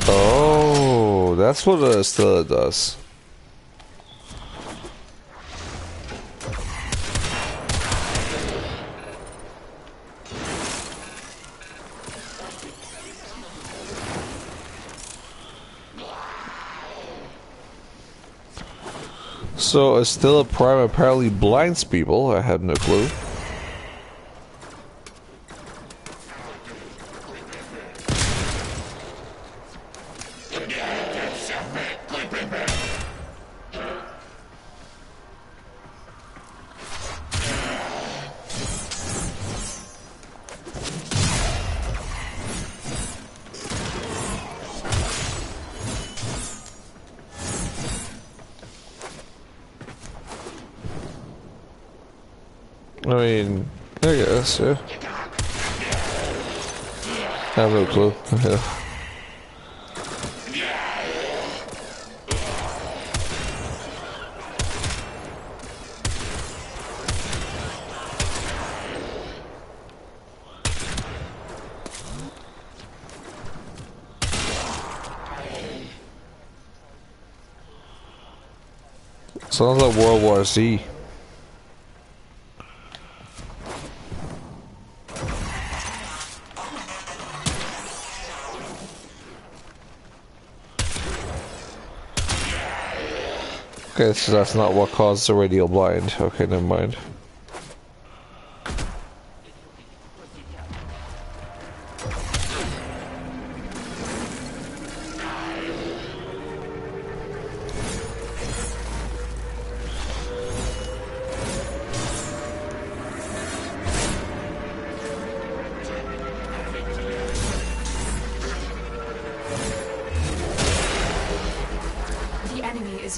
Oh, that's what a Stella does. So a Stella Prime apparently blinds people. I had no clue. I mean, I guess, yeah. I have no clue. Sounds like World War Z. Okay, so that's not what caused the radial blind. Okay, never mind.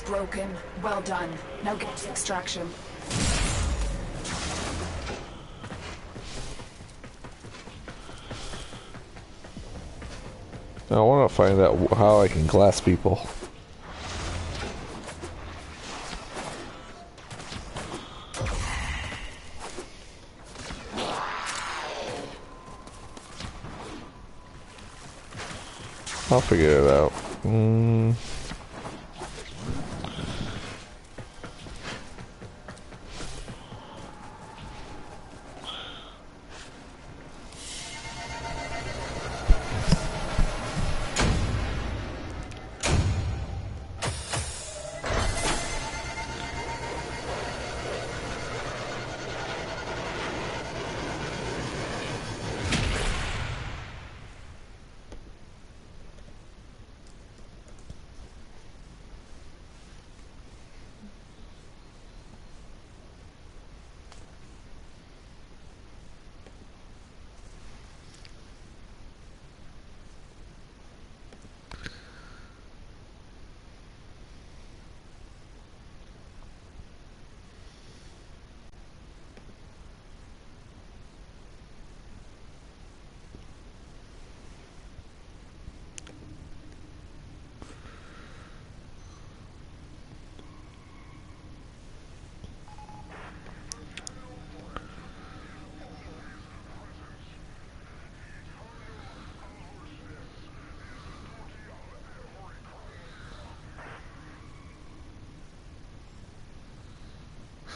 Broken. Well done. Now get to extraction. I want to find out how I can glass people. I'll figure it out.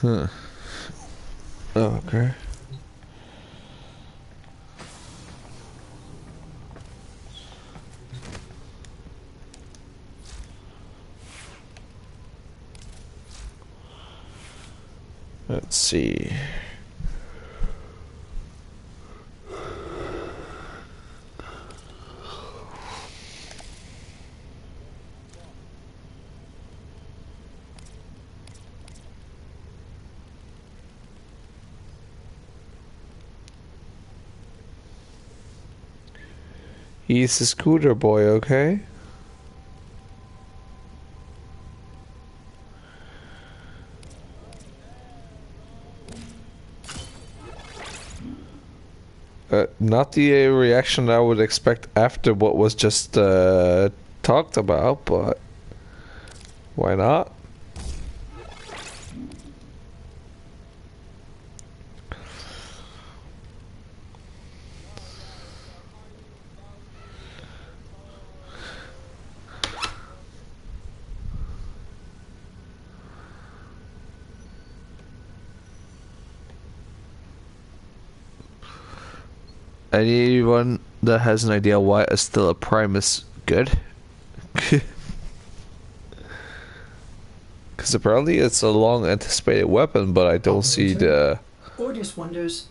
Huh. Oh, okay. Let's see. He's a scooter boy, okay? Not the reaction I would expect after what was just talked about, but why not? Anyone that has an idea why a Stella Prime is good? Because apparently it's a long anticipated weapon, but I don't see the Ordis wonders,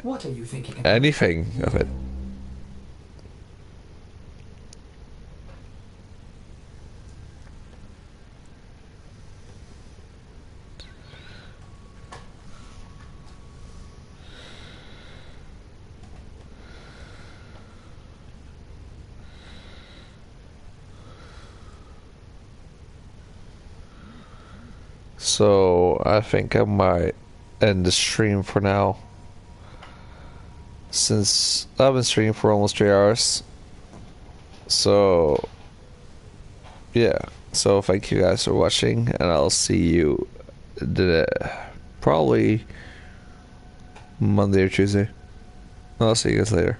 what are you thinking about? anything of it. So I think I might end the stream for now, since I've been streaming for almost 3 hours. So yeah, so thank you guys for watching, and I'll see you probably Monday or Tuesday. I'll see you guys later.